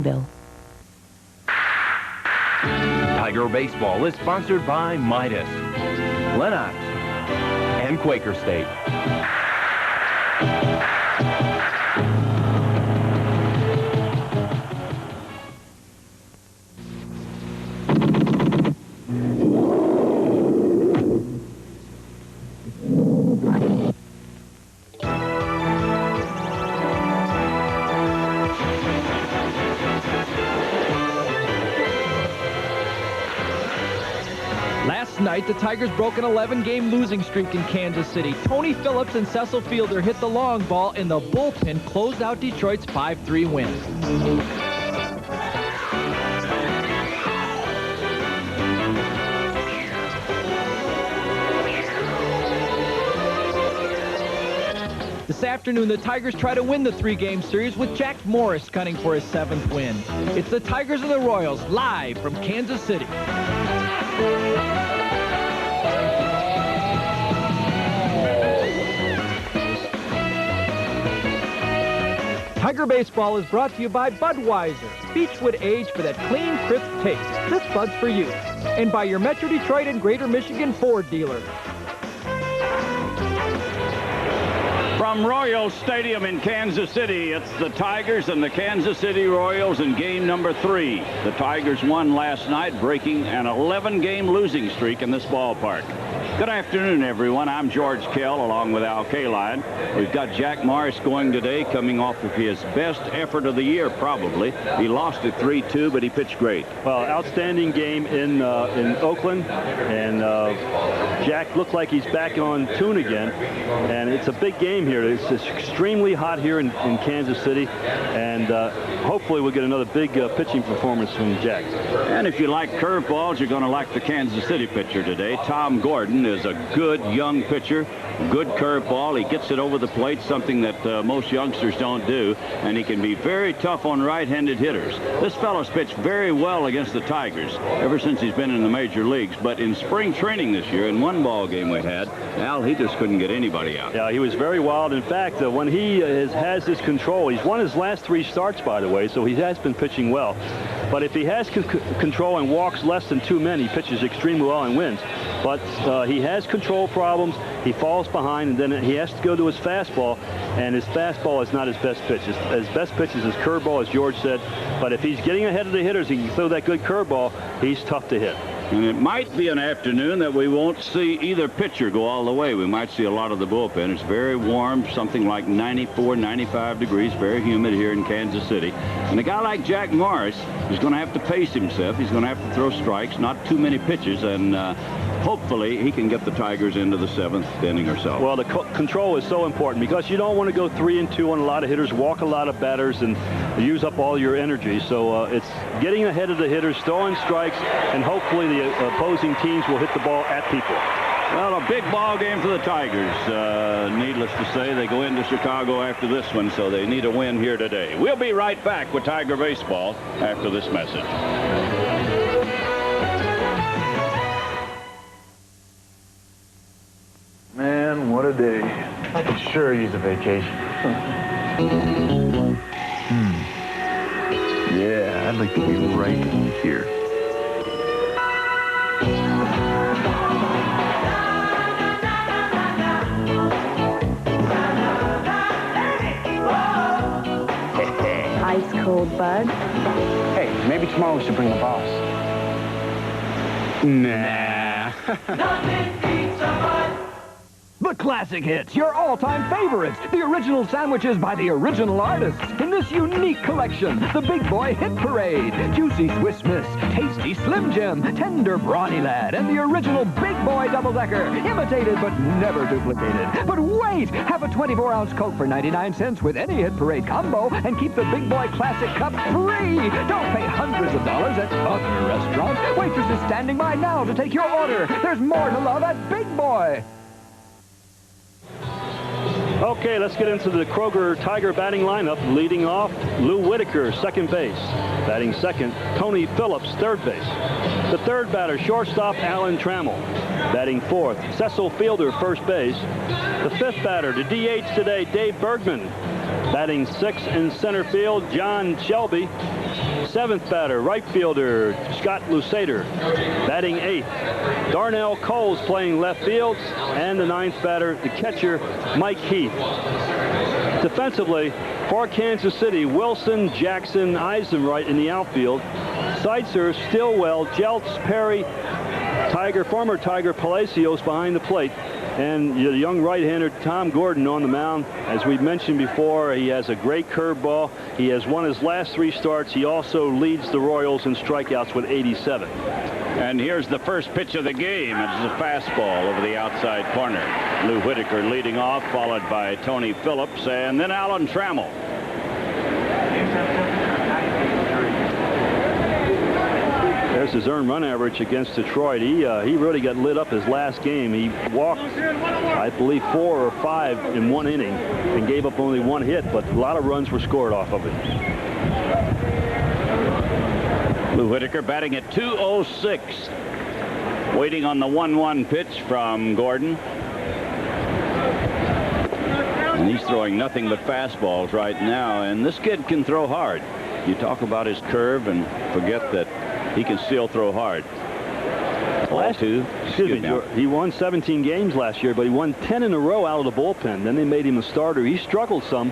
Bill. Tiger Baseball is sponsored by Midas, Lennox, and Quaker State. Last night, the Tigers broke an 11-game losing streak in Kansas City. Tony Phillips and Cecil Fielder hit the long ball, and the bullpen closed out Detroit's 5-3 win. This afternoon, the Tigers try to win the 3-game series with Jack Morris gunning for his 7th win. It's the Tigers and the Royals, live from Kansas City. Tiger Baseball is brought to you by Budweiser, Beechwood Age for that clean, crisp taste. This Bud's for you. And by your Metro Detroit and Greater Michigan Ford dealer. From Royal Stadium in Kansas City, it's the Tigers and the Kansas City Royals in game number 3. The Tigers won last night, breaking an 11-game losing streak in this ballpark. Good afternoon, everyone. I'm George Kell, along with Al Kaline. We've got Jack Morris going today, coming off of his best effort of the year, probably. He lost it 3-2, but he pitched great. Well, outstanding game in Oakland, and Jack looked like he's back on tune again. And it's a big game here. It's extremely hot here in Kansas City, and hopefully we'll get another big pitching performance from Jack. And if you like curveballs, you're going to like the Kansas City pitcher today. Tom Gordon is a good young pitcher, good curveball. He gets it over the plate, something that most youngsters don't do, and he can be very tough on right-handed hitters. This fellow's pitched very well against the Tigers ever since he's been in the major leagues, but in spring training this year, in one ball game we had, Al, he just couldn't get anybody out. Yeah, he was very wild. In fact, when he has his control, he's won his last 3 starts, by the way, so he has been pitching well. But if he has control and walks less than 2 men, he pitches extremely well and wins. But he has control problems. He falls behind, and then he has to go to his fastball, and his fastball is not his best pitch. His best pitch is his curveball, as George said. But if he's getting ahead of the hitters, he can throw that good curveball, he's tough to hit. And it might be an afternoon that we won't see either pitcher go all the way. We might see a lot of the bullpen. It's very warm, something like 94, 95 degrees, very humid here in Kansas City. And a guy like Jack Morris is going to have to pace himself. He's going to have to throw strikes, not too many pitches, and hopefully he can get the Tigers into the 7th inning or so. Well, the control is so important because you don't want to go 3-2 on a lot of hitters, walk a lot of batters, and use up all your energy. So it's getting ahead of the hitters, throwing strikes, and hopefully the opposing teams will hit the ball at people. Well, a big ball game for the Tigers. Needless to say, they go into Chicago after this one, so they need a win here today. We'll be right back with Tiger Baseball after this message. Man, what a day. I could sure use a vacation. Yeah, I'd like to be right here. Ice cold, Bud. Hey, maybe tomorrow we should bring the boss. Nah. The classic hits, your all-time favorites, the original sandwiches by the original artists in this unique collection, the Big Boy Hit Parade, Juicy Swiss Miss, Tasty Slim Jim, Tender Brawny Lad, and the original Big Boy Double-Decker, imitated but never duplicated. But wait, have a 24-ounce Coke for 99 cents with any Hit Parade combo and keep the Big Boy Classic Cup free. Don't pay hundreds of dollars at other restaurants. Waitress is standing by now to take your order. There's more to love at Big Boy. Okay, let's get into the Kroger Tiger batting lineup. Leading off, Lou Whitaker, second base. Batting second, Tony Phillips, third base. The third batter, shortstop Alan Trammell. Batting fourth, Cecil Fielder, first base. The fifth batter, the DH today, Dave Bergman. Batting sixth in center field, John Shelby. 7th batter, right fielder Scott Lusader, batting 8th. Darnell Coles playing left field, and the 9th batter, the catcher Mike Heath. Defensively, for Kansas City, Wilson, Jackson, Eisenreich in the outfield. Seitzer, Stillwell, Jeltz, Perry, former Tiger Palacios behind the plate. And the young right-hander Tom Gordon on the mound. As we mentioned before, he has a great curveball. He has won his last 3 starts. He also leads the Royals in strikeouts with 87. And here's the first pitch of the game. It's a fastball over the outside corner. Lou Whitaker leading off, followed by Tony Phillips, and then Alan Trammell. There's his earned run average against Detroit. He really got lit up his last game. He walked, I believe, 4 or 5 in 1 inning and gave up only 1 hit, but a lot of runs were scored off of it. Lou Whitaker batting at 206. Waiting on the 1-1 pitch from Gordon. And he's throwing nothing but fastballs right now, and this kid can throw hard. You talk about his curve and forget that he can still throw hard. He won 17 games last year, but he won 10 in a row out of the bullpen. Then they made him a starter. He struggled some.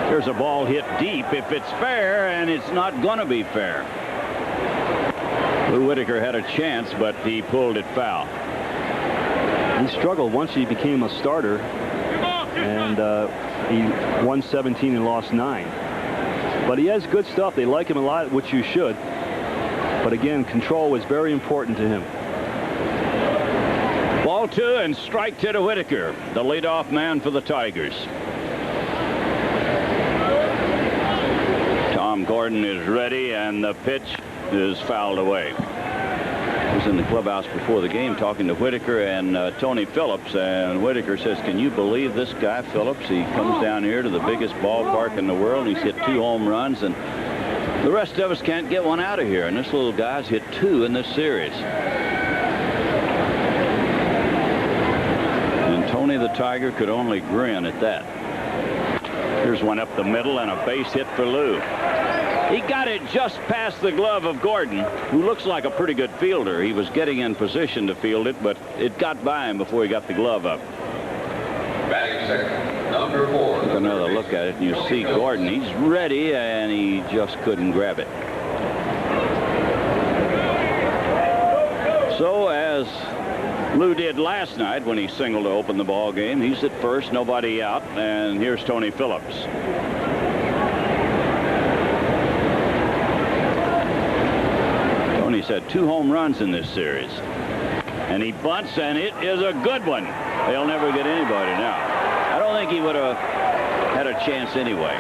There's a ball hit deep if it's fair, and it's not going to be fair. Lou Whitaker had a chance, but he pulled it foul. He struggled once he became a starter, and he won 17 and lost 9. But he has good stuff. They like him a lot, which you should. But again, control was very important to him. Ball 2 and strike 2 to Whitaker, the leadoff man for the Tigers. Tom Gordon is ready, and the pitch is fouled away. I was in the clubhouse before the game talking to Whitaker and Tony Phillips, and Whitaker says, can you believe this guy Phillips? He comes down here to the biggest ballpark in the world, and he's hit 2 home runs, and the rest of us can't get one out of here, and this little guy's hit 2 in this series. And Tony the Tiger could only grin at that. Here's one up the middle and a base hit for Lou. He got it just past the glove of Gordon, who looks like a pretty good fielder. He was getting in position to field it, but it got by him before he got the glove up. Batting second, number 4. Take another look at it, and you see Gordon. He's ready, and he just couldn't grab it. So, as Lou did last night when he singled to open the ball game, he's at first, nobody out, and here's Tony Phillips. Tony's had 2 home runs in this series, and he bunts, and it is a good one. They'll never get anybody now. I don't think he would have had a chance anyway.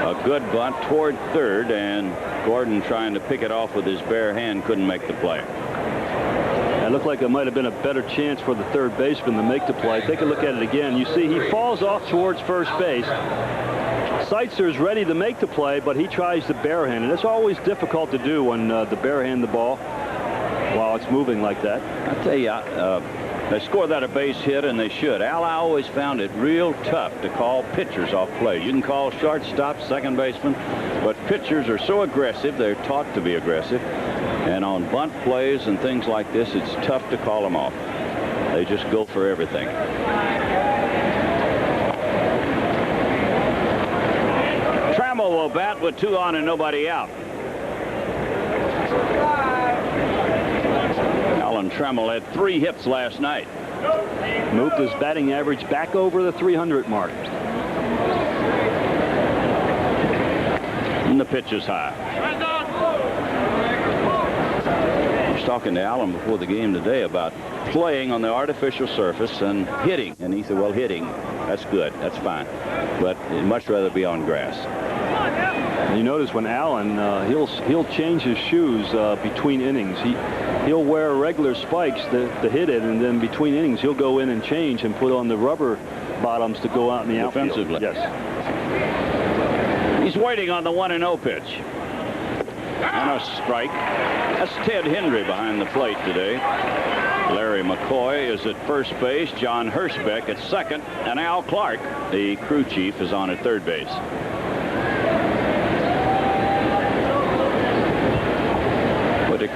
A good bunt toward third, and Gordon, trying to pick it off with his bare hand, couldn't make the play. It looked like it might have been a better chance for the third baseman to make the play. Take a look at it again. You see he falls off towards first base. Seitzer's ready to make the play, but he tries to barehand, and it's always difficult to do when the barehand the ball while it's moving like that. I tell you, they score that a base hit, and they should. Al, I always found it real tough to call pitchers off play. You can call shortstop, second baseman, but pitchers are so aggressive. They're taught to be aggressive, and on bunt plays and things like this, it's tough to call them off. They just go for everything. Trammell will bat with 2 on and nobody out. Alan Trammell had 3 hits last night. Moved his batting average back over the 300 mark. And the pitch is high. I was talking to Alan before the game today about playing on the artificial surface and hitting. And he said, well, hitting, that's good. That's fine. But he'd much rather be on grass. You notice when Allen, he'll change his shoes between innings. He'll wear regular spikes to hit it, and then between innings he'll go in and change and put on the rubber bottoms to go out in the outfield. Defensively. Yes. He's waiting on the 1-0 pitch. And a strike. That's Ted Hendry behind the plate today. Larry McCoy is at first base. John Hirschbeck at second. And Al Clark, the crew chief, is on at third base.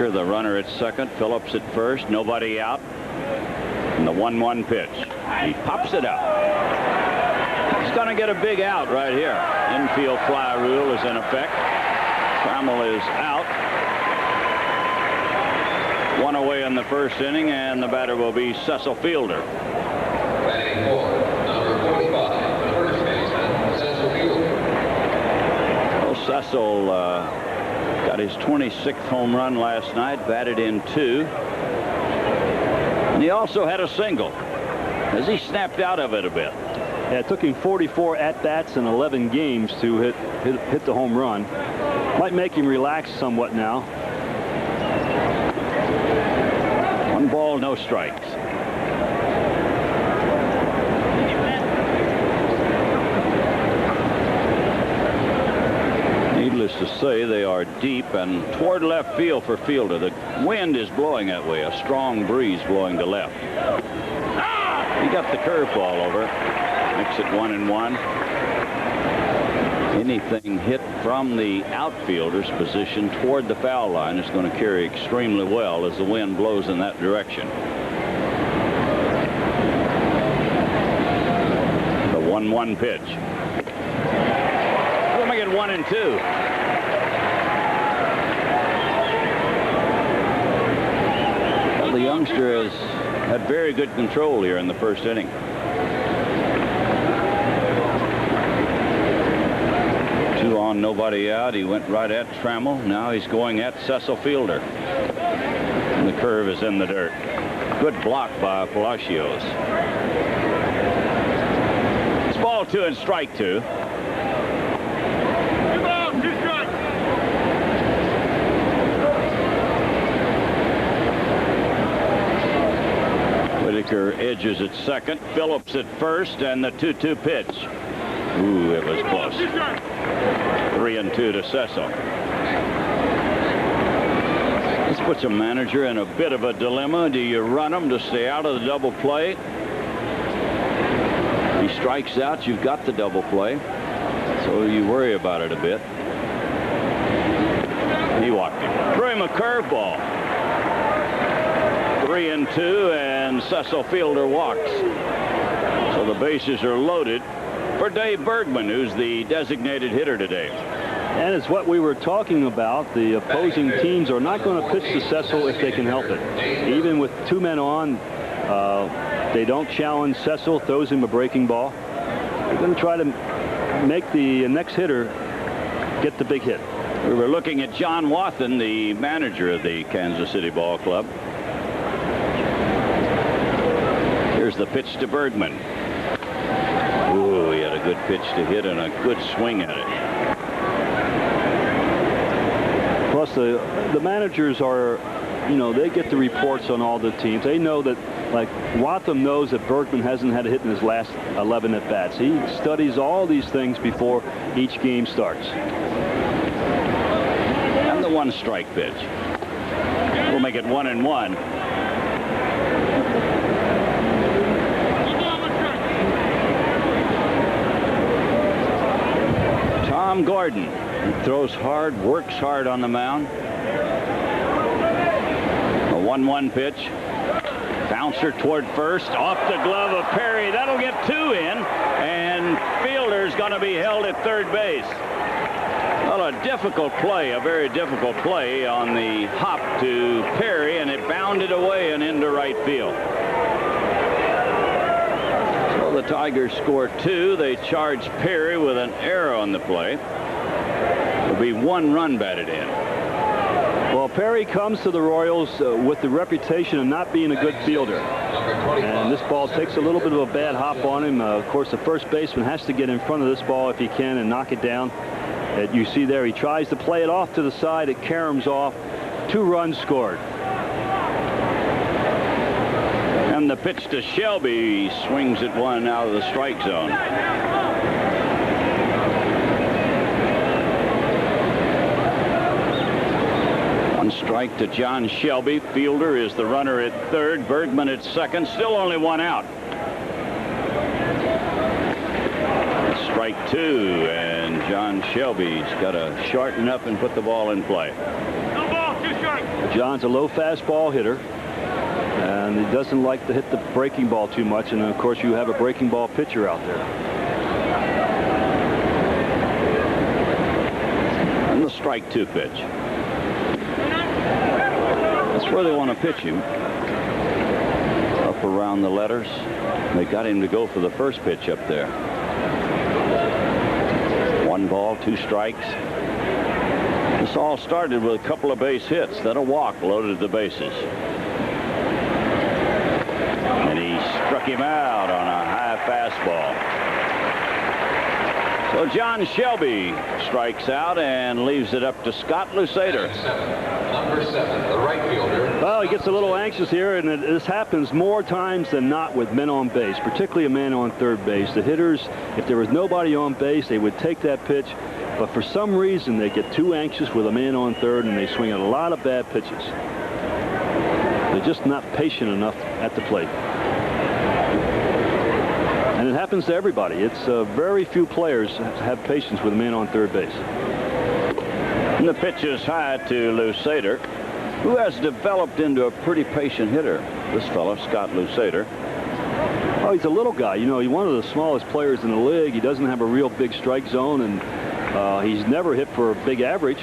Whitaker, the runner at second. Phillips at first. Nobody out. And the 1-1 pitch. He pops it out. He's going to get a big out right here. Infield fly rule is in effect. Trammell is out. One away in the first inning, and the batter will be Cecil Fielder. Batting fourth, number 45, the first baseman, Cecil Fielder. Well, Cecil got his 26th home run last night, batted in 2. And he also had a single as he snapped out of it a bit. Yeah, it took him 44 at-bats in 11 games to hit the home run. Might make him relax somewhat now. 1 ball, no strikes. Needless to say, they are deep and toward left field for Fielder. The wind is blowing that way, a strong breeze blowing to left. He got the curveball over. Makes it 1-1. Anything hit from the outfielder's position toward the foul line is going to carry extremely well as the wind blows in that direction. The 1-1 pitch. We'll make it 1-2. Well, the youngster has had very good control here in the first inning. 2 on, nobody out. He went right at Trammell. Now he's going at Cecil Fielder. And the curve is in the dirt. Good block by Palacios. It's ball 2 and strike 2. Whitaker edges at second. Phillips at first, and the 2-2 pitch. Ooh, it was close. 3-2 to Cecil. This puts a manager in a bit of a dilemma. Do you run him to stay out of the double play? He strikes out, you've got the double play. So you worry about it a bit. He walked him. Threw him a curveball. 3-2, and Cecil Fielder walks. So the bases are loaded for Dave Bergman, who's the designated hitter today. And it's what we were talking about. The opposing teams are not going to pitch to Cecil if they can help it. Even with 2 men on, they don't challenge Cecil, throws him a breaking ball. They're going to try to make the next hitter get the big hit. We were looking at John Wathen, the manager of the Kansas City Ball Club. Here's the pitch to Bergman. Ooh, he had a good pitch to hit and a good swing at it. Plus, the managers are, they get the reports on all the teams. They know that, like, Wathen knows that Bergman hasn't had a hit in his last 11 at-bats. He studies all these things before each game starts. And the 1-strike pitch. We'll make it 1-1. Tom Gordon. He throws hard, works hard on the mound. A 1-1 pitch. Bouncer toward first, off the glove of Perry. That'll get 2 in, and Fielder's going to be held at third base. Well, a difficult play, a very difficult play on the hop to Perry, and it bounded away and into right field. So the Tigers score 2. They charge Perry with an error on the play. There'll be 1 run batted in. Well, Perry comes to the Royals with the reputation of not being a good fielder. And this ball takes a little bit of a bad hop on him. Of course, the first baseman has to get in front of this ball if he can and knock it down. You see there, he tries to play it off to the side. It caroms off. 2 runs scored. And the pitch to Shelby. He swings at one out of the strike zone. Strike to John Shelby. Fielder is the runner at third. Bergman at second. Still only 1 out. Strike 2, and John Shelby's got to shorten up and put the ball in play. John's a low fastball hitter, and he doesn't like to hit the breaking ball too much, and of course you have a breaking ball pitcher out there. And the strike 2 pitch. That's where they want to pitch him. Up around the letters. They got him to go for the first pitch up there. 1 ball, 2 strikes. This all started with a couple of base hits, then a walk loaded the bases. And he struck him out on a high fastball. So John Shelby strikes out and leaves it up to Scott Lusader. Number 7, the right fielder. Well, he gets a little anxious here, and this happens more times than not with men on base, particularly a man on third base. The hitters, if there was nobody on base, they would take that pitch, but for some reason they get too anxious with a man on third, and they swing at a lot of bad pitches. They're just not patient enough at the plate. And it happens to everybody. It's very few players have patience with a man on third base. And the pitch is high to Lusader, who has developed into a pretty patient hitter. This fellow, Scott Lusader. Oh, he's a little guy. You know, he's one of the smallest players in the league. He doesn't have a real big strike zone, and he's never hit for a big average.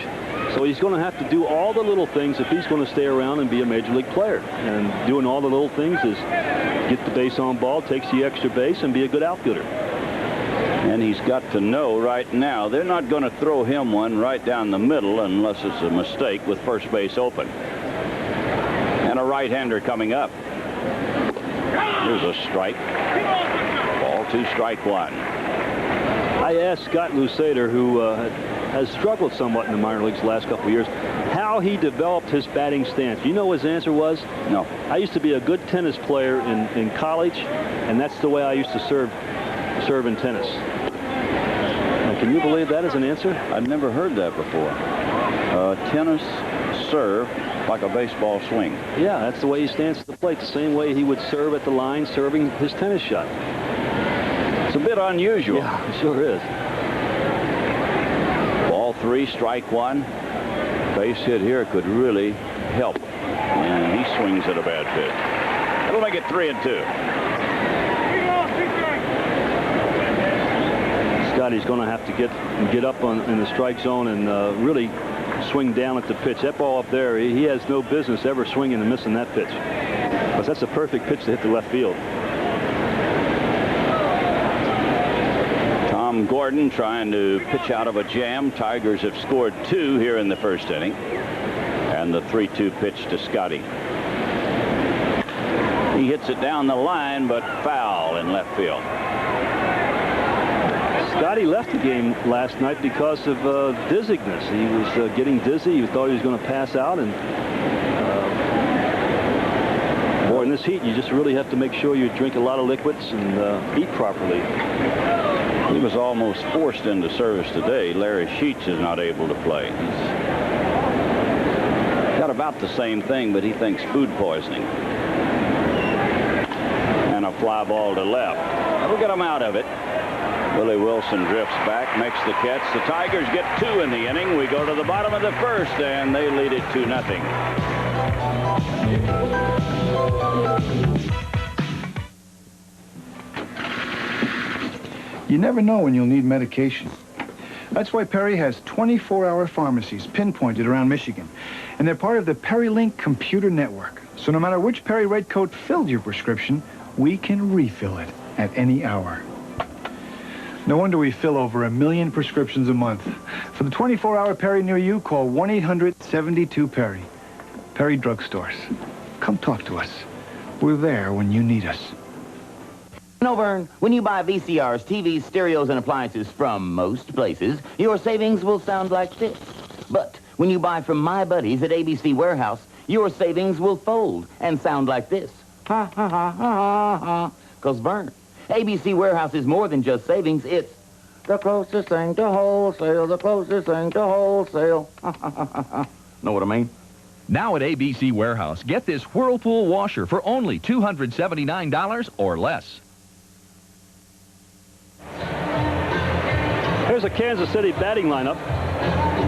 So he's going to have to do all the little things if he's going to stay around and be a major league player. And doing all the little things is get the base on ball, takes the extra base, and be a good outfielder. And he's got to know right now they're not going to throw him one right down the middle unless it's a mistake with first base open. And a right-hander coming up. Here's a strike. Ball 2, strike 1. I asked Scott Lusader, who has struggled somewhat in the minor leagues the last couple of years, how he developed his batting stance. You know what his answer was? No. I used to be a good tennis player in college, and that's the way I used to serve in tennis. Now, can you believe that as an answer? I'd never heard that before. Tennis serve like a baseball swing. Yeah, that's the way he stands at the plate, the same way he would serve at the line serving his tennis shot. It's a bit unusual. Yeah, it sure is. Ball 3, strike 1. Base hit here could really help. And he swings at a bad pitch. It'll make it 3-2. Scotty's going to have to get up in the strike zone and really swing down at the pitch. That ball up there, he has no business ever swinging and missing that pitch. Because that's a perfect pitch to hit the left field. Tom Gordon trying to pitch out of a jam. Tigers have scored 2 here in the first inning. And the 3-2 pitch to Scotty. He hits it down the line, but foul in left field. Scotty left the game last night because of dizziness. He was getting dizzy. He thought he was going to pass out. And boy, in this heat, you just really have to make sure you drink a lot of liquids and eat properly. He was almost forced into service today. Larry Sheets is not able to play. He's got about the same thing, but he thinks food poisoning. And a fly ball to left. That'll get him out of it. Willie Wilson drifts back, makes the catch. The Tigers get 2 in the inning. We go to the bottom of the first, and they lead it 2-0. You never know when you'll need medication. That's why Perry has 24-hour pharmacies pinpointed around Michigan. And they're part of the PerryLink computer network. So no matter which Perry Red Coat filled your prescription, we can refill it at any hour. No wonder we fill over 1 million prescriptions a month. For the 24-hour Perry near you, call 1-800-72-PERRY. Perry Drugstores. Come talk to us. We're there when you need us. No, Vern, when you buy VCRs, TVs, stereos, and appliances from most places, your savings will sound like this. But when you buy from my buddies at ABC Warehouse, your savings will fold and sound like this. Ha, ha, ha, ha, ha, ha. 'Cause, Vern, ABC Warehouse is more than just savings. It's the closest thing to wholesale, the closest thing to wholesale. Know what I mean? Now at ABC Warehouse, get this Whirlpool washer for only $279 or less. Here's a Kansas City batting lineup.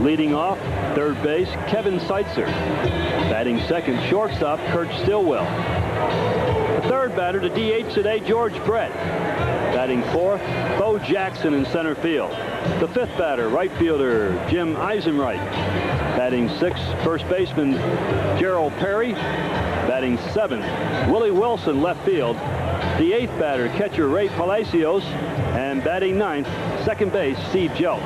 Leading off, third base, Kevin Seitzer. Batting second, shortstop, Kurt Stillwell. The third batter, the DH today, George Brett. Batting fourth, Bo Jackson in center field. The fifth batter, right fielder, Jim Eisenreich. Batting sixth, first baseman, Gerald Perry. Batting seventh, Willie Wilson, left field. The eighth batter, catcher Ray Palacios. And batting ninth, second base, Steve Jelks.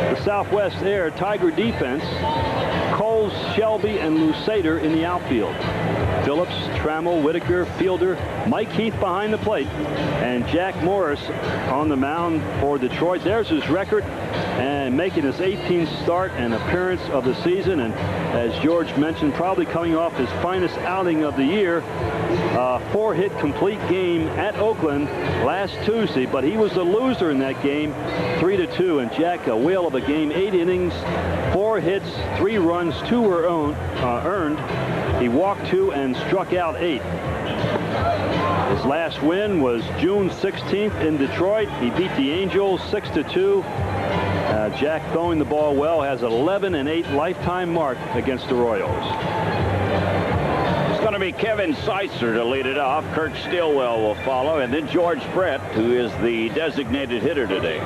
The Southwest Air Tiger defense, Coles, Shelby, and Lusader in the outfield. Phillips, Trammell, Whitaker, Fielder, Mike Heath behind the plate, and Jack Morris on the mound for Detroit. There's his record, and making his 18th start and appearance of the season. And as George mentioned, probably coming off his finest outing of the year. 4-hit complete game at Oakland last Tuesday, but he was the loser in that game, 3-2. And Jack, a whale of a game, 8 innings, 4 hits, 3 runs, 2 were earned. He walked 2 and struck out 8. His last win was June 16th in Detroit. He beat the Angels 6-2. Jack, throwing the ball well, has 11-8 lifetime mark against the Royals. It's going to be Kevin Seitzer to lead it off. Kurt Stillwell will follow, and then George Brett, who is the designated hitter today.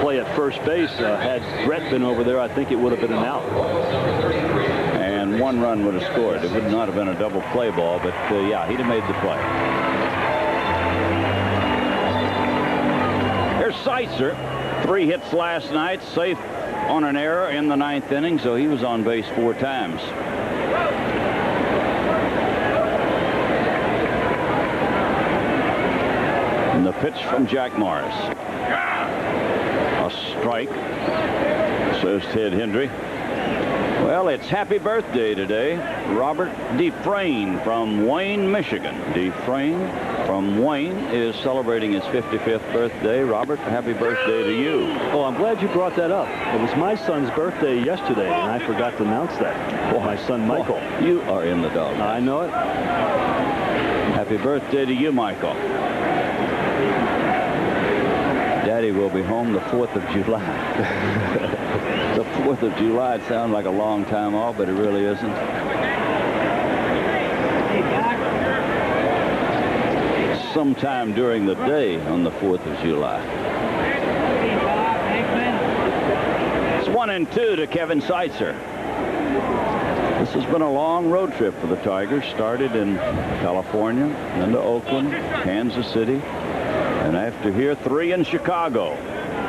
Play at first base. Had Brett been over there, I think it would have been an out. And 1 run would have scored. It would not have been a double play ball, but yeah, he'd have made the play. Here's Seitzer. 3 hits last night, safe on an error in the 9th inning, so he was on base 4 times. And the pitch from Jack Morris. A strike, says Ted Hendry. Well, it's happy birthday today. Robert Dufresne from Wayne, Michigan. Dufresne from Wayne is celebrating his 55th birthday. Robert, happy birthday to you. Oh, I'm glad you brought that up. It was my son's birthday yesterday, and I forgot to announce that. My son, Michael. Oh, you are in the dog. I know it. Happy birthday to you, Michael. Daddy will be home the 4th of July. The 4th of July, it sounds like a long time off, but it really isn't. Sometime during the day on the 4th of July. It's 1-2 to Kevin Seitzer. This has been a long road trip for the Tigers. Started in California, then to Oakland, Kansas City, and after here, 3 in Chicago.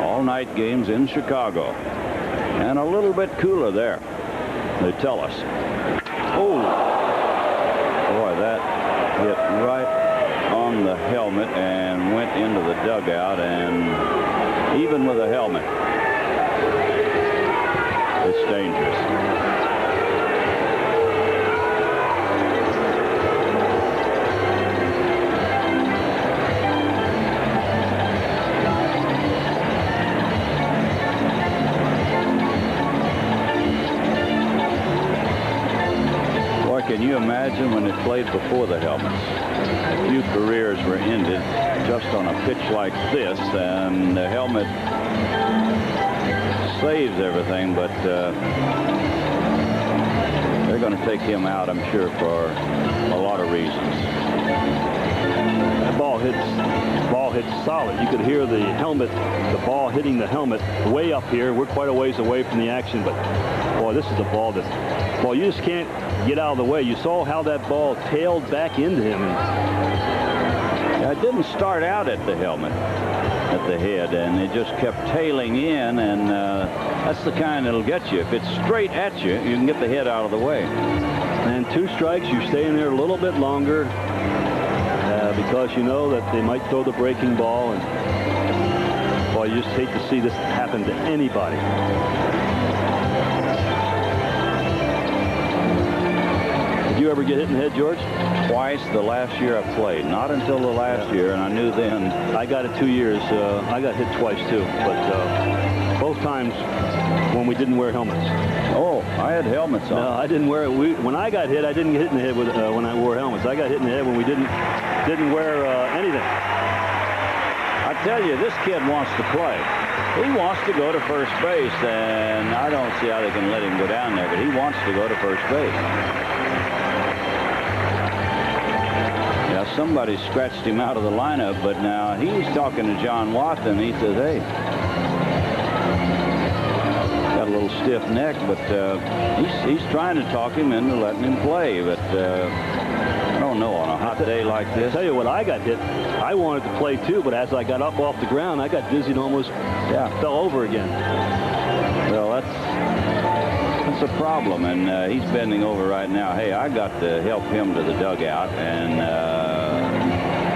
All-night games in Chicago. And a little bit cooler there, they tell us. Oh, boy, that hit right on the helmet and went into the dugout, and even with a helmet, it's dangerous. Can you imagine when it played before the helmets? A few careers were ended just on a pitch like this, and the helmet saves everything, but they're going to take him out, I'm sure, for a lot of reasons. That ball hits solid. You could hear the helmet, the ball hitting the helmet way up here. We're quite a ways away from the action, but boy, this is a ball that, well, you just can't get out of the way. You saw how that ball tailed back into him. It didn't start out at the helmet, at the head, and it just kept tailing in, and that's the kind that'll get you. If it's straight at you, you can get the head out of the way. And 2 strikes, you stay in there a little bit longer because you know that they might throw the breaking ball, and boy, you just hate to see this happen to anybody. Did you ever get hit in the head, George? Twice the last year I played. Not until the last year, and I knew then. I got it 2 years. I got hit twice, too, but both times when we didn't wear helmets. Oh, I had helmets on. No, I didn't wear it. When I got hit, I didn't get hit in the head when I wore helmets. I got hit in the head when we didn't wear anything. I tell you, this kid wants to play. He wants to go to first base, and I don't see how they can let him go down there, but he wants to go to first base. Yeah, somebody scratched him out of the lineup, but now he's talking to John Watson. He says, hey, got a little stiff neck, but he's trying to talk him into letting him play, but I don't know, on a hot day like this. I'll tell you what, I got hit. I wanted to play too, but as I got up off the ground, I got dizzy and almost fell over again. Well, that's a problem, and he's bending over right now. Hey, I got to help him to the dugout, and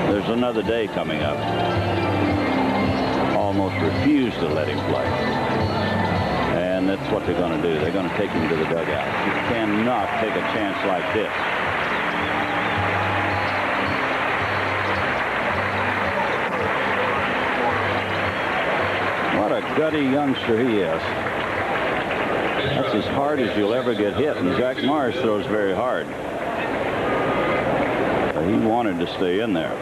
there's another day coming up. Almost refused to let him play. And that's what they're going to do. They're going to take him to the dugout. You cannot take a chance like this. What a gutty youngster he is. That's as hard as you'll ever get hit, and Jack Morris throws very hard. He wanted to stay in there.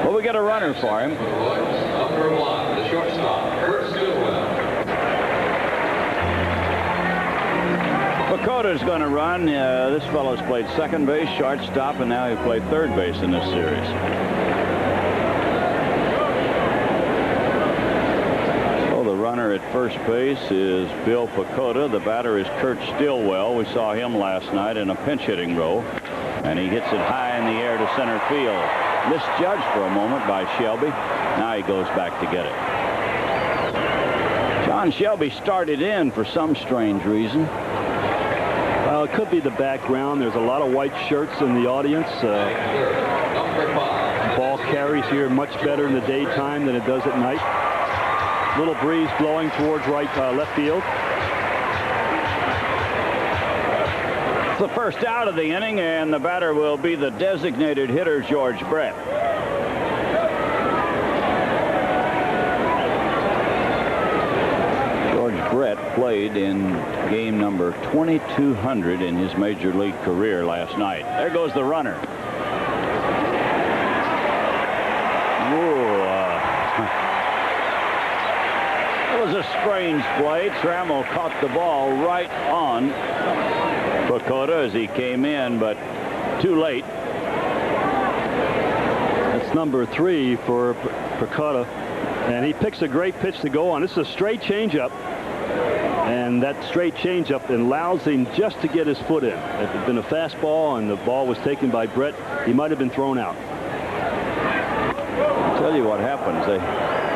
Well, we got a runner for him. Number 1, the shortstop, Kurt Stillwell. Pacota's going to run. This fellow's played second base, shortstop, and now he played third base in this series. The runner at first base is Bill Pecota. The batter is Kurt Stillwell. We saw him last night in a pinch hitting role, and he hits it high in the air to center field. Misjudged for a moment by Shelby. Now he goes back to get it. John Shelby started in for some strange reason. Well, it could be the background. There's a lot of white shirts in the audience. Ball carries here much better in the daytime than it does at night. Little breeze blowing towards left field. It's the first out of the inning, and the batter will be the designated hitter, George Brett. George Brett played in game number 2200 in his major league career last night. There goes the runner. It was a strange play. Trammell caught the ball right on Pecota as he came in, but too late. That's number 3 for Pecota, and he picks a great pitch to go on. This is a straight changeup, and that straight changeup allows him just to get his foot in. If it had been a fastball and the ball was taken by Brett, he might have been thrown out. I'll tell you what happens.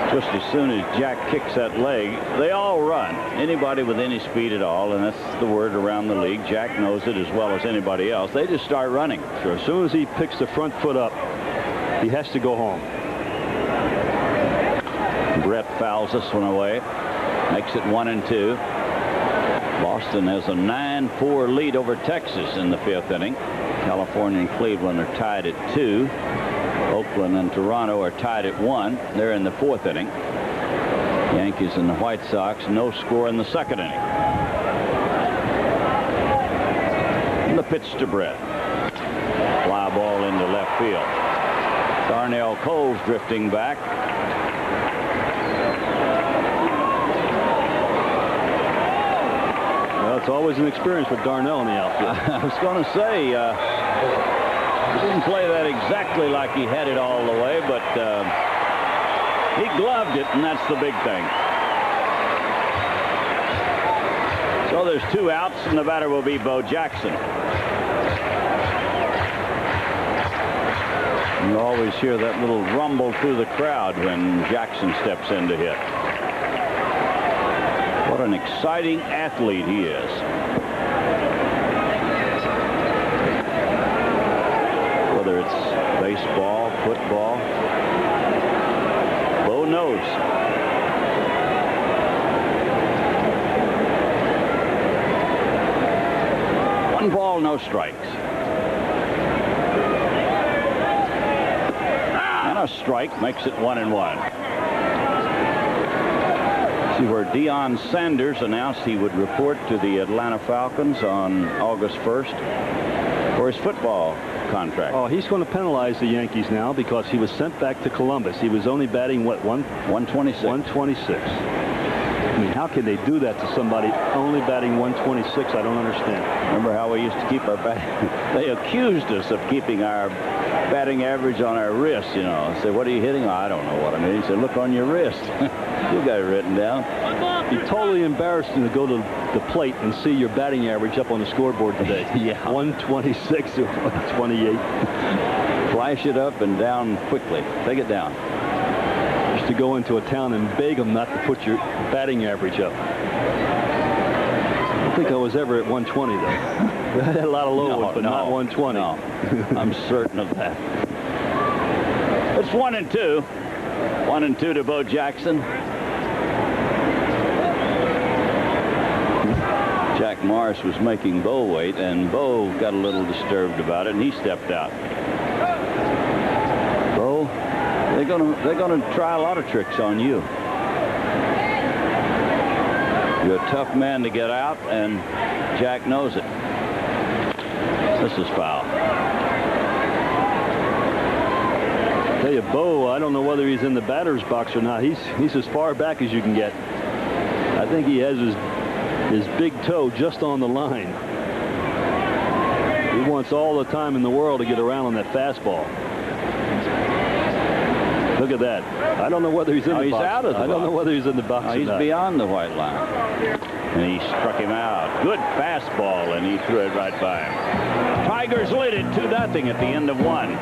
Just as soon as Jack kicks that leg, they all run. Anybody with any speed at all, and that's the word around the league. Jack knows it as well as anybody else. They just start running. So as soon as he picks the front foot up, he has to go home. Brett fouls this one away. Makes it 1-2. Boston has a 9-4 lead over Texas in the 5th inning. California and Cleveland are tied at 2. Oakland and Toronto are tied at 1. They're in the 4th inning. Yankees and the White Sox, no score in the 2nd inning. And the pitch to Brett. Fly ball into left field. Darnell Cole's drifting back. Well, it's always an experience with Darnell in the outfield. I was going to say, he didn't play that exactly like he had it all the way, but he gloved it, and that's the big thing. So there's 2 outs, and the batter will be Bo Jackson. You always hear that little rumble through the crowd when Jackson steps in to hit. What an exciting athlete he is. Whether it's baseball, football, Bo knows. One ball, no strikes. And a strike makes it 1-1. See where Deion Sanders announced he would report to the Atlanta Falcons on August 1st for his football contract. Oh, he's going to penalize the Yankees now because he was sent back to Columbus. He was only batting, what, 126. 126. I mean, how can they do that to somebody only batting 126? I don't understand. Remember how we used to keep our they accused us of keeping our batting average on our wrist, you know. I said, what are you hitting? Oh, I don't know what I mean. He said, look on your wrist. You got it written down. Be totally embarrassing to go to the plate and see your batting average up on the scoreboard today. Yeah. 126 or 128. Flash it up and down quickly. Take it down. Used to go into a town and beg them not to put your batting average up. I don't think I was ever at 120, though. I had a lot of low ones, but not 120. No, I'm certain of that. It's 1-2. 1-2 to Bo Jackson. Jack Morris was making Bo wait, and Bo got a little disturbed about it, and he stepped out. Bo, they're gonna try a lot of tricks on you. You're a tough man to get out, and Jack knows it. This is foul. Tell you, Bo, I don't know whether he's in the batter's box or not. He's as far back as you can get. I think he has his big toe just on the line. He wants all the time in the world to get around on that fastball. Look at that. I don't know whether he's in the box. He's out of the box. I don't know whether he's in the box or He's not. beyond the white line. And he struck him out. Good fastball, and he threw it right by him. Tigers lead it 2-0 at the end of 1.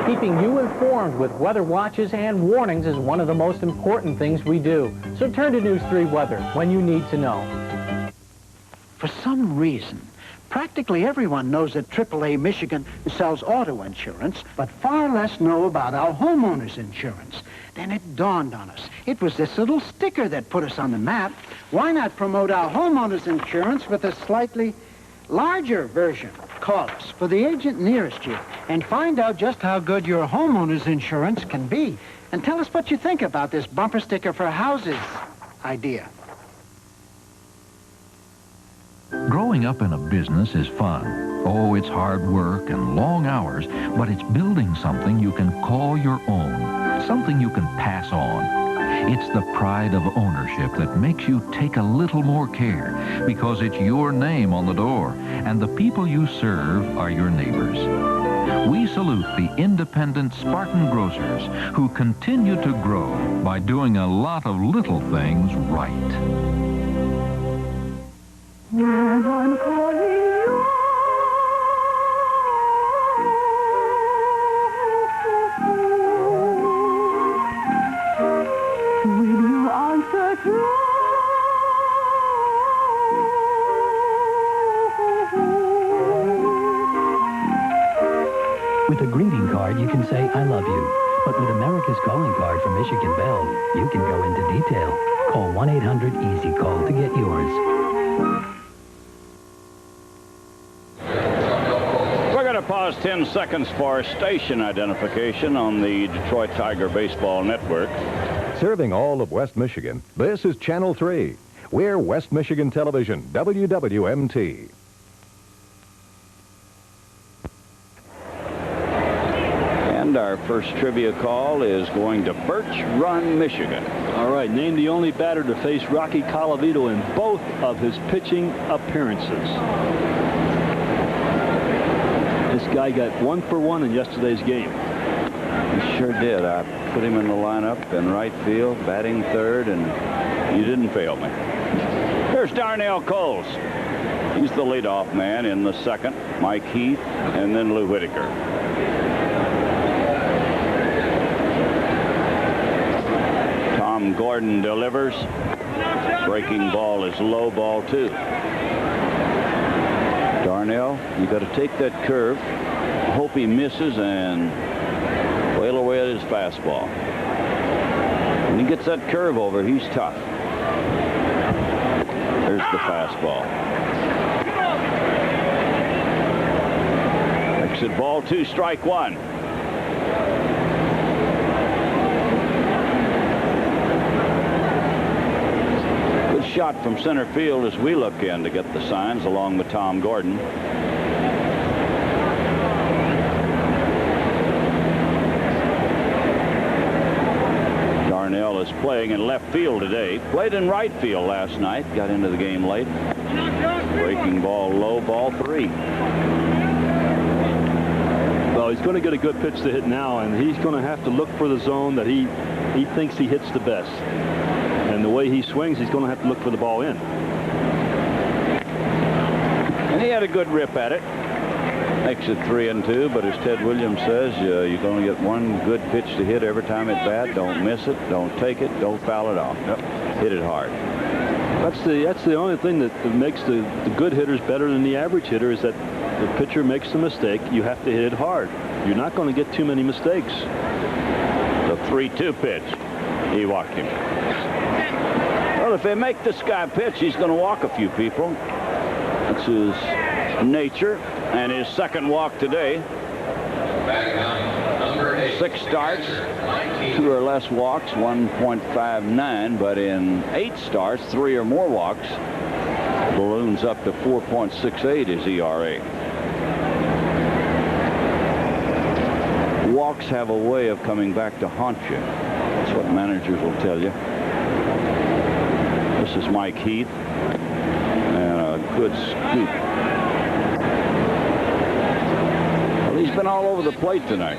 Keeping you informed with weather watches and warnings is one of the most important things we do. So turn to News 3 Weather when you need to know. For some reason, practically everyone knows that AAA Michigan sells auto insurance, but far less know about our homeowners insurance. Then it dawned on us. It was this little sticker that put us on the map. Why not promote our homeowners insurance with a slightly larger version? Call us for the agent nearest you and find out just how good your homeowners insurance can be. And tell us what you think about this bumper sticker for houses idea. Growing up in a business is fun. Oh, it's hard work and long hours, but it's building something you can call your own, something you can pass on. It's the pride of ownership that makes you take a little more care because it's your name on the door and the people you serve are your neighbors. We salute the independent Spartan grocers who continue to grow by doing a lot of little things right. When I'm calling you, will you answer true? With a greeting card, you can say, I love you. But with America's calling card from Michigan Bell, you can go into detail. Call 1-800-EASY-CALL to get yours. We're going to pause 10 seconds for station identification on the Detroit Tiger Baseball Network. Serving all of West Michigan, this is Channel 3. We're West Michigan Television, WWMT. And our first trivia call is going to Birch Run, Michigan. All right, named the only batter to face Rocky Colavito in both of his pitching appearances. This guy got 1 for 1 in yesterday's game. He sure did. I put him in the lineup in right field, batting third, and you didn't fail me. Here's Darnell Coles. He's the leadoff man in the second. Mike Heath, and then Lou Whitaker. Tom Gordon delivers. Breaking ball is low, ball 2. Darnell, you got to take that curve, hope he misses, and wail away at his fastball. When he gets that curve over, he's tough. There's the fastball. Exit ball 2, strike 1. Good shot from center field as we look in to get the signs along with Tom Gordon. Darnell is playing in left field today. Played in right field last night. Got into the game late. Breaking ball low, ball 3. Well, he's going to get a good pitch to hit now, and he's going to have to look for the zone that he thinks he hits the best. And the way he swings, he's going to have to look for the ball in. And he had a good rip at it. Makes it 3-2, but as Ted Williams says, you're going to get one good pitch to hit every time at bat. Don't miss it, don't take it, don't foul it off. Yep. Hit it hard. That's the only thing that makes the good hitters better than the average hitter, is that the pitcher makes a mistake, you have to hit it hard. You're not going to get too many mistakes. The 3-2 pitch. He walked him. Well, if they make this guy pitch, he's going to walk a few people. That's his nature. And his second walk today. 6 starts, 2 or less walks, 1.59, but in 8 starts, 3 or more walks, balloons up to 4.68 is ERA. Walks have a way of coming back to haunt you. That's what managers will tell you. This is Mike Heath, and a good scoop. Well, he's been all over the plate tonight,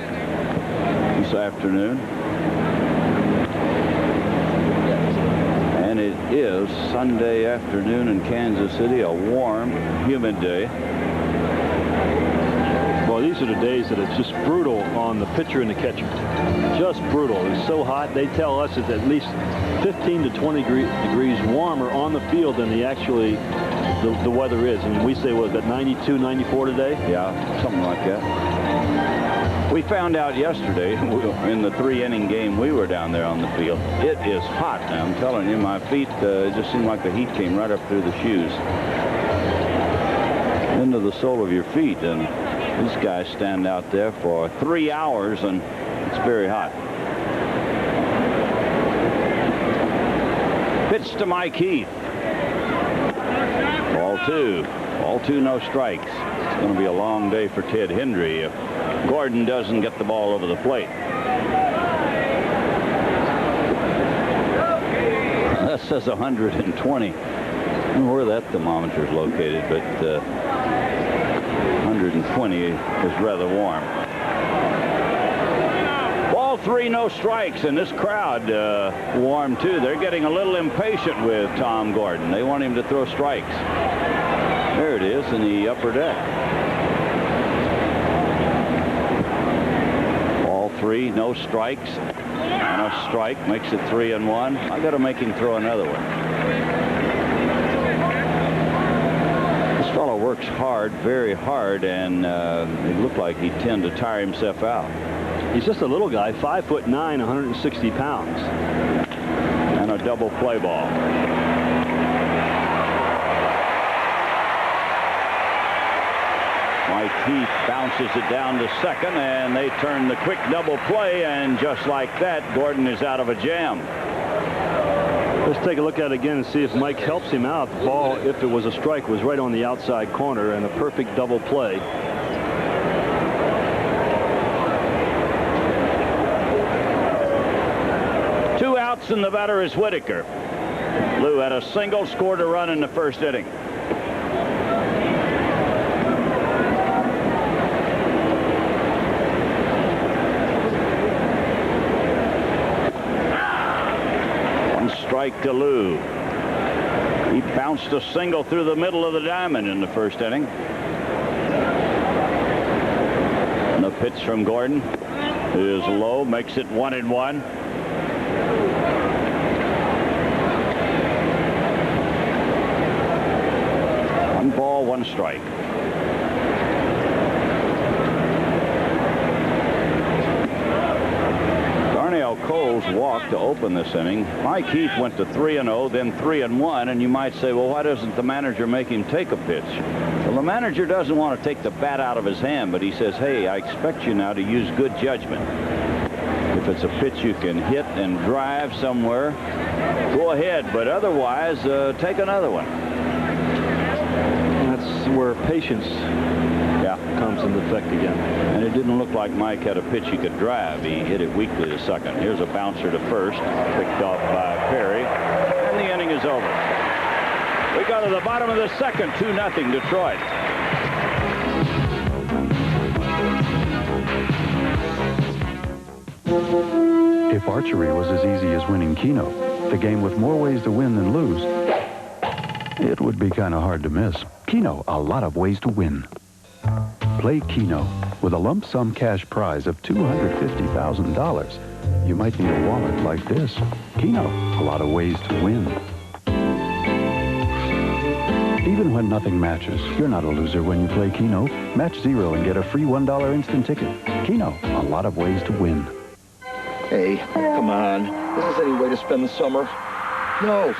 this afternoon. And it is Sunday afternoon in Kansas City, a warm, humid day. Well, these are the days that it's just brutal on the pitcher and the catcher. Just brutal. It's so hot. They tell us it's at least 15 to 20 degrees warmer on the field than the weather is. I mean, we say, what is that, 92, 94 today? Yeah, something like that. We found out yesterday in the 3-inning game we were down there on the field. It is hot. I'm telling you, my feet, it just seemed like the heat came right up through the shoes. Into the sole of your feet. And these guys stand out there for 3 hours, and it's very hot. Pitch to Mike Heath. Ball 2. Ball 2, no strikes. It's going to be a long day for Ted Hendry if Gordon doesn't get the ball over the plate. That says 120. I don't know where that thermometer is located, but 120 is rather warm. Ball 3, no strikes, and this crowd warm too. They're getting a little impatient with Tom Gordon. They want him to throw strikes. There it is in the upper deck. Ball 3, no strikes, and a strike makes it 3-1. I got to make him throw another one. This fellow works hard, very hard, and it looked like he'd tend to tire himself out. He's just a little guy, 5'9", 160 pounds. And a double play ball. Mike Heath bounces it down to second, and they turn the quick double play, and just like that, Gordon is out of a jam. Let's take a look at it again and see if Mike helps him out. The ball, if it was a strike, was right on the outside corner, and a perfect double play. Two outs, and the batter is Whitaker. Lou had a single, scored a run in the first inning. Strike to Lou. He bounced a single through the middle of the diamond in the first inning. And the pitch from Gordon is low, makes it 1-1. 1 ball, 1 strike. Coles walked to open this inning. Mike Heath went to 3-0, then 3-1, and you might say, well, why doesn't the manager make him take a pitch? Well, the manager doesn't want to take the bat out of his hand, but he says, hey, I expect you now to use good judgment. If it's a pitch you can hit and drive somewhere, go ahead. But otherwise, take another one. That's where patience comes into effect again. And it didn't look like Mike had a pitch he could drive. He hit it weakly to second. Here's a bouncer to first, picked off by Perry, and the inning is over. We go to the bottom of the second, 2-0 Detroit. If archery was as easy as winning Keno, the game with more ways to win than lose, it would be kind of hard to miss. Keno, a lot of ways to win. Play Keno with a lump sum cash prize of $250,000. You might need a wallet like this. Keno, a lot of ways to win. Even when nothing matches, you're not a loser when you play Keno. Match 0 and get a free $1 instant ticket. Keno, a lot of ways to win. Hey, come on. This is any way to spend the summer. No.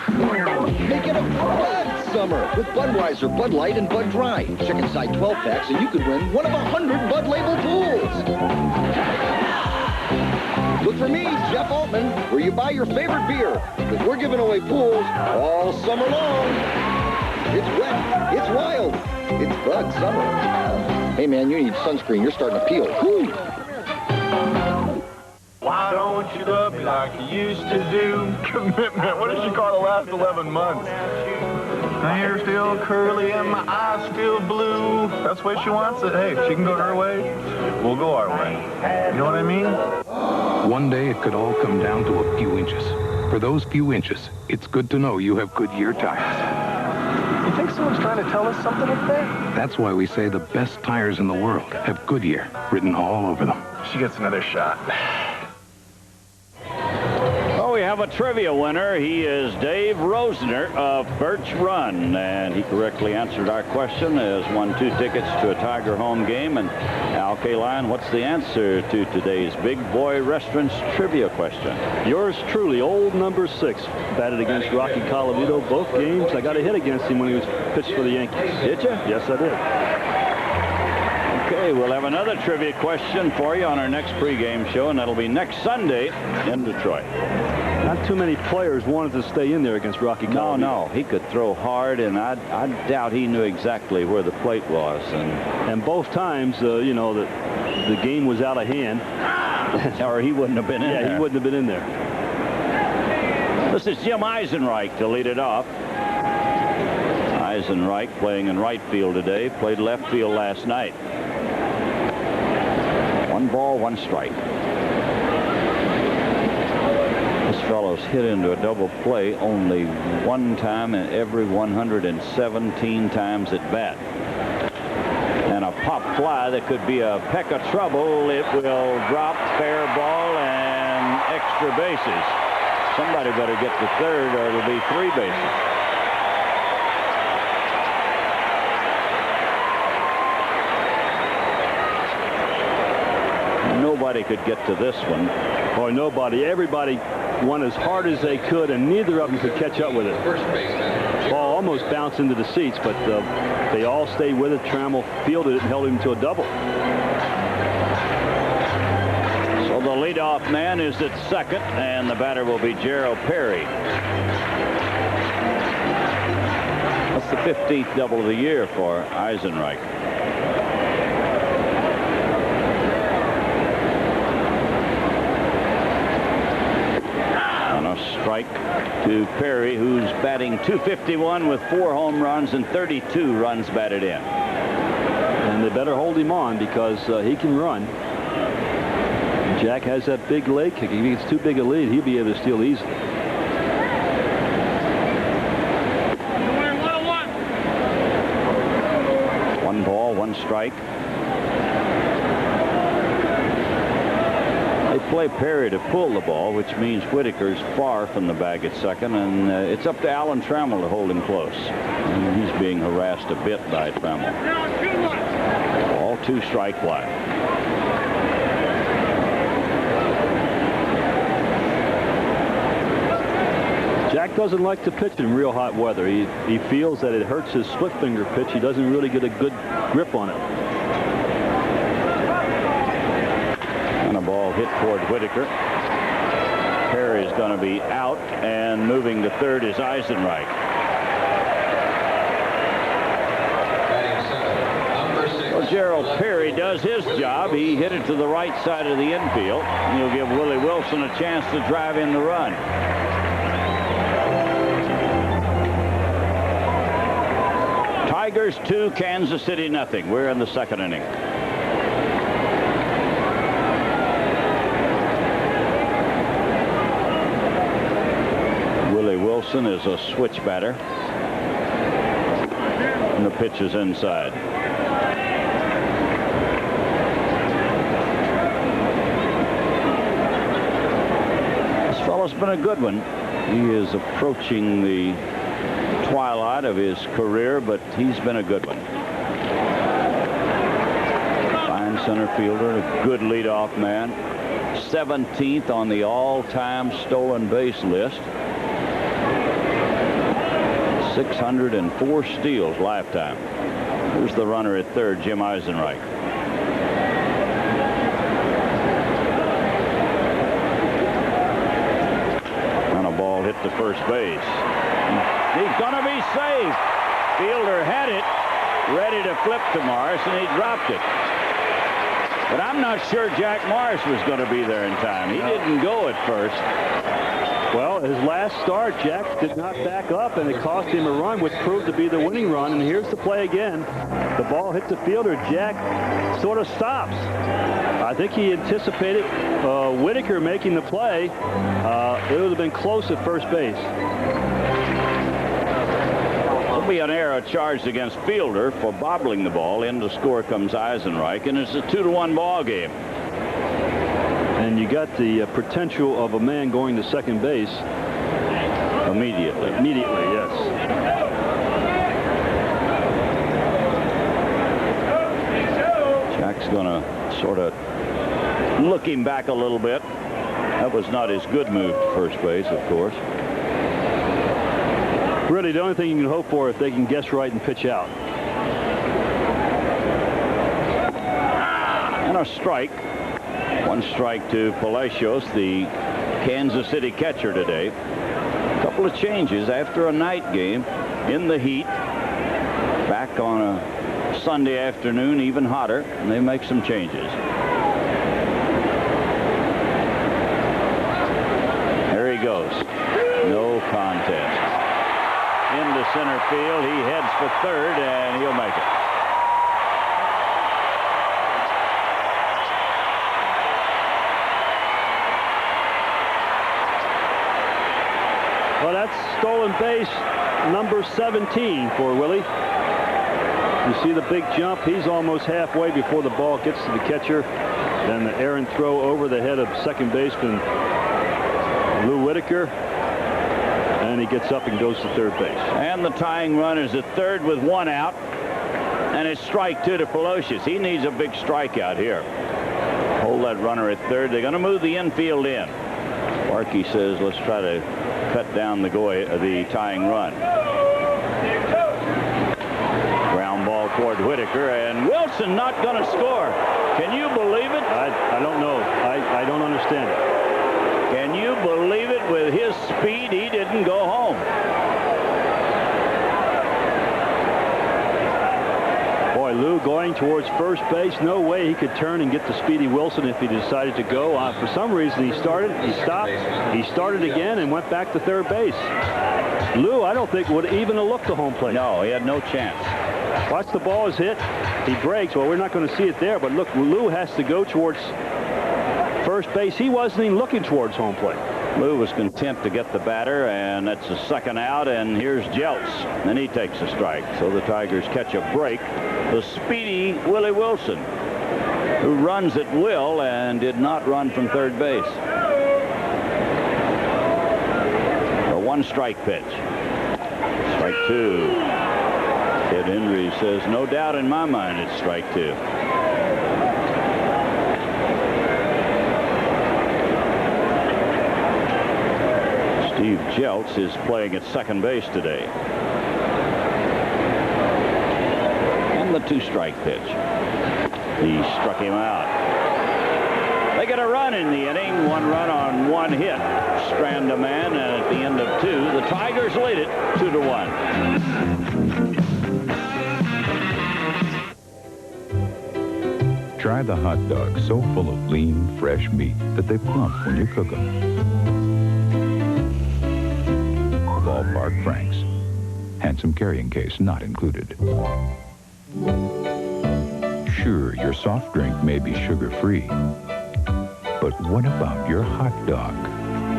Make it a Bud summer with Budweiser, Bud Light, and Bud Dry. Chicken side 12-packs, and you could win one of 100 Bud label pools. Look for me, Jeff Altman, where you buy your favorite beer, because we're giving away pools all summer long. It's wet. It's wild. It's Bud summer. Hey, man, you need sunscreen. You're starting to peel. Woo! Why don't you love me like you used to do? Commitment. What did she call the last 11 months? My hair still curly and my eyes still blue. That's the way she wants it. Hey, if she can go her way, we'll go our way. You know what I mean? One day it could all come down to a few inches. For those few inches, it's good to know you have Goodyear tires. You think someone's trying to tell us something up there? That's why we say the best tires in the world have Goodyear written all over them. She gets another shot. We have a trivia winner. He is Dave Rosner of Birch Run, and he correctly answered our question. Has won 2 tickets to a Tiger home game. And Al Kaline, what's the answer to today's Big Boy Restaurants trivia question? Yours truly, old number 6, batted against Rocky Colavito both games. I got a hit against him when he was pitched for the Yankees. Did you? Yes, I did. Okay, we'll have another trivia question for you on our next pregame show, and that'll be next Sunday in Detroit. Not too many players wanted to stay in there against Rocky Colavito. No, he could throw hard, and I doubt he knew exactly where the plate was. And both times, you know, the game was out of hand. Or he wouldn't have been in there. Yeah, he wouldn't have been in there. This is Jim Eisenreich to lead it off. Eisenreich playing in right field today, played left field last night. 1 ball, 1 strike. This fellow's hit into a double play only 1 time in every 117 times at bat. And a pop fly that could be a peck of trouble. It will drop, fair ball, and extra bases. Somebody better get to third or it'll be 3 bases. Nobody could get to this one. Boy, nobody. Everybody went as hard as they could, and neither of them could catch up with it. Ball almost bounced into the seats, but they all stayed with it. Trammell fielded it and held him to a double. So the leadoff man is at second, and the batter will be Gerald Perry. That's the 15th double of the year for Eisenreich. Strike to Perry, who's batting .251 with 4 home runs and 32 runs batted in. And they better hold him on because he can run. Jack has that big leg kick. If he gets too big a lead, he'll be able to steal easily. One ball, 1 strike. They play Perry to pull the ball, which means Whitaker's far from the bag at second, and it's up to Alan Trammell to hold him close. And he's being harassed a bit by Trammell. Ball 2, strike one. Jack doesn't like to pitch in real hot weather. He feels that it hurts his split finger pitch. He doesn't really get a good grip on it. And a ball hit toward Whitaker. Perry's going to be out, and moving to third is Eisenreich. Well, Gerald Perry does his job. He hit it to the right side of the infield. He'll give Willie Wilson a chance to drive in the run. Tigers 2, Kansas City nothing. We're in the second inning. Willie Wilson is a switch batter. And the pitch is inside. This fellow's been a good one. He is approaching the twilight of his career, but he's been a good one. Fine center fielder, a good leadoff man. 17th on the all-time stolen base list. 604 steals lifetime. Here's the runner at third, Jim Eisenreich. And a ball hit to first base. He's going to be safe. Fielder had it, ready to flip to Morris, and he dropped it. But I'm not sure Jack Morris was going to be there in time. He didn't go at first. Well, his last start, Jack did not back up, and it cost him a run, which proved to be the winning run. And here's the play again. The ball hit the fielder. Jack sort of stops. I think he anticipated Whitaker making the play. It would have been close at first base. There'll be an error charged against Fielder for bobbling the ball. In to score comes Eisenreich, and it's a 2-1 ball game. And you got the potential of a man going to second base immediately. Immediately, yes. Jack's going to sort of look him back a little bit. That was not his good move to first base, of course. Really, the only thing you can hope for if they can guess right and pitch out. And a strike. One strike to Palacios, the Kansas City catcher today. A couple of changes after a night game in the heat. Back on a Sunday afternoon, even hotter, and they make some changes. There he goes. No contest. Into center field. He heads for third, and he'll make it. Well, that's stolen base number 17 for Willie. You see the big jump. He's almost halfway before the ball gets to the catcher. Then the errant throw over the head of second baseman Lou Whitaker. And he gets up and goes to third base. And the tying run is at third with one out. And it's strike two to Palacios. He needs a big strikeout here. Hold that runner at third. They're going to move the infield in. Barkey says, let's try to cut down the tying run. Ground ball toward Whitaker, and Wilson not going to score. Can you believe it? I don't know. I don't understand it. Can you believe it? With his speed, he didn't go home. Boy, Lou going towards first base. No way he could turn and get to Speedy Wilson if he decided to go. For some reason, he started, he stopped, he started again and went back to third base. Lou, I don't think, would even have looked to home plate. No, he had no chance. Watch, the ball is hit. He breaks. Well, we're not going to see it there, but look, Lou has to go towards first base. He wasn't even looking towards home plate. Lou was content to get the batter, and that's a second out, and here's Jeltz. And he takes a strike. So the Tigers catch a break. The speedy Willie Wilson, who runs at will and did not run from third base. A one-strike pitch. Strike two. Ed Hendry says, no doubt in my mind it's strike two. Steve Jeltz is playing at second base today. And the two-strike pitch. He struck him out. They get get a run in the inning. 1 run on 1 hit. Strand a man, and at the end of 2, the Tigers lead it 2-1. Try the hot dogs so full of lean, fresh meat that they plump when you cook them. Ballpark Franks. Handsome carrying case not included. Sure, your soft drink may be sugar-free, but what about your hot dog?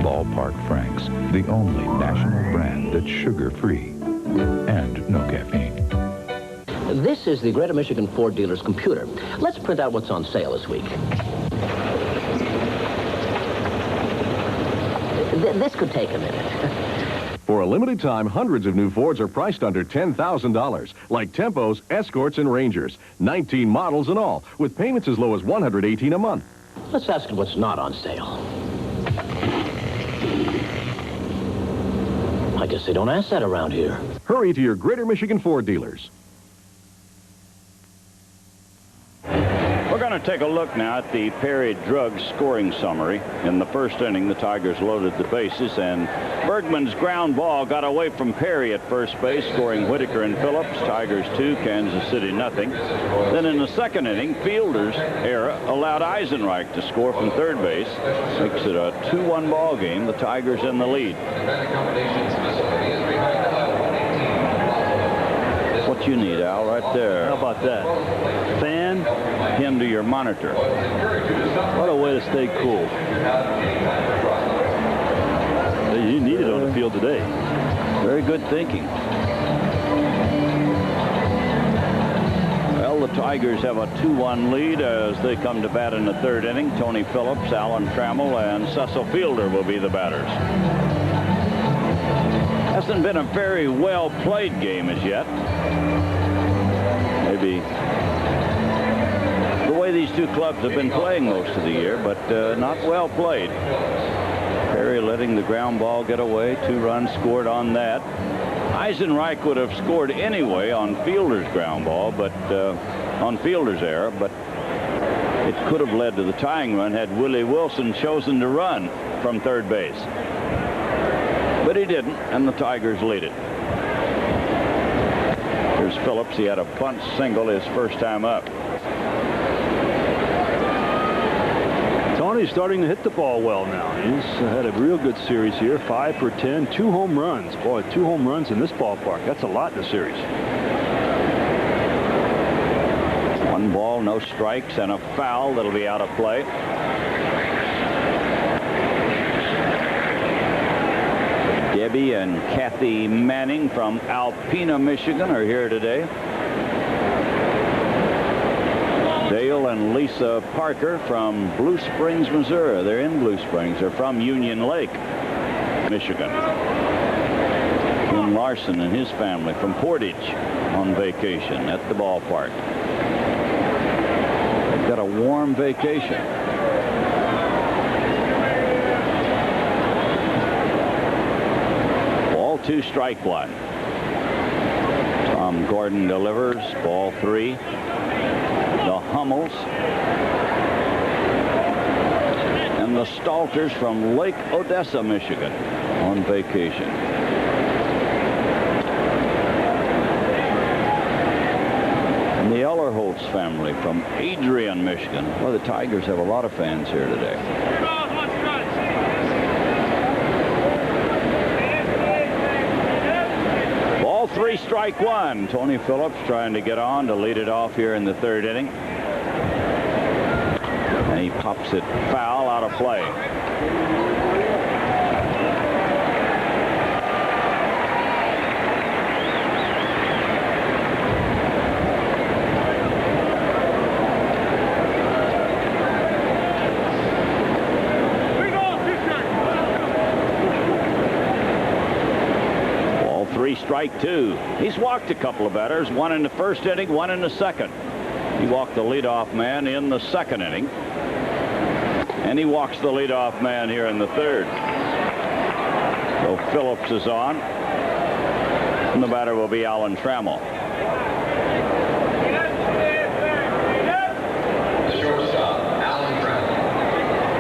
Ballpark Franks, the only national brand that's sugar-free and no caffeine. This is the Greater Michigan Ford dealer's computer. Let's print out what's on sale this week. This could take a minute. For a limited time, hundreds of new Fords are priced under $10,000, like Tempos, Escorts, and Rangers. 19 models in all, with payments as low as $118 a month. Let's ask what's not on sale. I guess they don't ask that around here. Hurry to your Greater Michigan Ford dealers. We're going to take a look now at the Perry Drug scoring summary. In the first inning, the Tigers loaded the bases, and Bergman's ground ball got away from Perry at first base, scoring Whitaker and Phillips. Tigers 2, Kansas City nothing. Then in the second inning, Fielder's error allowed Eisenreich to score from third base. Makes it a 2-1 ball game. The Tigers in the lead. What you need, Al, right there. How about that? Fan. Him to your monitor. What a way to stay cool. You need it on the field today. Very good thinking. Well, the Tigers have a 2-1 lead as they come to bat in the third inning. Tony Phillips, Alan Trammell, and Cecil Fielder will be the batters. Hasn't been a very well played game as yet. Maybe the way these two clubs have been playing most of the year, but not well played. Perry letting the ground ball get away. 2 runs scored on that. Eisenreich would have scored anyway on Fielder's ground ball, but on Fielder's error, but it could have led to the tying run had Willie Wilson chosen to run from third base. But he didn't, and the Tigers lead it. Here's Phillips. He had a bunt single his first time up. Tony's starting to hit the ball well now. He's had a real good series here. 5 for 10, 2 home runs. Boy, 2 home runs in this ballpark. That's a lot in the series. 1 ball, no strikes, and a foul that'll be out of play. Debbie and Kathy Manning from Alpena, Michigan are here today. Dale and Lisa Parker from Blue Springs, Missouri. They're in Blue Springs. They're from Union Lake, Michigan. Jim Larson and his family from Portage on vacation at the ballpark. They've got a warm vacation. Ball 2, strike 1. Tom Gordon delivers. Ball 3. The Hummels and the Stalters from Lake Odessa, Michigan on vacation. And the Ellerholtz family from Adrian, Michigan. Well, the Tigers have a lot of fans here today. Ball 3, strike 1. Tony Phillips trying to get on to lead it off here in the third inning. And he pops it foul, out of play. Ball 3, strike 2. He's walked a couple of batters, 1 in the first inning, 1 in the second. He walked the leadoff man in the second inning. And he walks the leadoff man here in the third. So Phillips is on. And the batter will be Alan Trammell. The shortstop, Alan Trammell.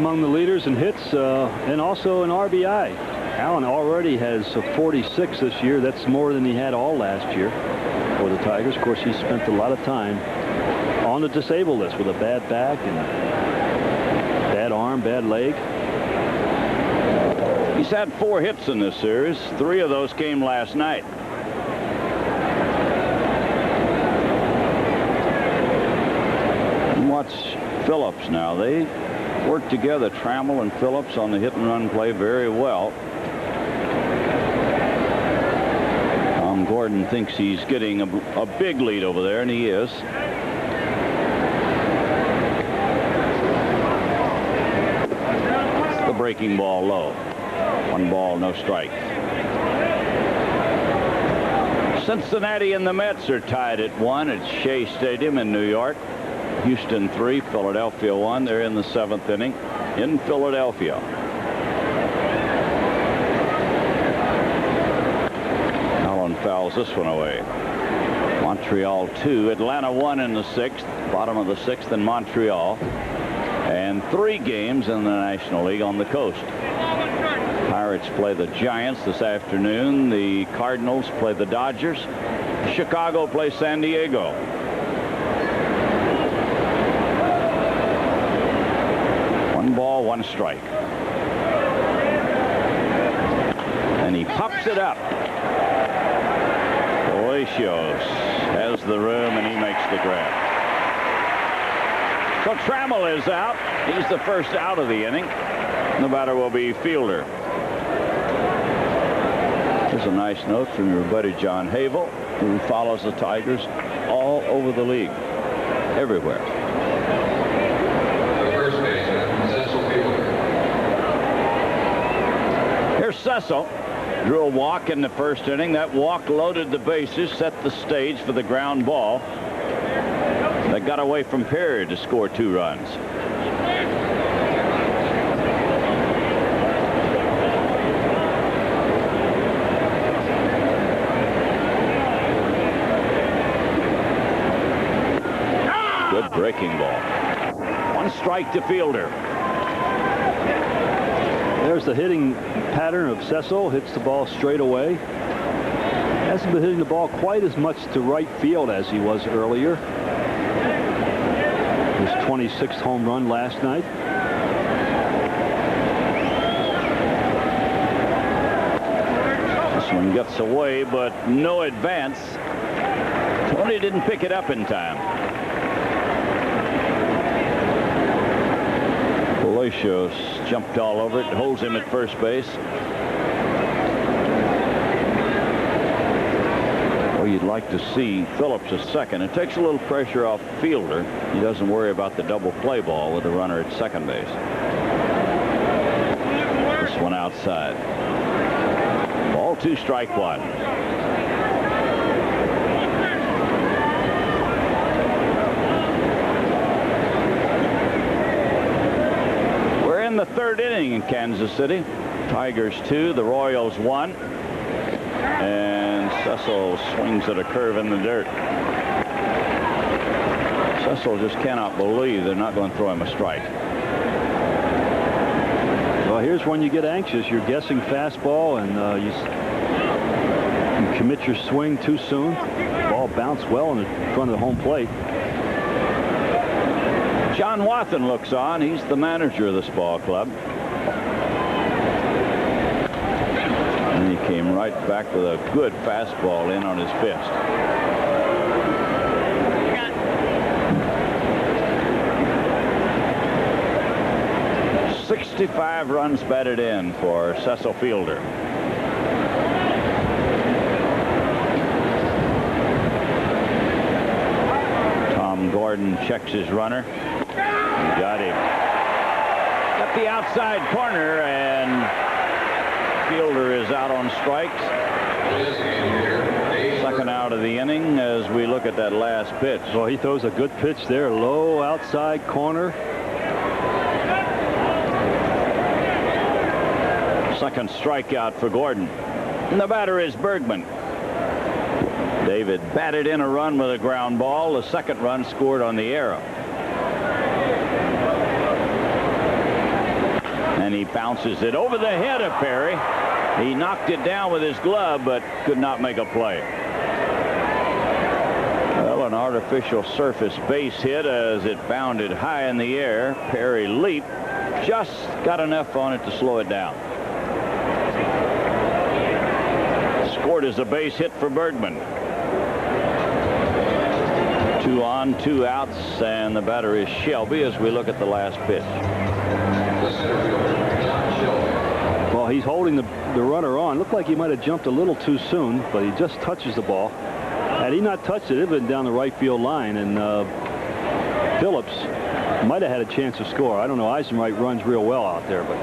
among the leaders in hits and also in RBI. Allen already has 46 this year. That's more than he had all last year for the Tigers. Of course, he spent a lot of time on the disabled list with a bad back and bad arm, bad leg. He's had 4 hits in this series. 3 of those came last night. And watch Phillips now. They work together, Trammell and Phillips, on the hit and run play very well. Tom Gordon thinks he's getting a big lead over there, and he is. It's the breaking ball low. 1 ball, no strikes. Cincinnati and the Mets are tied at 1 at Shea Stadium in New York. Houston 3, Philadelphia 1. They're in the 7th inning in Philadelphia. Allen fouls this one away. Montreal 2, Atlanta 1 in the 6th, bottom of the 6th in Montreal. And 3 games in the National League on the coast. Pirates play the Giants this afternoon. The Cardinals play the Dodgers. Chicago plays San Diego. One ball, 1 strike. And he pops it up. Palacios has the room, and he makes the grab. So Trammell is out. He's the first out of the inning. The batter will be Fielder. Here's a nice note from your buddy John Havel, who follows the Tigers all over the league, everywhere. Here's Cecil. Drew a walk in the first inning. That walk loaded the bases, set the stage for the ground ball. They got away from Perry to score 2 runs. Good breaking ball. 1 strike to Fielder. There's the hitting pattern of Cecil. Hits the ball straight away. Hasn't been hitting the ball quite as much to right field as he was earlier. His 26th home run last night. This one gets away, but no advance. Tony didn't pick it up in time. Palacios jumped all over it, holds him at first base. Well, you'd like to see Phillips at second. It takes a little pressure off Fielder. He doesn't worry about the double play ball with the runner at second base. This one outside. Ball 2, strike 1. We're in the 3rd inning in Kansas City. Tigers 2, the Royals 1. And Cecil swings at a curve in the dirt. Cecil just cannot believe they're not going to throw him a strike. Well, here's when you get anxious. You're guessing fastball, and you commit your swing too soon. The ball bounced well in front of the home plate. John Wathen looks on. He's the manager of this ball club. And he came right back with a good fastball in on his fist. "65 runs batted in for Cecil Fielder." Tom Gordon checks his runner. Got him. Got the outside corner, and Fielder is out on strikes. Second out of the inning as we look at that last pitch. Well, he throws a good pitch there. Low outside corner. Second strikeout for Gordon. And the batter is Bergman. David batted in a run with a ground ball. The second run scored on the arrow. And he bounces it over the head of Perry. He knocked it down with his glove, but could not make a play. Well, an artificial surface base hit as it bounded high in the air. Perry leaped, just got enough on it to slow it down. Scored as a base hit for Bergman. 2 on, 2 outs, and the batter is Shelby as we look at the last pitch. Well, he's holding the runner on. Looked like he might have jumped a little too soon, but he just touches the ball. Had he not touched it, it would have been down the right field line, and Phillips might have had a chance to score. I don't know. Eisenreich runs real well out there, but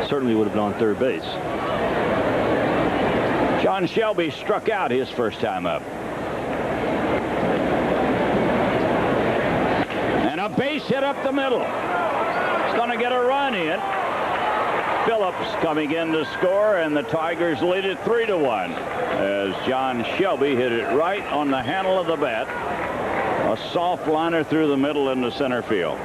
certainly would have been on third base. John Shelby struck out his first time up. And a base hit up the middle. He's going to get a run in. Phillips coming in to score, and the Tigers lead it 3-1 as John Shelby hit it right on the handle of the bat. A soft liner through the middle into center field.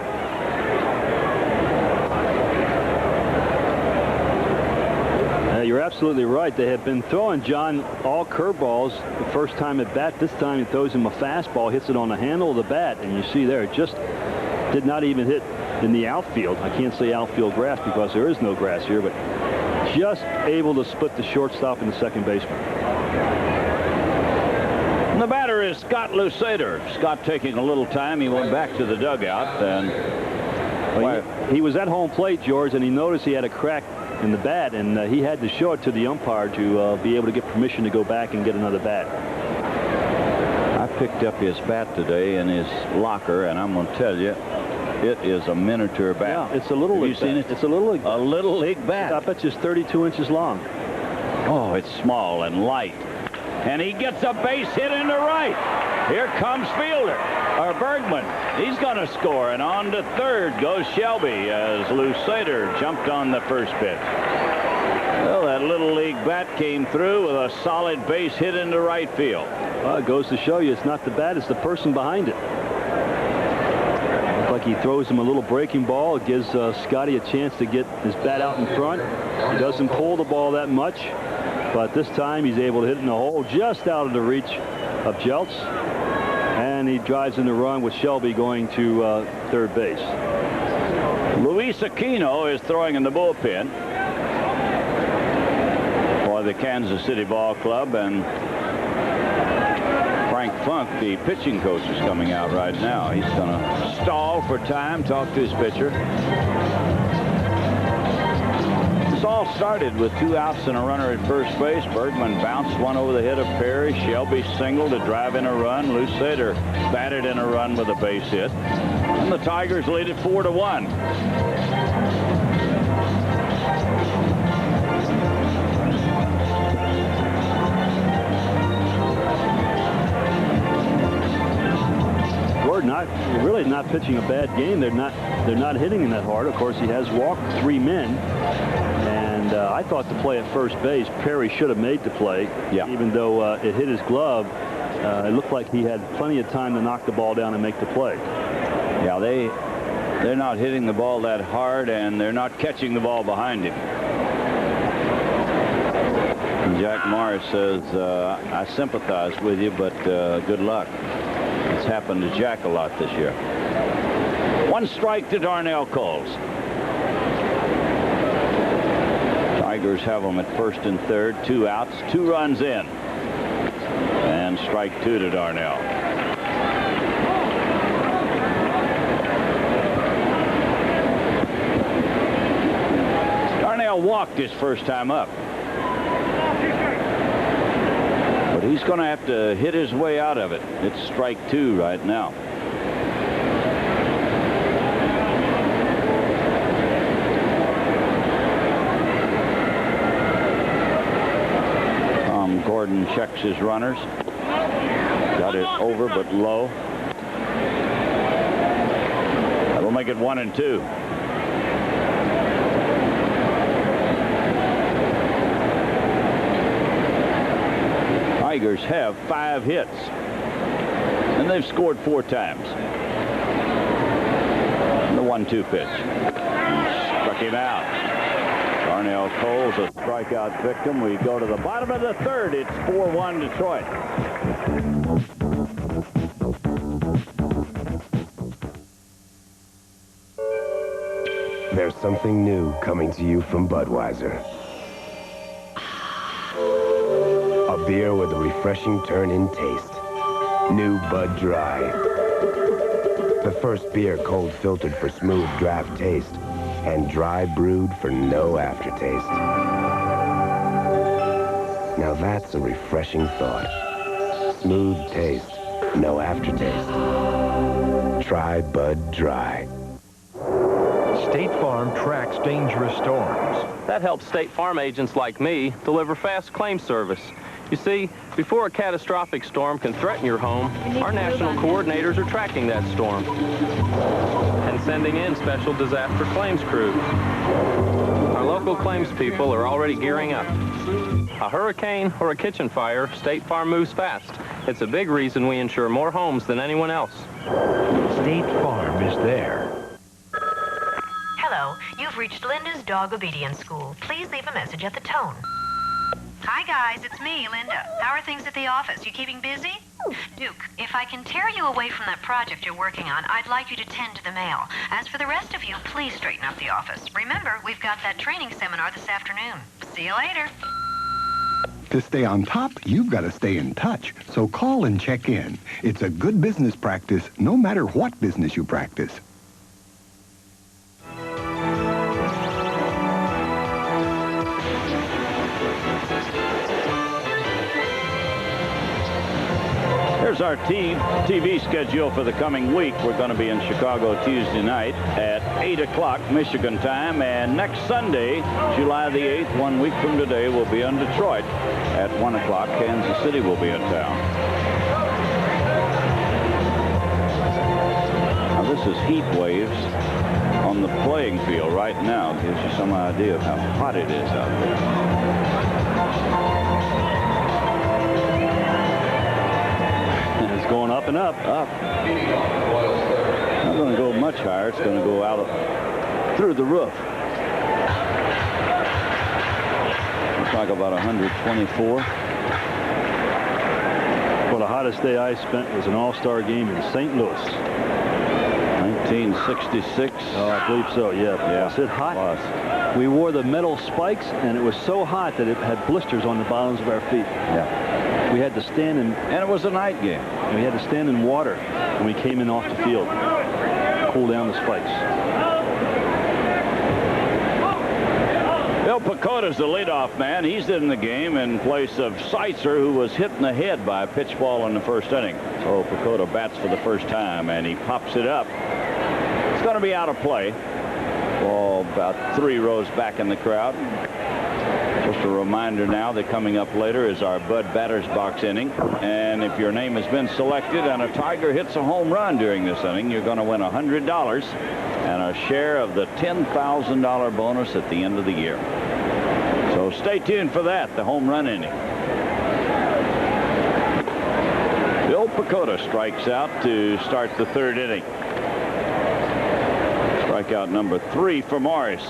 You're absolutely right. They have been throwing John all curveballs the first time at bat. This time he throws him a fastball, hits it on the handle of the bat, and you see there, it just did not even hit in the outfield. I can't say outfield grass because there is no grass here, but just able to split the shortstop and the second baseman. And the batter is Scott Lusader. Scott taking a little time. He went back to the dugout, and he was at home plate, George, and he noticed he had a crack in the bat, and he had to show it to the umpire to be able to get permission to go back and get another bat. I picked up his bat today in his locker, and I'm going to tell you, it is a miniature bat. Yeah, it's a little league. Have you seen it? It's a little league. A little league bat. I bet you it's 32 inches long. Oh, it's small and light. And he gets a base hit into right. Here comes Fielder, or Bergman. He's going to score, and on to third goes Shelby as Lusader jumped on the first pitch. Well, that little league bat came through with a solid base hit into right field. Well, it goes to show you it's not the bat, it's the person behind it. Looks like he throws him a little breaking ball. It gives Scotty a chance to get his bat out in front. He doesn't pull the ball that much, but this time he's able to hit it in the hole just out of the reach of Jeltz. And he drives in the run with Shelby going to third base. Luis Aquino is throwing in the bullpen for the Kansas City Ball Club, and Frank Funk, the pitching coach, is coming out right now. He's going to stall for time, talk to his pitcher. This all started with 2 outs and a runner at first base. Bergman bounced one over the head of Perry. Shelby singled to drive in a run. Lusader batted in a run with a base hit. And the Tigers lead it 4-1. Really not pitching a bad game. They're not hitting him that hard. Of course, he has walked 3 men, and I thought the play at first base, Perry should have made the play. Yeah. Even though it hit his glove, it looked like he had plenty of time to knock the ball down and make the play. Yeah, they're not hitting the ball that hard, and they're not catching the ball behind him. Jack Morris says, I sympathize with you, but good luck. It's happened to Jack a lot this year. 1 strike to Darnell Coles. Tigers have them at first and third, 2 outs, 2 runs in. And strike 2 to Darnell. Darnell walked his first time up. But he's going to have to hit his way out of it. It's strike 2 right now. Tom Gordon checks his runners. Got it over but low. That'll make it 1-2. Tigers have 5 hits, and they've scored 4 times. The 1-2 pitch. Struck him out. Darnell Cole's a strikeout victim. We go to the bottom of the third. It's 4-1 Detroit. There's something new coming to you from Budweiser. A beer with a refreshing turn in taste. New Bud Dry. The first beer cold filtered for smooth draft taste and dry brewed for no aftertaste. Now that's a refreshing thought. Smooth taste, no aftertaste. Try Bud Dry. State Farm tracks dangerous storms. That helps State Farm agents like me deliver fast claim service. You see, before a catastrophic storm can threaten your home, our national coordinators are tracking that storm and sending in special disaster claims crews. Our local claims people are already gearing up. A hurricane or a kitchen fire, State Farm moves fast. It's a big reason we insure more homes than anyone else. State Farm is there. Hello, you've reached Linda's Dog Obedience School. Please leave a message at the tone. Hi, guys. It's me, Linda. How are things at the office? You keeping busy? Duke, if I can tear you away from that project you're working on, I'd like you to tend to the mail. As for the rest of you, please straighten up the office. Remember, we've got that training seminar this afternoon. See you later. To stay on top, you've got to stay in touch. So call and check in. It's a good business practice, no matter what business you practice. Here's our TV schedule for the coming week. We're going to be in Chicago Tuesday night at 8 o'clock Michigan time. And next Sunday, July the 8th, 1 week from today, we'll be in Detroit. At 1 o'clock, Kansas City will be in town. Now, this is heat waves on the playing field right now. Gives you some idea of how hot it is out there. Going up and up. Not going to go much higher. It's going to go out through the roof. Looks like about 124. Well, the hottest day I spent was an all-star game in St. Louis. 1966. Oh, I believe so, yeah. Was it hot? We wore the metal spikes, and it was so hot that it had blisters on the bottoms of our feet. Yeah. We had to stand in... And it was a night game. We had to stand in water when we came in off the field. Cool down the spikes. Bill Pacota's the leadoff man. He's in the game in place of Seitzer, who was hit in the head by a pitch ball in the first inning. So Pacota bats for the first time, and he pops it up. It's going to be out of play. Ball about 3 rows back in the crowd. Just a reminder now that coming up later is our Bud Batter's Box inning. And if your name has been selected and a Tiger hits a home run during this inning, you're going to win $100 and a share of the $10,000 bonus at the end of the year. So stay tuned for that, the home run inning. Bill Pacota strikes out to start the third inning. Strikeout number 3 for Morris.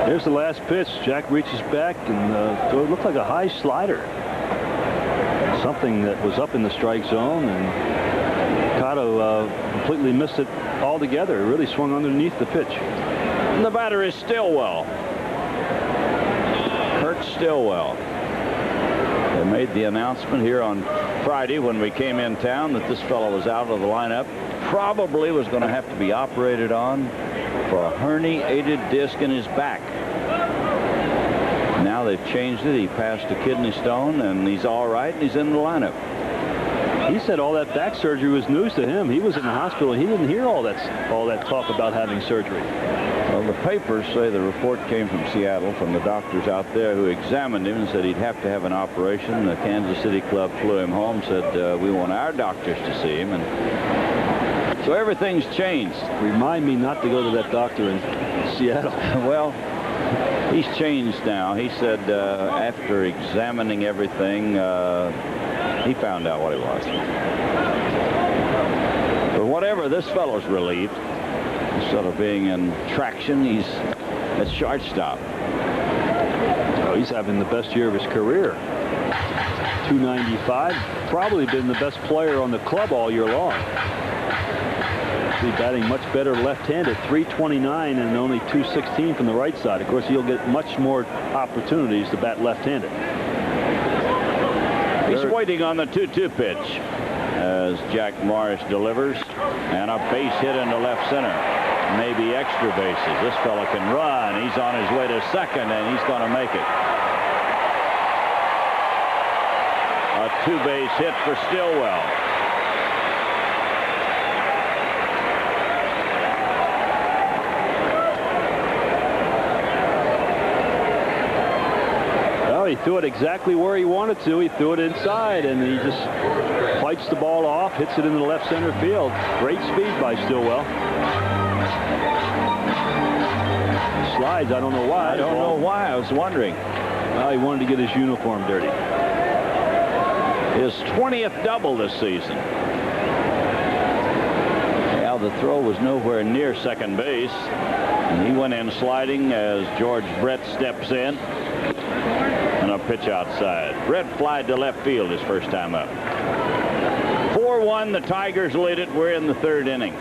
Here's the last pitch. Jack reaches back, and it looked like a high slider. Something that was up in the strike zone, and Cotto completely missed it altogether. It really swung underneath the pitch. And the batter is Stillwell. Kurt Stillwell. They made the announcement here on Friday when we came in town that this fellow was out of the lineup. Probably was going to have to be operated on for a herniated disc in his back. Now they've changed it. He passed a kidney stone, and he's all right, and he's in the lineup. He said all that back surgery was news to him. He was in the hospital. He didn't hear all that talk about having surgery. Well, the papers say the report came from Seattle, from the doctors out there who examined him and said he'd have to have an operation. The Kansas City club flew him home, said, we want our doctors to see him. And so everything's changed. Remind me not to go to that doctor in Seattle. Well, he's changed now. He said after examining everything, he found out what it was. But whatever, this fellow's relieved. Instead of being in traction, he's at shortstop. Oh, he's having the best year of his career. 295. Probably been the best player on the club all year long. He's batting much better left-handed, 329 and only 216 from the right side. Of course, he'll get much more opportunities to bat left-handed. He's waiting on the 2-2 pitch as Jack Morris delivers, and a base hit into left center. Maybe extra bases. This fella can run. He's on his way to second, and he's going to make it. A 2-base hit for Stillwell. Well, he threw it exactly where he wanted to. He threw it inside, and he just fights the ball off, hits it into the left center field. Great speed by Stillwell. Slides, I don't know why. I don't know why. I was wondering. Well, he wanted to get his uniform dirty. His 20th double this season. Well, the throw was nowhere near second base, and he went in sliding as George Brett steps in. And a pitch outside. Brett flied to left field his first time up. 4-1, the Tigers lead it. We're in the third inning.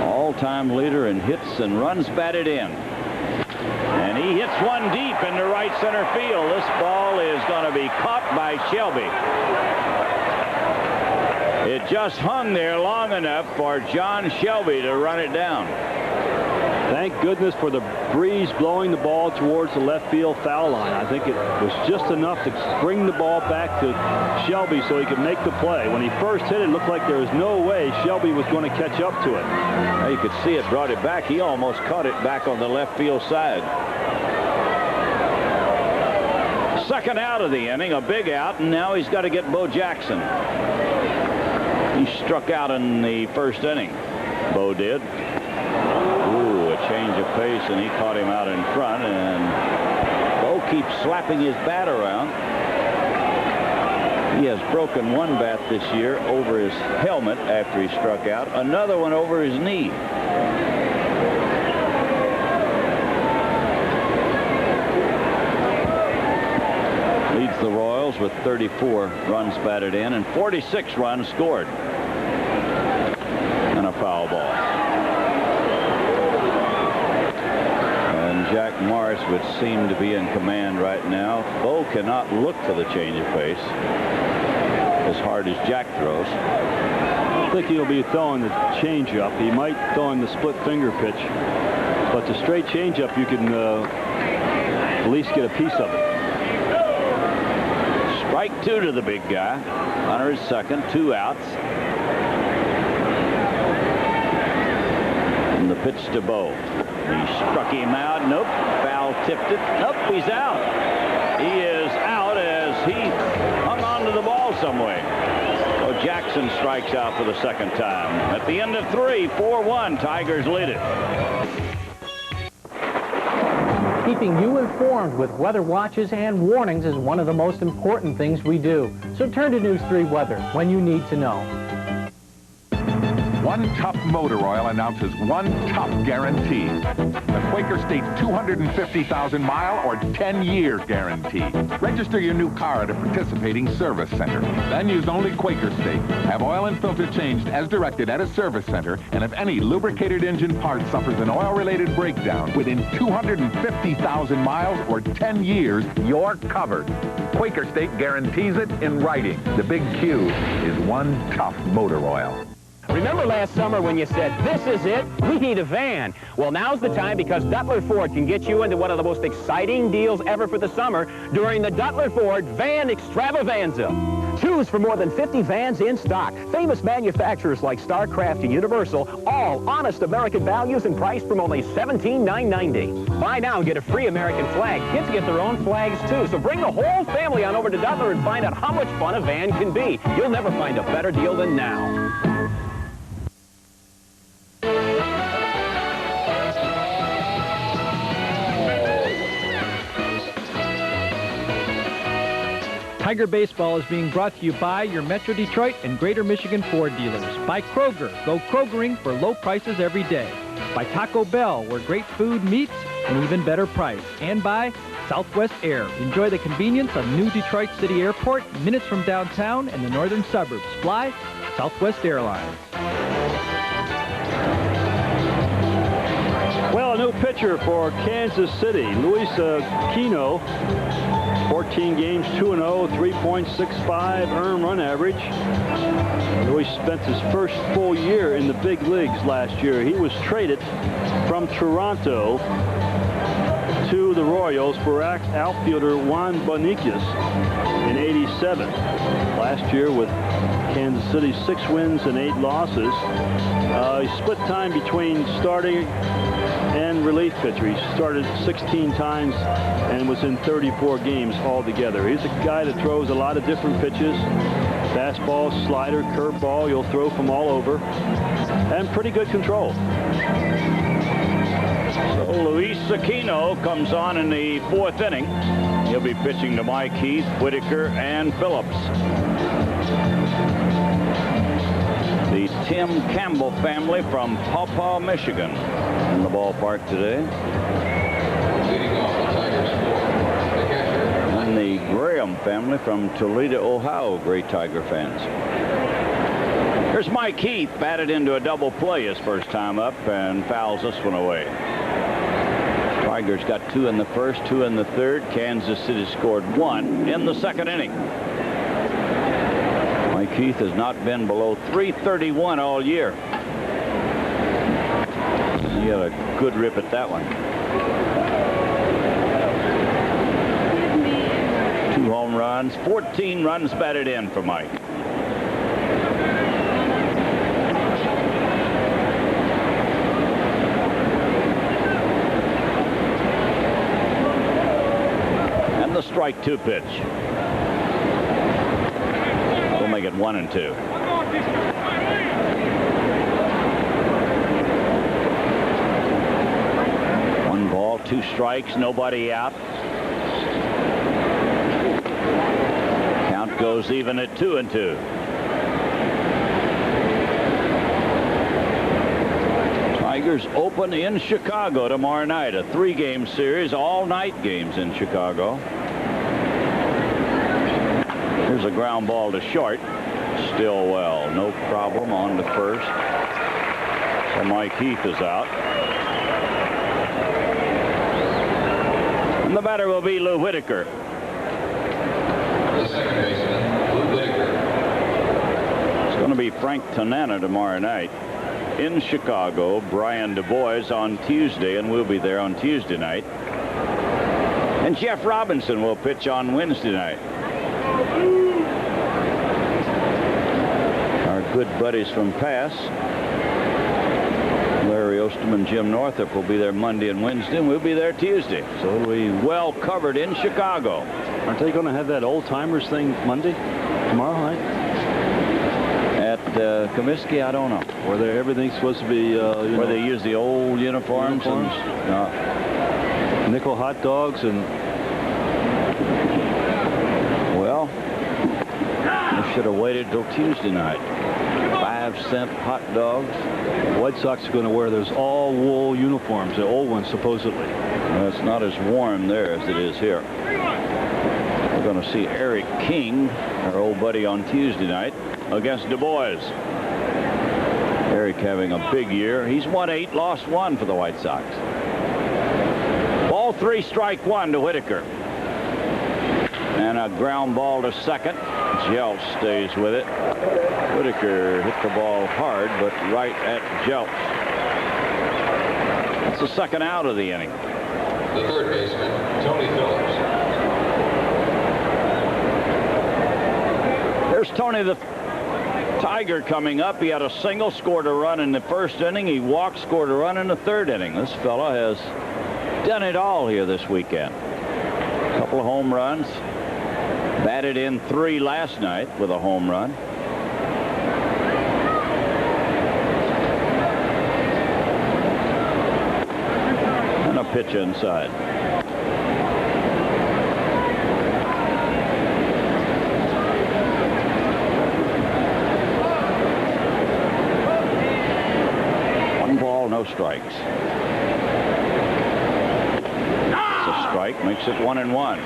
All-time leader in hits and runs batted in. And he hits one deep into right center field. This ball is going to be caught by Shelby. It just hung there long enough for John Shelby to run it down. Thank goodness for the breeze blowing the ball towards the left field foul line. I think it was just enough to bring the ball back to Shelby so he could make the play. When he first hit it, it looked like there was no way Shelby was going to catch up to it. Well, you could see it brought it back. He almost caught it back on the left field side. Second out of the inning, a big out, and now he's got to get Bo Jackson. He struck out in the first inning. Bo did. Change of pace, and he caught him out in front, and Bo keeps slapping his bat around. He has broken one bat this year over his helmet after he struck out, another one over his knee. Leads the Royals with 34 runs batted in and 46 runs scored. And a foul ball. Jack Morris would seem to be in command right now. Bo cannot look for the change of pace as hard as Jack throws. I think he'll be throwing the changeup. He might throw in the split finger pitch, but the straight changeup you can at least get a piece of it. Strike two to the big guy. Runner is second, 2 outs. And the pitch to Bo. He struck him out. Nope. Foul tipped it. Nope. He's out. He is out as he hung on to the ball some way. So Jackson strikes out for the second time. At the end of 3, 4-1, Tigers lead it. Keeping you informed with weather watches and warnings is one of the most important things we do. So turn to News 3 Weather when you need to know. One Tough Motor Oil announces one tough guarantee. The Quaker State's 250,000-mile or 10-year guarantee. Register your new car at a participating service center. Then use only Quaker State. Have oil and filter changed as directed at a service center, and if any lubricated engine part suffers an oil-related breakdown within 250,000 miles or 10 years, you're covered. Quaker State guarantees it in writing. The big Q is one Tough Motor Oil. Remember last summer when you said, this is it, we need a van? Well, now's the time because Duttler Ford can get you into one of the most exciting deals ever for the summer during the Duttler Ford Van Extravaganza. Choose from more than 50 vans in stock. Famous manufacturers like StarCraft and Universal, all honest American values and priced from only $17,990. Buy now and get a free American flag. Kids get their own flags too, so bring the whole family on over to Duttler and find out how much fun a van can be. You'll never find a better deal than now. Tiger Baseball is being brought to you by your Metro Detroit and Greater Michigan Ford dealers. By Kroger, go Krogering for low prices every day. By Taco Bell, where great food meets an even better price. And by Southwest Air. Enjoy the convenience of new Detroit City Airport, minutes from downtown and the northern suburbs. Fly Southwest Airlines. Well, a new pitcher for Kansas City, Luis Aquino. 14 games, 2-0, 3.65 earned run average. Luis spent his first full year in the big leagues last year. He was traded from Toronto to the Royals for outfielder Juan Boniquez in '87. Last year with Kansas City, 6 wins and 8 losses. He split time between starting and relief pitcher. He started 16 times and was in 34 games altogether. He's a guy that throws a lot of different pitches. Fastball, slider, curveball, you'll throw from all over. And pretty good control. So Luis Aquino comes on in the 4th inning. He'll be pitching to Mike Heath, Whitaker, and Phillips. The Tim Campbell family from Paw Paw, Michigan, in the ballpark today. And the Graham family from Toledo, Ohio, great Tiger fans. Here's Mike Heath, batted into a double play his first time up and fouls this one away. Tigers got 2 in the first, 2 in the third. Kansas City scored 1 in the 2nd inning. Mike Heath has not been below .331 all year. He had a good rip at that one. 2 home runs, 14 runs batted in for Mike. And the strike 2 pitch. We'll make it 1-2. One ball, 2 strikes, nobody out. Count goes even at 2-2. Tigers open in Chicago tomorrow night. A 3-game series, all night games in Chicago. Here's a ground ball to short. Stillwell, no problem on to first. So Mike Heath is out. And the batter will be Lou Whitaker. The second baseman, Lou Whitaker. It's going to be Frank Tanana tomorrow night in Chicago. Brian Du Bois on Tuesday, and we'll be there on Tuesday night. And Jeff Robinson will pitch on Wednesday night. Our good buddies from Pass, Larry Osterman and Jim Northup, will be there Monday and Wednesday, and we'll be there Tuesday. So it'll be well covered in Chicago. Aren't they going to have that old-timers thing Monday, tomorrow night? At Comiskey, I don't know. Where everything's supposed to be, where they use the old uniforms. And, nickel hot dogs and... Well, they should have waited till Tuesday night. 5-cent hot dogs. The White Sox are going to wear those all-wool uniforms, the old ones, supposedly. Well, it's not as warm there as it is here. We're going to see Eric King, our old buddy, on Tuesday night against Du Bois. Eric having a big year. He's won 8, lost 1 for the White Sox. Ball 3, strike 1 to Whitaker. And a ground ball to second. Jeltz stays with it. Whitaker hit the ball hard, but right at Jeltz. That's the second out of the inning. The third baseman, Tony Phillips. There's Tony the Tiger coming up. He had a single, scored a run in the first inning. He walked, scored a run in the third inning. This fella has done it all here this weekend. A couple of home runs. Batted in 3 last night with a home run. And a pitch inside. strikes. It's a strike, makes it 1-1.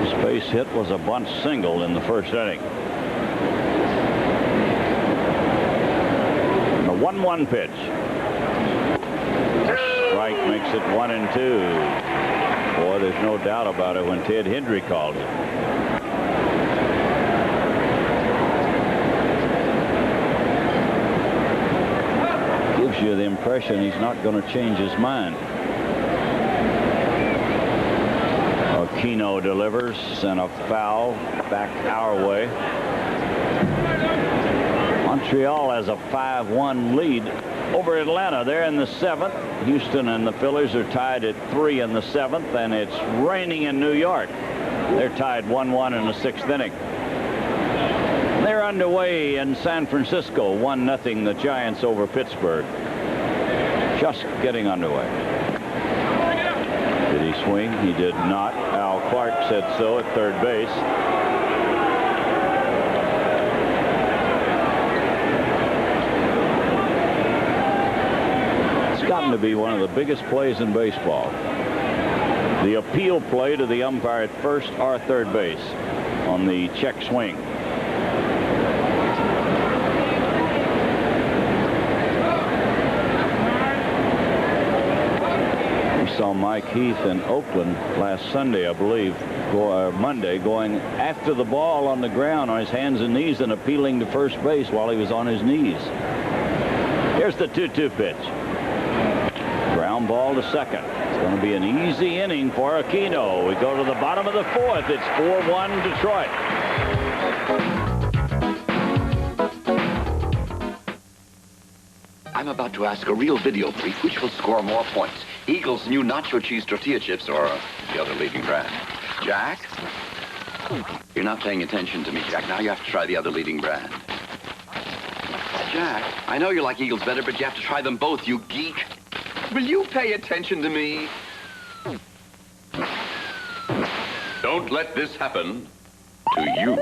His base hit was a bunt single in the first inning. And the 1-1 pitch. Strike makes it 1-2. Boy, there's no doubt about it when Ted Hendry called it. Gives you the impression he's not going to change his mind. Aquino delivers and a foul back our way. Montreal has a 5-1 lead over Atlanta. They're in the 7th. Houston and the Phillies are tied at 3 in the 7th, and it's raining in New York. They're tied 1-1 in the 6th inning. They're underway in San Francisco, 1-0 the Giants over Pittsburgh. Just getting underway. Did he swing? He did not. Al Clark said so at third base. To be one of the biggest plays in baseball. The appeal play to the umpire at first or third base on the check swing. We saw Mike Heath in Oakland last Sunday, I believe, Monday, going after the ball on the ground on his hands and knees and appealing to first base while he was on his knees. Here's the 2-2 pitch. Ground ball to second. It's going to be an easy inning for Aquino. We go to the bottom of the 4th. It's 4-1 Detroit. I'm about to ask a real video brief which will score more points. Eagle's new nacho cheese tortilla chips or the other leading brand. Jack? You're not paying attention to me, Jack. Now you have to try the other leading brand. Jack, I know you like Eagles better, but you have to try them both, you geek. Will you pay attention to me? Don't let this happen to you.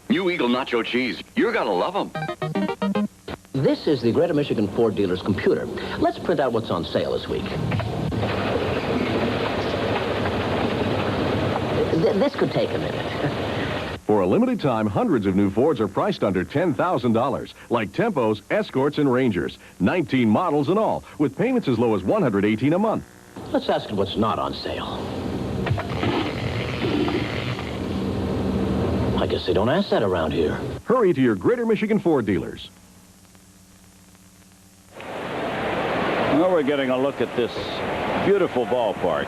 New Eagle nacho cheese. You're gonna love them. This is the Greater Michigan Ford dealer's computer. Let's print out what's on sale this week. This could take a minute. For a limited time, hundreds of new Fords are priced under $10,000, like Tempos, Escorts, and Rangers. 19 models in all, with payments as low as $118 a month. Let's ask what's not on sale. I guess they don't ask that around here. Hurry to your Greater Michigan Ford dealers. Well, we're getting a look at this beautiful ballpark.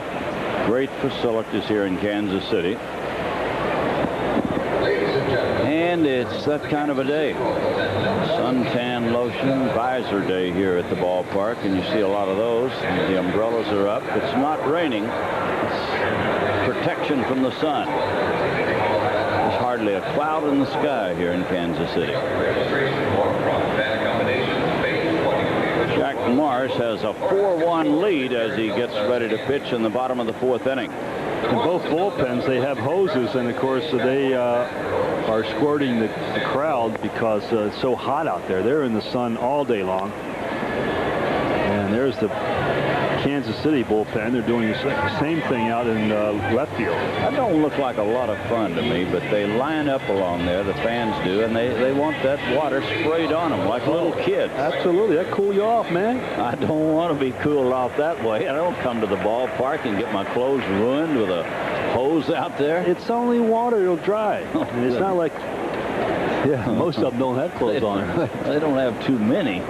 Great facilities here in Kansas City. And it's that kind of a day. Suntan lotion, visor day here at the ballpark, and you see a lot of those. The umbrellas are up. It's not raining. It's protection from the sun. There's hardly a cloud in the sky here in Kansas City. Jack Morris has a 4-1 lead as he gets ready to pitch in the bottom of the 4th inning. In both bullpens, they have hoses, and of course, they are squirting the crowd because it's so hot out there. They're in the sun all day long. And there's the Kansas City bullpen. They're doing the same thing out in left field. That don't look like a lot of fun to me, but they line up along there, the fans do, and they want that water sprayed on them like little kids. Absolutely. That cool you off, man. I don't want to be cooled off that way. I don't come to the ballpark and get my clothes ruined with a hose out there. It's only water. It'll dry. And it's not like, yeah, most of them don't have clothes on. They don't have too many.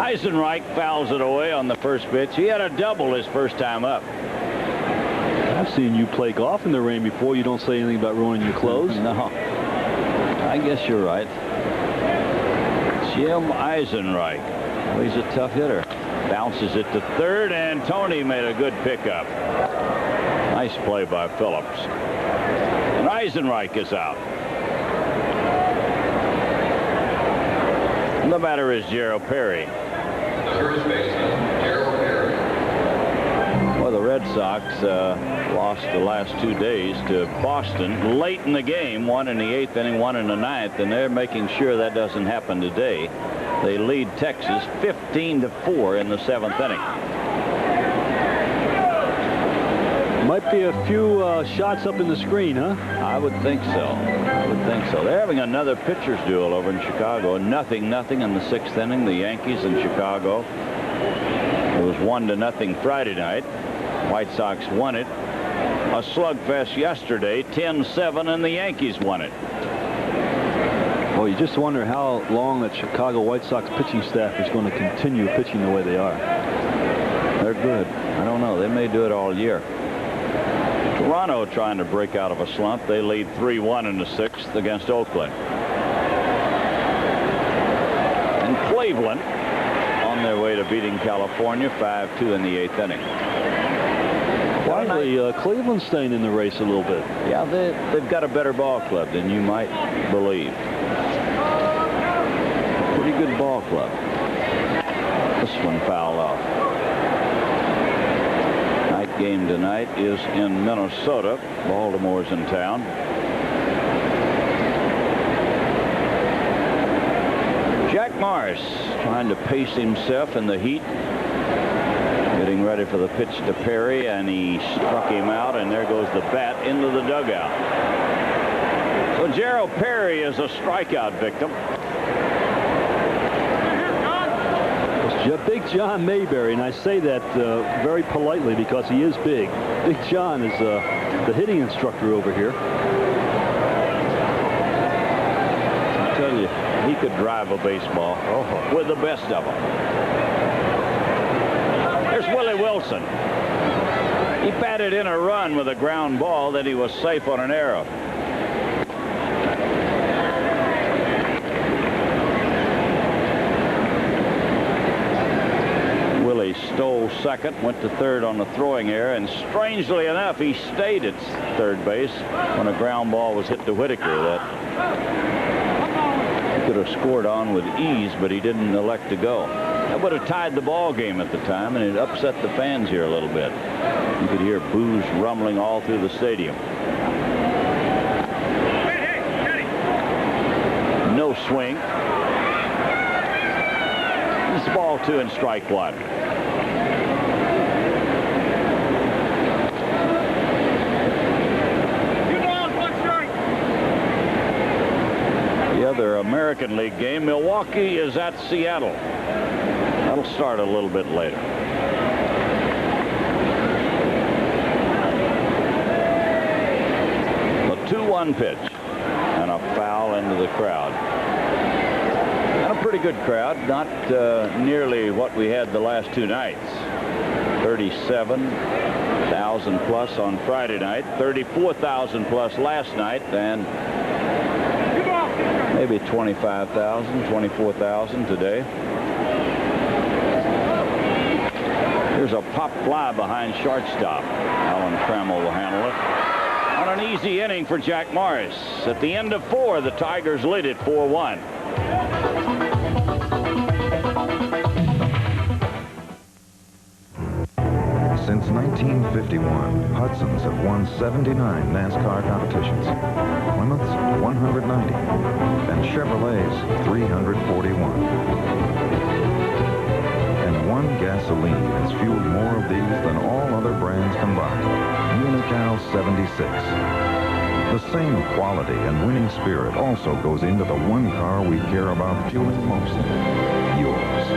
Eisenreich fouls it away on the first pitch. He had a double his first time up. I've seen you play golf in the rain before. You don't say anything about ruining your clothes. No. I guess you're right. Jim Eisenreich. Well, he's a tough hitter. Bounces it to third, and Tony made a good pickup. Nice play by Phillips. And Eisenreich is out. And the batter is Gerald Perry. The first baseman, Gerald Perry. Well, the Red Sox lost the last 2 days to Boston late in the game, one in the 8th inning, one in the 9th, and they're making sure that doesn't happen today. They lead Texas 15-4 in the 7th inning. Might be a few shots up in the screen, huh? I would think so. I would think so. They're having another pitcher's duel over in Chicago. 0-0 in the 6th inning. The Yankees in Chicago. It was 1-0 Friday night. White Sox won it. A slugfest yesterday, 10-7, and the Yankees won it. Well, you just wonder how long that Chicago White Sox pitching staff is going to continue pitching the way they are. They're good. I don't know. They may do it all year. Toronto trying to break out of a slump. They lead 3-1 in the 6th against Oakland. And Cleveland on their way to beating California 5-2 in the 8th inning. Finally, Cleveland's staying in the race a little bit. Yeah, they've got a better ball club than you might believe. Pretty good ball club. This one fouled off. Night game tonight is in Minnesota. Baltimore's in town. Jack Morris trying to pace himself in the heat. Getting ready for the pitch to Perry, and he struck him out, and there goes the bat into the dugout. So Gerald Perry is a strikeout victim. Big John Mayberry, and I say that very politely because he is big. Big John is the hitting instructor over here. I tell you, he could drive a baseball with the best of them. Here's Willie Wilson. He batted in a run with a ground ball, then he was safe on an arrow. Willie stole second, went to third on the throwing error, and strangely enough, he stayed at third base when a ground ball was hit to Whitaker that he could have scored on with ease, but he didn't elect to go. That would have tied the ball game at the time, and it upset the fans here a little bit. You could hear boos rumbling all through the stadium. No swing. It's ball 2 and strike 1. The other American League game, Milwaukee is at Seattle. That'll start a little bit later. A 2-1 pitch and a foul into the crowd. And a pretty good crowd, not nearly what we had the last 2 nights. 37,000 plus on Friday night, 34,000 plus last night, and maybe 25,000, 24,000 today. Here's a pop fly behind shortstop. Alan Trammell will handle it. On an easy inning for Jack Morris. At the end of 4, the Tigers lead it 4-1. Since 1951, Hudsons have won 79 NASCAR competitions, Plymouth's 190, and Chevrolet's 341. And one gasoline has fueled more of these than all other brands combined, Unocal 76. The same quality and winning spirit also goes into the one car we care about fueling most, yours.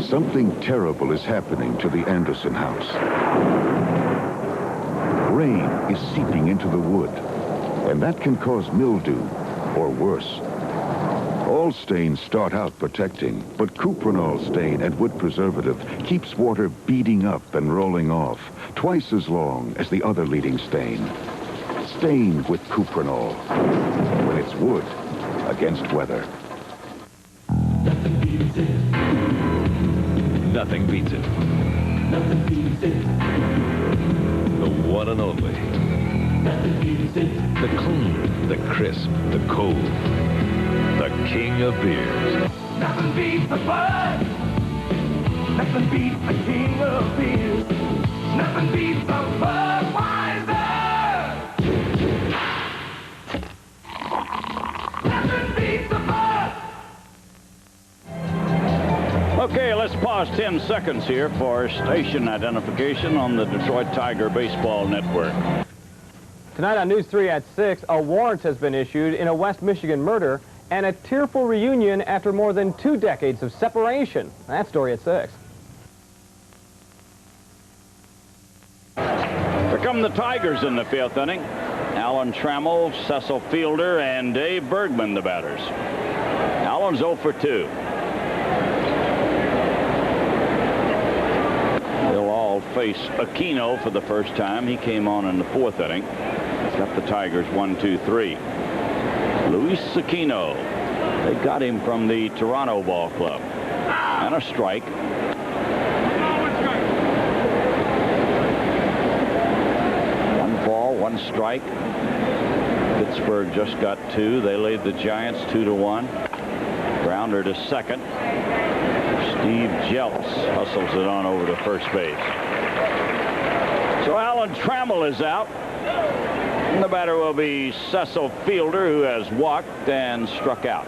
Something terrible is happening to the Anderson house. Rain is seeping into the wood, and that can cause mildew, or worse. All stains start out protecting, but Cuprinol stain and wood preservative keeps water beading up and rolling off, twice as long as the other leading stain. Stain with Cuprinol, when it's wood against weather. Nothing beats it. Nothing beats it. The one and only. Nothing beats it. The clean, the crisp, the cold. The king of beers. Nothing beats the bud. Nothing beats the king of beers. Nothing beats the Budweiser. Nothing beats the Bud. Okay, let's pause 10 seconds here for station identification on the Detroit Tiger Baseball Network. Tonight on News 3 at 6, a warrant has been issued in a West Michigan murder and a tearful reunion after more than 2 decades of separation. That story at 6. Here come the Tigers in the 5th inning. Alan Trammell, Cecil Fielder, and Dave Bergman, the batters. Alan's 0 for 2. They'll all face Aquino for the first time. He came on in the 4th inning. He's got the Tigers 1-2-3. Luis Aquino. They got him from the Toronto Ball Club. And a strike. 1 ball, 1 strike. Pittsburgh just got 2. They laid the Giants 2-1. Grounder to second. Steve Jelks hustles it on over to first base. So Alan Trammell is out. And the batter will be Cecil Fielder, who has walked and struck out.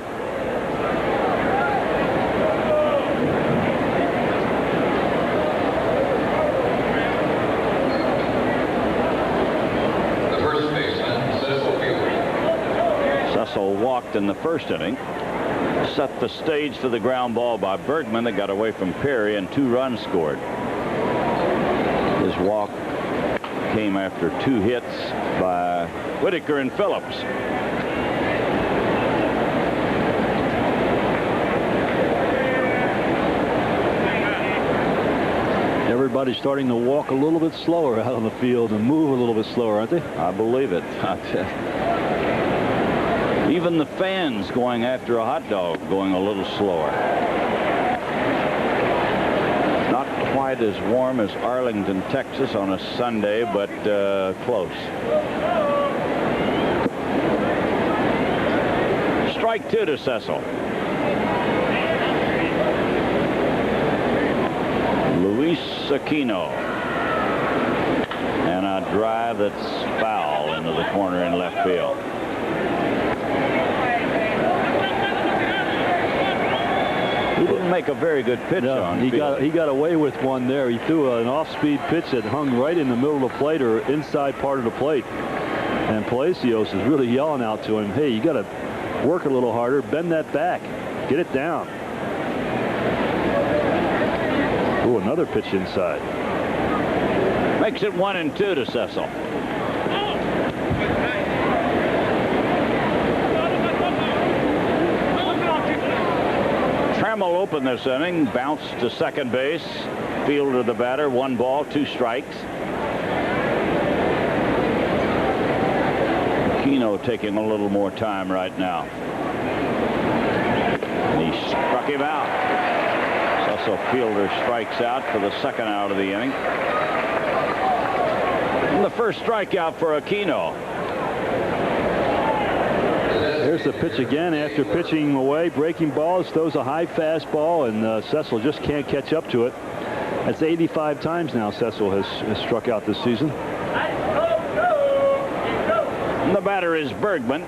The first baseman, Cecil Fielder. Cecil walked in the 1st inning. Set the stage for the ground ball by Bergman that got away from Perry, and 2 runs scored. His walk came after 2 hits by Whitaker and Phillips. Everybody's starting to walk a little bit slower out on the field and move a little bit slower, aren't they? I believe it. Even the fans going after a hot dog going a little slower. Not quite as warm as Arlington, Texas on a Sunday, but close. Strike 2 to Cecil. Luis Aquino. And a drive that's foul into the corner in left field. He didn't make a very good pitch on field. He got away with one there. He threw an off-speed pitch that hung right in the middle of the plate or inside part of the plate. And Palacios is really yelling out to him, hey, you got to work a little harder, bend that back, get it down. Ooh, another pitch inside. Makes it 1-2 to Cecil. Trammell opened this inning, bounced to second base. Fielder the batter, 1 ball, 2 strikes. Aquino taking a little more time right now. And he struck him out. Cecil Fielder strikes out for the 2nd out of the inning. And the first strikeout for Aquino. There's the pitch again after pitching away. Breaking balls, throws a high fastball, and Cecil just can't catch up to it. That's 85 times now Cecil has struck out this season. And the batter is Bergman.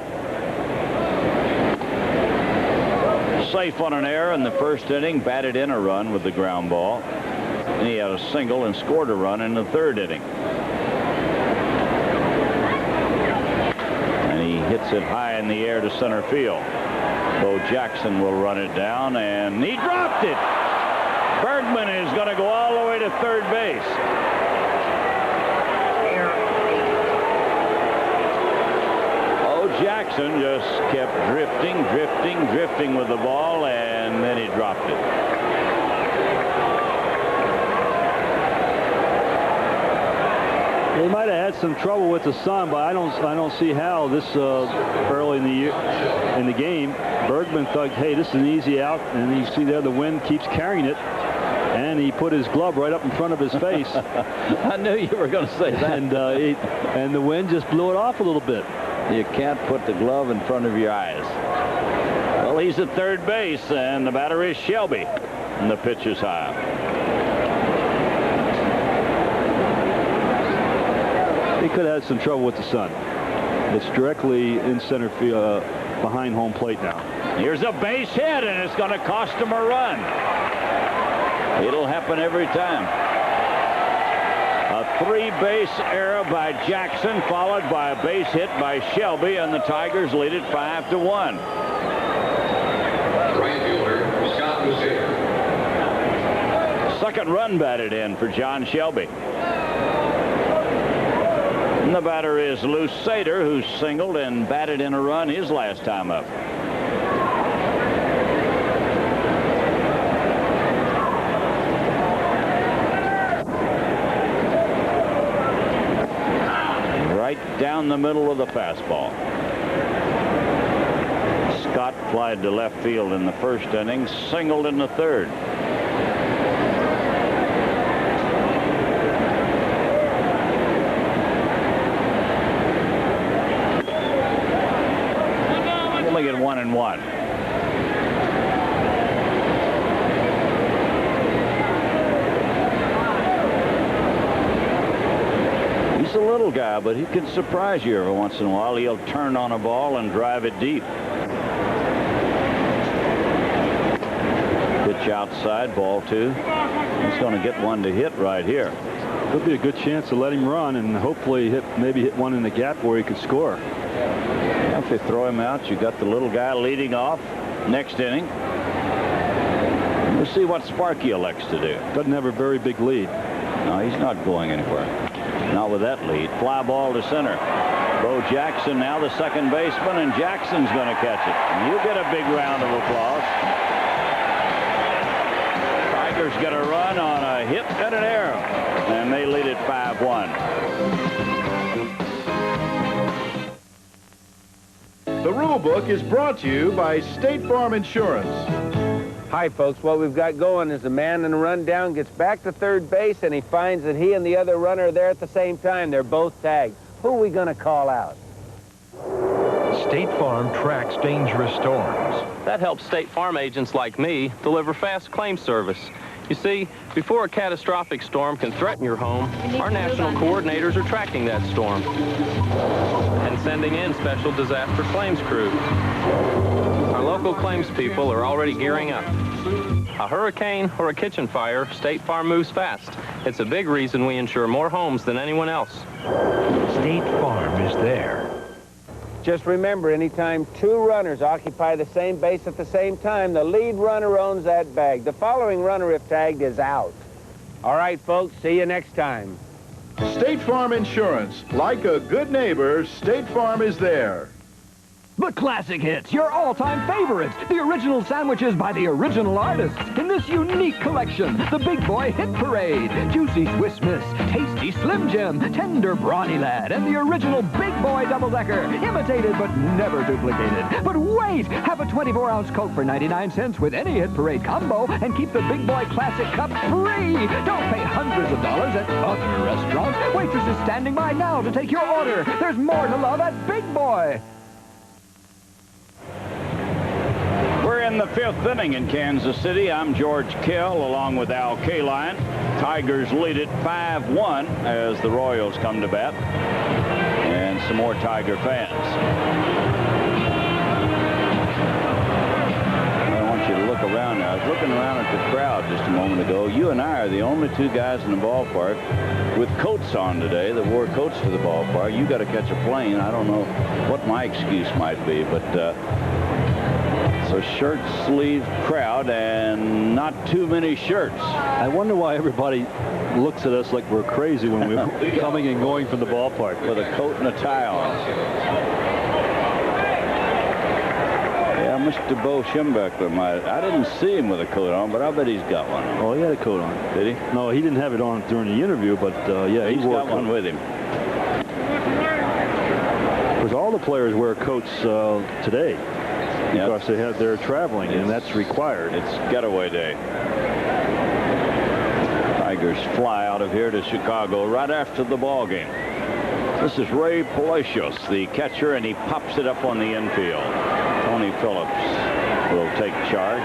Safe on an error in the 1st inning, batted in a run with the ground ball. And he had a single and scored a run in the 3rd inning. Hits it high in the air to center field. Bo Jackson will run it down, and he dropped it. Bergman is going to go all the way to 3rd base. Bo Jackson just kept drifting with the ball, and then he dropped it. They might have had some trouble with the sun, but I don't see how this early in the game. Bergman thought, hey, this is an easy out, and you see there the wind keeps carrying it, and he put his glove right up in front of his face. I knew you were going to say that. And the wind just blew it off a little bit. You can't put the glove in front of your eyes. Well, Well, he's at third base, and the batter is Shelby. And the pitch is high. He could have had some trouble with the sun. It's directly in center field, behind home plate now. Here's a base hit, and it's going to cost him a run. It'll happen every time. A three-base error by Jackson, followed by a base hit by Shelby, and the Tigers lead it 5-1. Right fielder, Scott Lucier. Second run batted in for John Shelby. And the batter is Lucier, who singled and batted in a run his last time up. Right down the middle of the fastball. Scott flied to left field in the first inning, singled in the third. Only at 1-1. He's a little guy, but he can surprise you every once in a while. He'll turn on a ball and drive it deep. Pitch outside, ball two. He's going to get one to hit right here. Could be a good chance to let him run and hopefully maybe hit one in the gap where he could score. If they throw him out, you got the little guy leading off next inning. We'll see what Sparky elects to do. Doesn't have a very big lead. No, he's not going anywhere. Not with that lead. Fly ball to center. Bo Jackson now the second baseman, and Jackson's going to catch it. And you get a big round of applause. Tigers get a run on a hit and an error, and they lead it 5-1. The Rule Book is brought to you by State Farm Insurance. Hi, folks. What we've got going is a man in a run down gets back to third base, and he finds that he and the other runner are there at the same time. They're both tagged. Who are we going to call out? State Farm tracks dangerous storms. That helps State Farm agents like me deliver fast claim service. You see, before a catastrophic storm can threaten your home, our national coordinators are tracking that storm and sending in special disaster claims crews. Our local claims people are already gearing up. A hurricane or a kitchen fire, State Farm moves fast. It's a big reason we insure more homes than anyone else. State Farm is there. Just remember, anytime two runners occupy the same base at the same time, the lead runner owns that bag. The following runner, if tagged, is out. All right, folks, see you next time. State Farm Insurance. Like a good neighbor, State Farm is there. The classic hits, your all-time favorites, the original sandwiches by the original artists in this unique collection, the Big Boy Hit Parade, Juicy Swiss Miss, Tasty Slim Jim, Tender Brawny Lad, and the original Big Boy Double-Decker, imitated but never duplicated. But wait, have a 24-ounce Coke for 99 cents with any Hit Parade combo and keep the Big Boy Classic Cup free. Don't pay hundreds of dollars at other restaurants. Waitress is standing by now to take your order. There's more to love at Big Boy. We're in the fifth inning in Kansas City. I'm George Kell along with Al Kaline. Tigers lead it 5-1 as the Royals come to bat. And some more Tiger fans. I want you to look around now. I was looking around at the crowd just a moment ago. You and I are the only two guys in the ballpark with coats on today that wore coats to the ballpark. You got to catch a plane. I don't know what my excuse might be, but it's a shirt sleeve crowd and not too many shirts. I wonder why everybody looks at us like we're crazy when we're coming and going from the ballpark. With a coat and a tie on. Yeah, Mr. Bo Schembechler might. I didn't see him with a coat on, but I bet he's got one on. Oh, he had a coat on. Did he? No, he didn't have it on during the interview, but yeah, he's got one with him. Because all the players wear coats today. Because they're traveling, and that's required. It's getaway day. Tigers fly out of here to Chicago right after the ball game. This is Ray Palacios, the catcher, and he pops it up on the infield. Tony Phillips will take charge.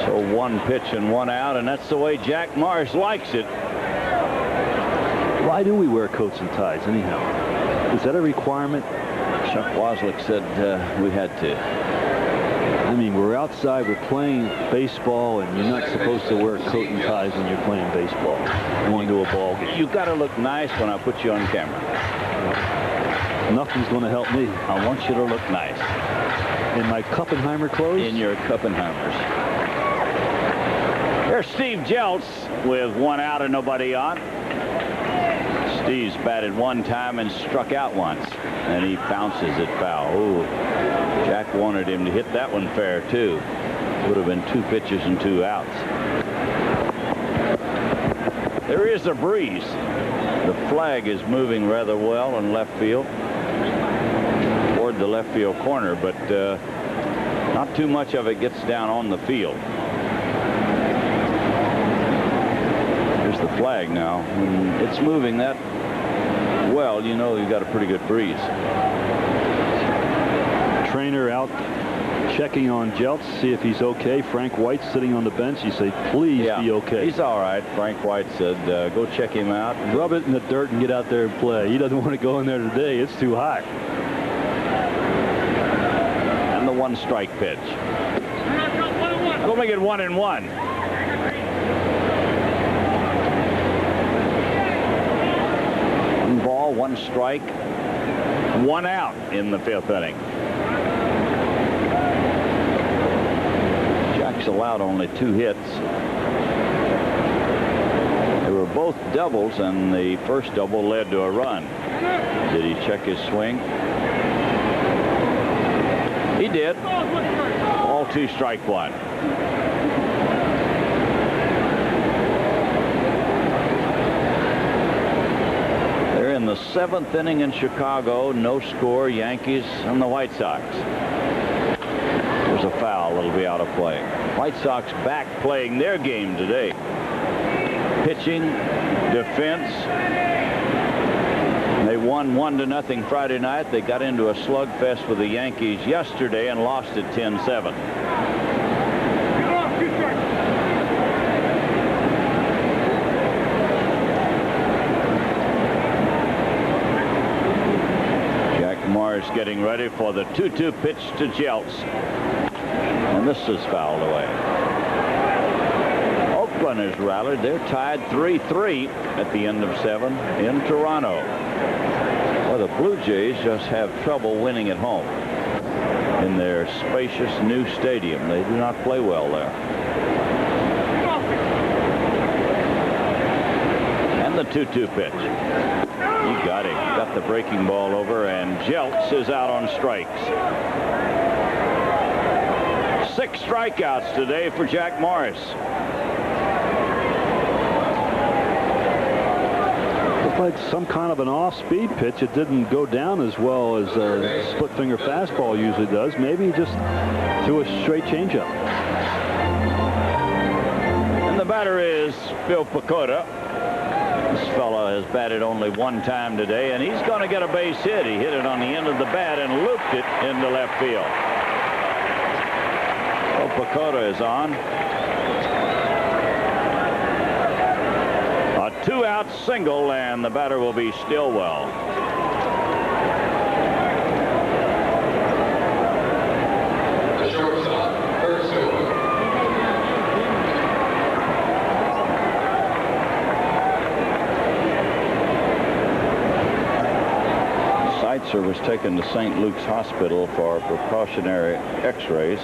So 1 pitch and 1 out, and that's the way Jack Morris likes it. Why do we wear coats and ties anyhow? Is that a requirement? Chuck Waslick said we had to. I mean, we're outside, we're playing baseball, and you're not supposed to wear coat and ties when you're playing baseball. Going to a ball game. You've got to look nice when I put you on camera. Nothing's going to help me. I want you to look nice. In my Kuppenheimer clothes? In your Kuppenheimers. There's Steve Jeltz with 1 out and nobody on. Steve's batted 1 time and struck out once, and he bounces it foul. Ooh. Jack wanted him to hit that one fair, too. Would have been 2 pitches and 2 outs. There is a breeze. The flag is moving rather well in left field toward the left field corner, but not too much of it gets down on the field. There's the flag now. When it's moving that well, you know you've got a pretty good breeze. Trainer out checking on Jeltz, see if he's okay. Frank White sitting on the bench. He said, please be okay. He's all right. Frank White said, go check him out. Rub it in the dirt and get out there and play. He doesn't want to go in there today. It's too hot. And the 1 strike pitch. We'll make it 1-1. 1 ball, 1 strike, 1 out in the 5th inning. Jack's allowed only 2 hits. They were both doubles, and the first double led to a run. Did he check his swing? He did. All 2, strike 1. They're in the 7th inning in Chicago. No score, Yankees and the White Sox. There's a foul that'll be out of play. White Sox back playing their game today. Pitching, defense. They won 1-0 Friday night. They got into a slugfest with the Yankees yesterday and lost it 10-7. Jack Morris getting ready for the 2-2 pitch to Jeltz. And this is fouled away. Oakland has rallied. They're tied 3-3 at the end of 7 in Toronto. Well, the Blue Jays just have trouble winning at home in their spacious new stadium. They do not play well there. And the 2-2 pitch. He got him. Got the breaking ball over, and Jeltz is out on strikes. 6 strikeouts today for Jack Morris. Looked like some kind of an off-speed pitch. It didn't go down as well as a split-finger fastball usually does. Maybe he just threw a straight changeup. And the batter is Phil Pecota. This fella has batted only 1 time today, and he's going to get a base hit. He hit it on the end of the bat and looped it into left field. Pecota is on. A 2-out single, and the batter will be Stillwell. The shortstop, Pursuit. Seitzer was taken to St. Luke's Hospital for precautionary x-rays.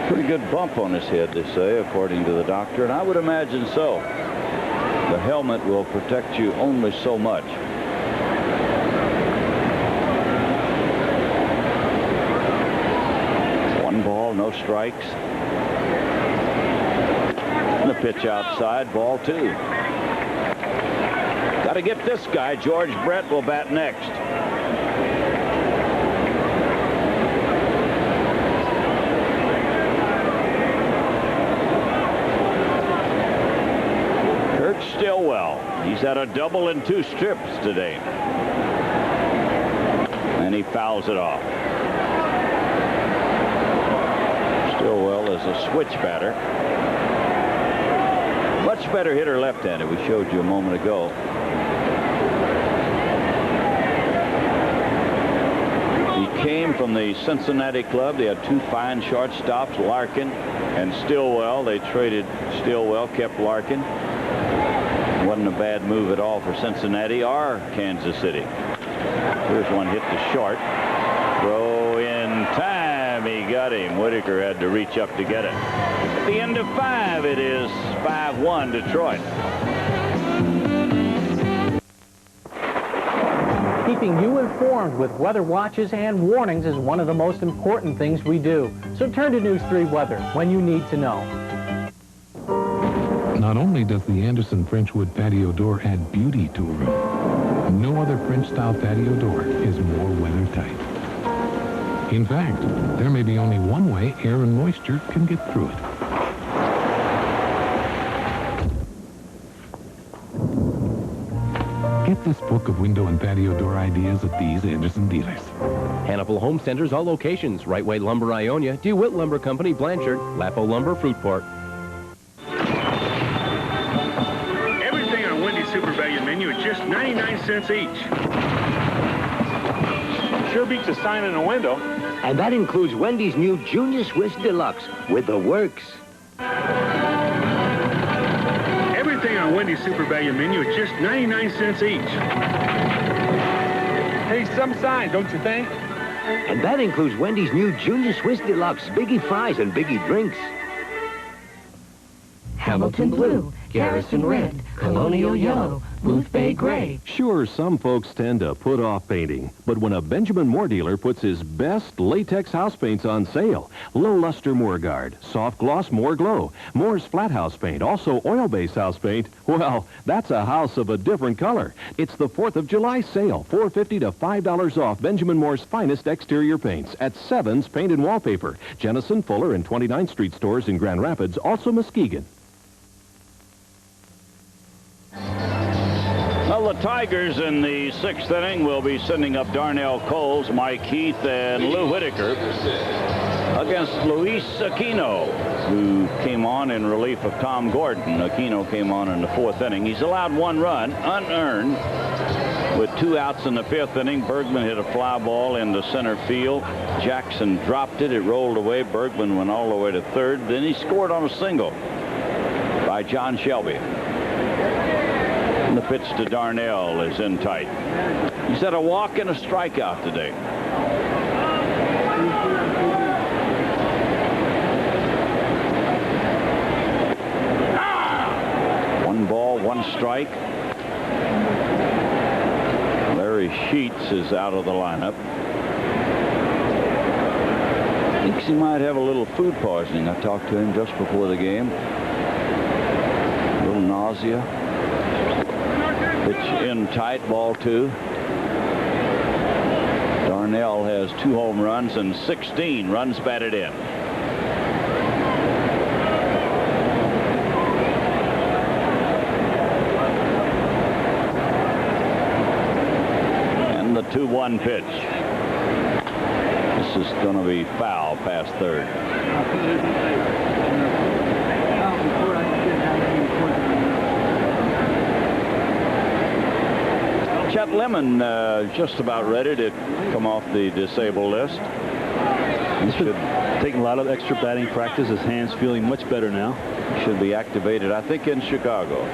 Pretty good bump on his head, they say, according to the doctor, and I would imagine so. The helmet will protect you only so much. One ball, no strikes. And the pitch outside, ball 2. Got to get this guy. George Brett will bat next. Stillwell. He's had a double and 2 strips today. And he fouls it off. Stillwell is a switch batter. Much better hitter left-handed, we showed you a moment ago. He came from the Cincinnati club. They had two fine shortstops, Larkin and Stillwell. They traded Stillwell, kept Larkin. Wasn't a bad move at all for Cincinnati or Kansas City. Here's one hit to short. Throw in time. He got him. Whitaker had to reach up to get it. At the end of 5, it is 5-1 Detroit. Keeping you informed with weather watches and warnings is one of the most important things we do. So turn to News 3 Weather when you need to know. Not only does the Anderson Frenchwood patio door add beauty to a room, no other French-style patio door is more weather-tight. In fact, there may be only one way air and moisture can get through it. Get this book of window and patio door ideas at these Anderson dealers. Hannibal Home Centers, all locations. Right Way Lumber, Ionia. DeWitt Lumber Company, Blanchard. Lapo Lumber, Fruitport. Everything on Wendy's Super Value menu is just 99 cents each. Sure beats a sign in a window. And that includes Wendy's new Junior Swiss Deluxe with the works. Everything on Wendy's Super Value menu is just 99 cents each. Hey, some sign, don't you think? And that includes Wendy's new Junior Swiss Deluxe, Biggie Fries and Biggie Drinks. Hamilton Blue, Garrison Red, Colonial Yellow, Booth Bay Gray. Sure, some folks tend to put off painting, but when a Benjamin Moore dealer puts his best latex house paints on sale, low luster Moore Guard, soft gloss Moore Glow, Moore's flat house paint, also oil-based house paint, well, that's a house of a different color. It's the 4th of July sale, $4.50 to $5 off Benjamin Moore's finest exterior paints at Sevens Paint and Wallpaper, Jennison, Fuller, and 29th Street stores in Grand Rapids, also Muskegon. Well, the Tigers in the 6th inning will be sending up Darnell Coles, Mike Heath, and Lou Whitaker against Luis Aquino, who came on in relief of Tom Gordon. Aquino came on in the 4th inning. He's allowed 1 run, unearned, with 2 outs in the 5th inning. Bergman hit a fly ball into center field. Jackson dropped it. It rolled away. Bergman went all the way to 3rd. Then he scored on a single by John Shelby. And the pitch to Darnell is in tight. He's had a walk and a strikeout today. One ball, 1 strike. Larry Sheets is out of the lineup. Thinks he might have a little food poisoning. I talked to him just before the game. A little nausea. Pitch in tight, ball 2. Darnell has 2 home runs and 16 runs batted in. And the 2-1 pitch. This is going to be foul past 3rd. Chet Lemon just about ready to come off the disabled list. He's been taking a lot of extra batting practice. His hand's feeling much better now. Should be activated, I think, in Chicago.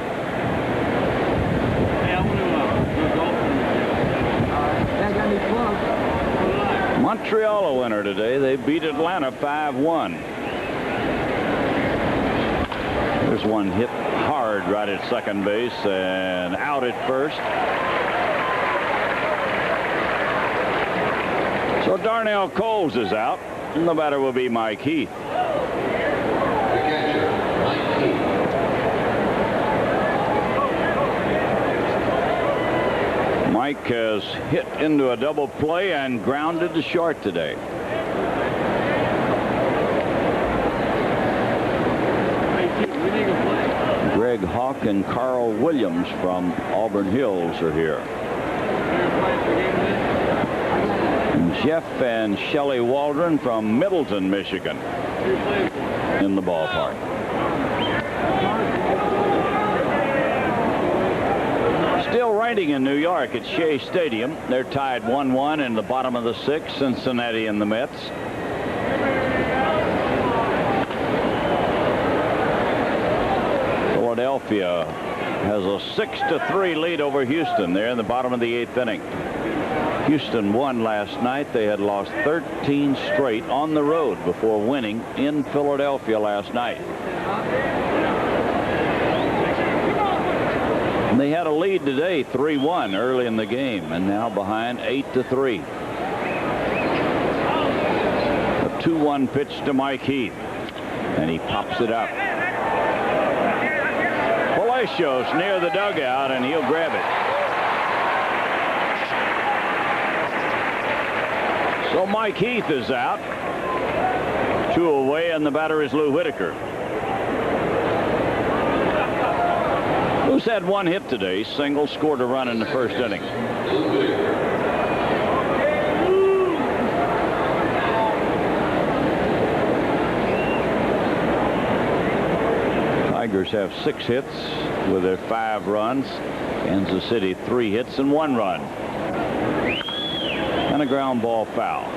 Montreal a winner today. They beat Atlanta 5-1. There's one hit hard right at second base and out at first. So Darnell Coles is out, and the batter will be Mike Heath. Mike has hit into a double play and grounded to short today. Greg Hawk and Carl Williams from Auburn Hills are here. Jeff and Shelley Waldron from Middleton, Michigan, in the ballpark. Still raining in New York at Shea Stadium. They're tied 1-1 in the bottom of the 6th, Cincinnati and the Mets. Philadelphia has a 6-3 lead over Houston. They're in the bottom of the 8th inning. Houston won last night. They had lost 13 straight on the road before winning in Philadelphia last night. And they had a lead today, 3-1 early in the game, and now behind 8-3. A 2-1 pitch to Mike Heath, and he pops it up. Palacios near the dugout, and he'll grab it. So Mike Heath is out. 2 away, and the batter is Lou Whitaker. Lou's had 1 hit today, single, scored a run in the 1st inning. Tigers have 6 hits with their 5 runs. Kansas City 3 hits and 1 run. And a ground ball foul.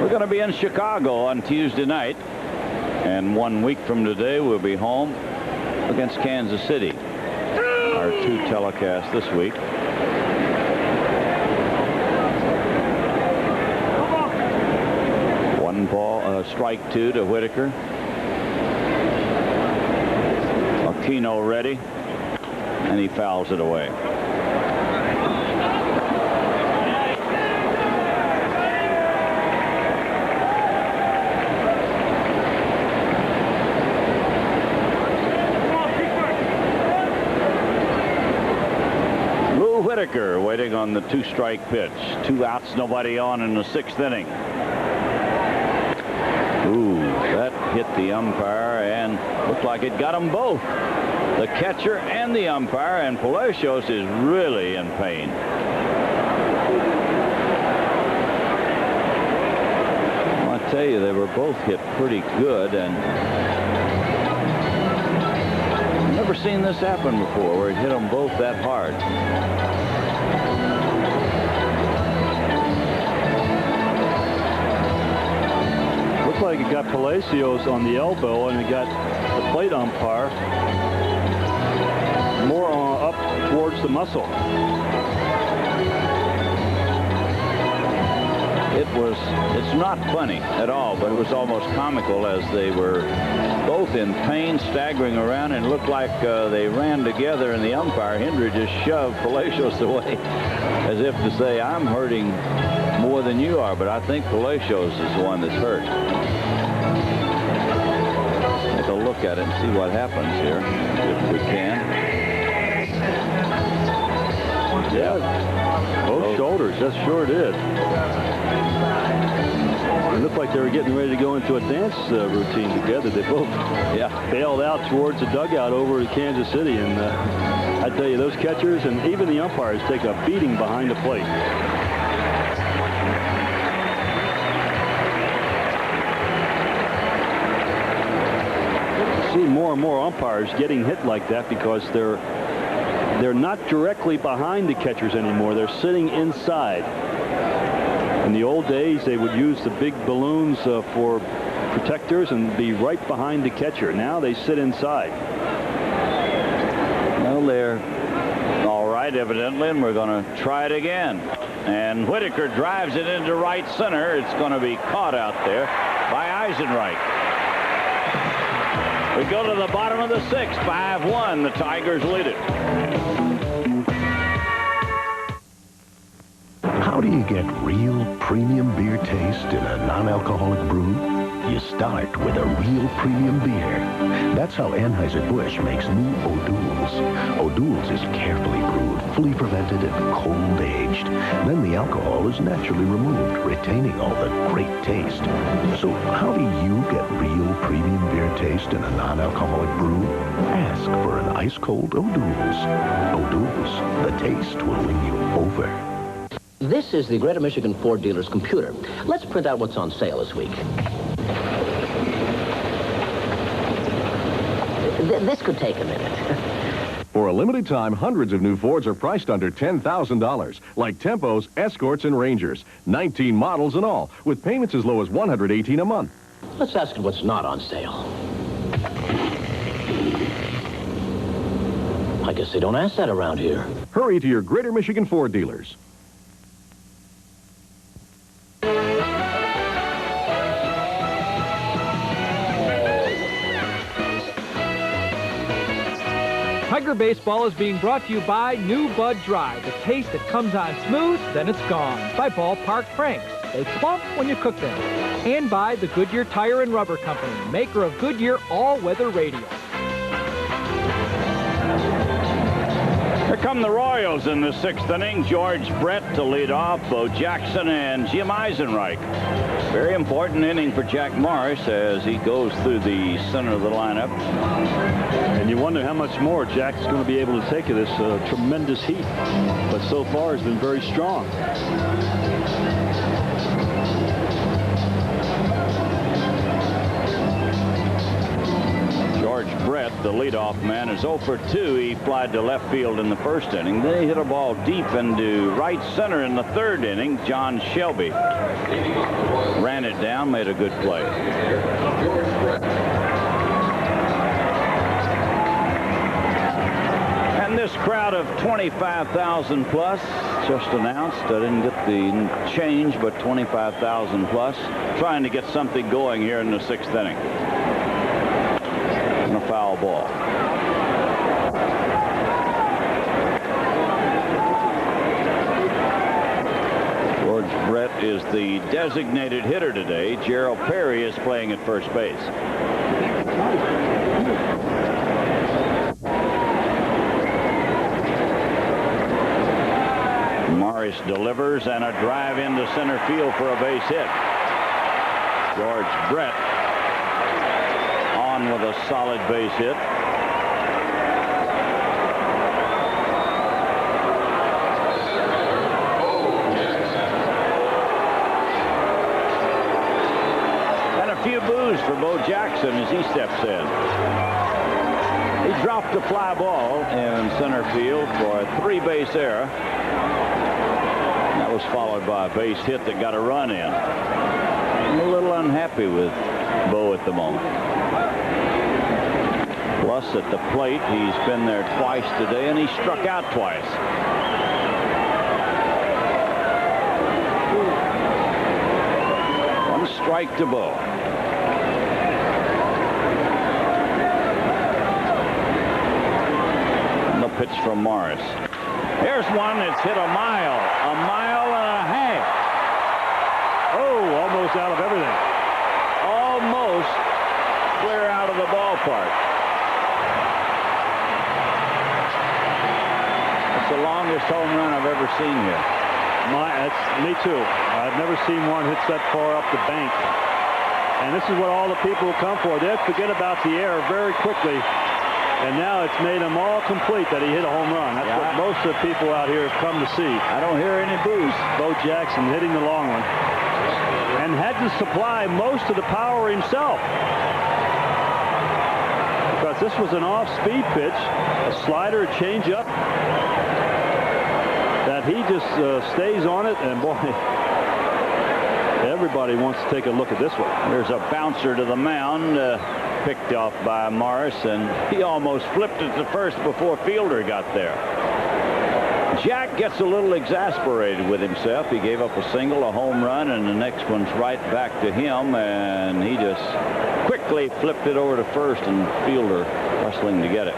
We're going to be in Chicago on Tuesday night, and 1 week from today we'll be home against Kansas City. Our 2 telecasts this week. Strike 2 to Whitaker. Aquino ready, and he fouls it away. Lou Whitaker waiting on the 2-strike pitch. 2 outs, nobody on in the 6th inning. Ooh, that hit the umpire and looked like it got them both. The catcher and the umpire, and Palacios is really in pain. Well, I tell you, they were both hit pretty good, and I've never seen this happen before, where it hit them both that hard. Like it got Palacios on the elbow, and it got the plate umpire more up towards the muscle. It's not funny at all, but it was almost comical as they were both in pain, staggering around, and looked like they ran together, and the umpire, Hendry, just shoved Palacios away as if to say, I'm hurting more than you are, but I think Palacios is the one that's hurt. Take a look at it and see what happens here, if we can. Yeah, both shoulders, that sure did. It looked like they were getting ready to go into a dance routine together. They both bailed out towards the dugout over to Kansas City, and I tell you, those catchers and even the umpires take a beating behind the plate. See more and more umpires getting hit like that because they're not directly behind the catchers anymore. They're sitting inside. In the old days, they would use the big balloons for protectors and be right behind the catcher. Now they sit inside. Well, they're all right, evidently, and we're going to try it again. And Whitaker drives it into right center. It's going to be caught out there by Eisenreich. We go to the bottom of the 6th, 5-1. The Tigers lead it. How do you get real premium beer taste in a non-alcoholic brew? You start with a real premium beer. That's how Anheuser-Busch makes new O'Doul's. O'Doul's is carefully brewed, fully fermented, and cold-aged. Then the alcohol is naturally removed, retaining all the great taste. So how do you get real premium beer taste in a non-alcoholic brew? Ask for an ice-cold O'Doul's. O'Doul's, the taste will win you over. This is the Greater Michigan Ford dealer's computer. Let's print out what's on sale this week. This could take a minute. For a limited time, hundreds of new Fords are priced under $10,000, like Tempos, Escorts, and Rangers. 19 models in all, with payments as low as $118 a month. Let's ask it what's not on sale. I guess they don't ask that around here. Hurry to your Greater Michigan Ford dealers. Tiger Baseball is being brought to you by New Bud Dry, the taste that comes on smooth, then it's gone. By Ballpark Franks, they plump when you cook them. And by the Goodyear Tire and Rubber Company, maker of Goodyear all-weather radials. Here come the Royals in the 6th inning. George Brett to lead off, Bo Jackson and Jim Eisenreich. Very important inning for Jack Morris as he goes through the center of the lineup. And you wonder how much more Jack's going to be able to take of this tremendous heat. But so far, he's been very strong. George Brett, the leadoff man, is 0 for 2. He flied to left field in the 1st inning. Then he hit a ball deep into right center in the 3rd inning. John Shelby ran it down, made a good play. And this crowd of 25,000 plus just announced. I didn't get the change, but 25,000 plus, trying to get something going here in the 6th inning. And a foul ball. George Brett is the designated hitter today. Gerald Perry is playing at first base. Morris delivers and a drive into center field for a base hit. George Brett on with a solid base hit. And a few boos for Bo Jackson as he steps in. He dropped a fly ball in center field for a 3-base error. That was followed by a base hit that got a run in. I'm a little unhappy with Bo at the moment. Plus, at the plate, he's been there twice today, and he struck out twice. One strike to Bo. And the pitch from Morris. Here's one that's hit a mile and a half. Oh, almost out of everything. Almost clear out of the ballpark. It's the longest home run I've ever seen here. Me too. I've never seen one hit that far up the bank. And this is what all the people come for. They forget about the error very quickly. And now it's made them all complete that he hit a home run. That's what most of the people out here have come to see. I don't hear any boos. Bo Jackson hitting the long one. And had to supply most of the power himself. Because this was an off-speed pitch, a slider, a changeup, that he just stays on it, and boy, everybody wants to take a look at this one. There's a bouncer to the mound, picked off by Morris, and he almost flipped it to first before Fielder got there. Jack gets a little exasperated with himself. He gave up a single, a home run, and the next one's right back to him, and he just quickly flipped it over to first, and Fielder hustling to get it.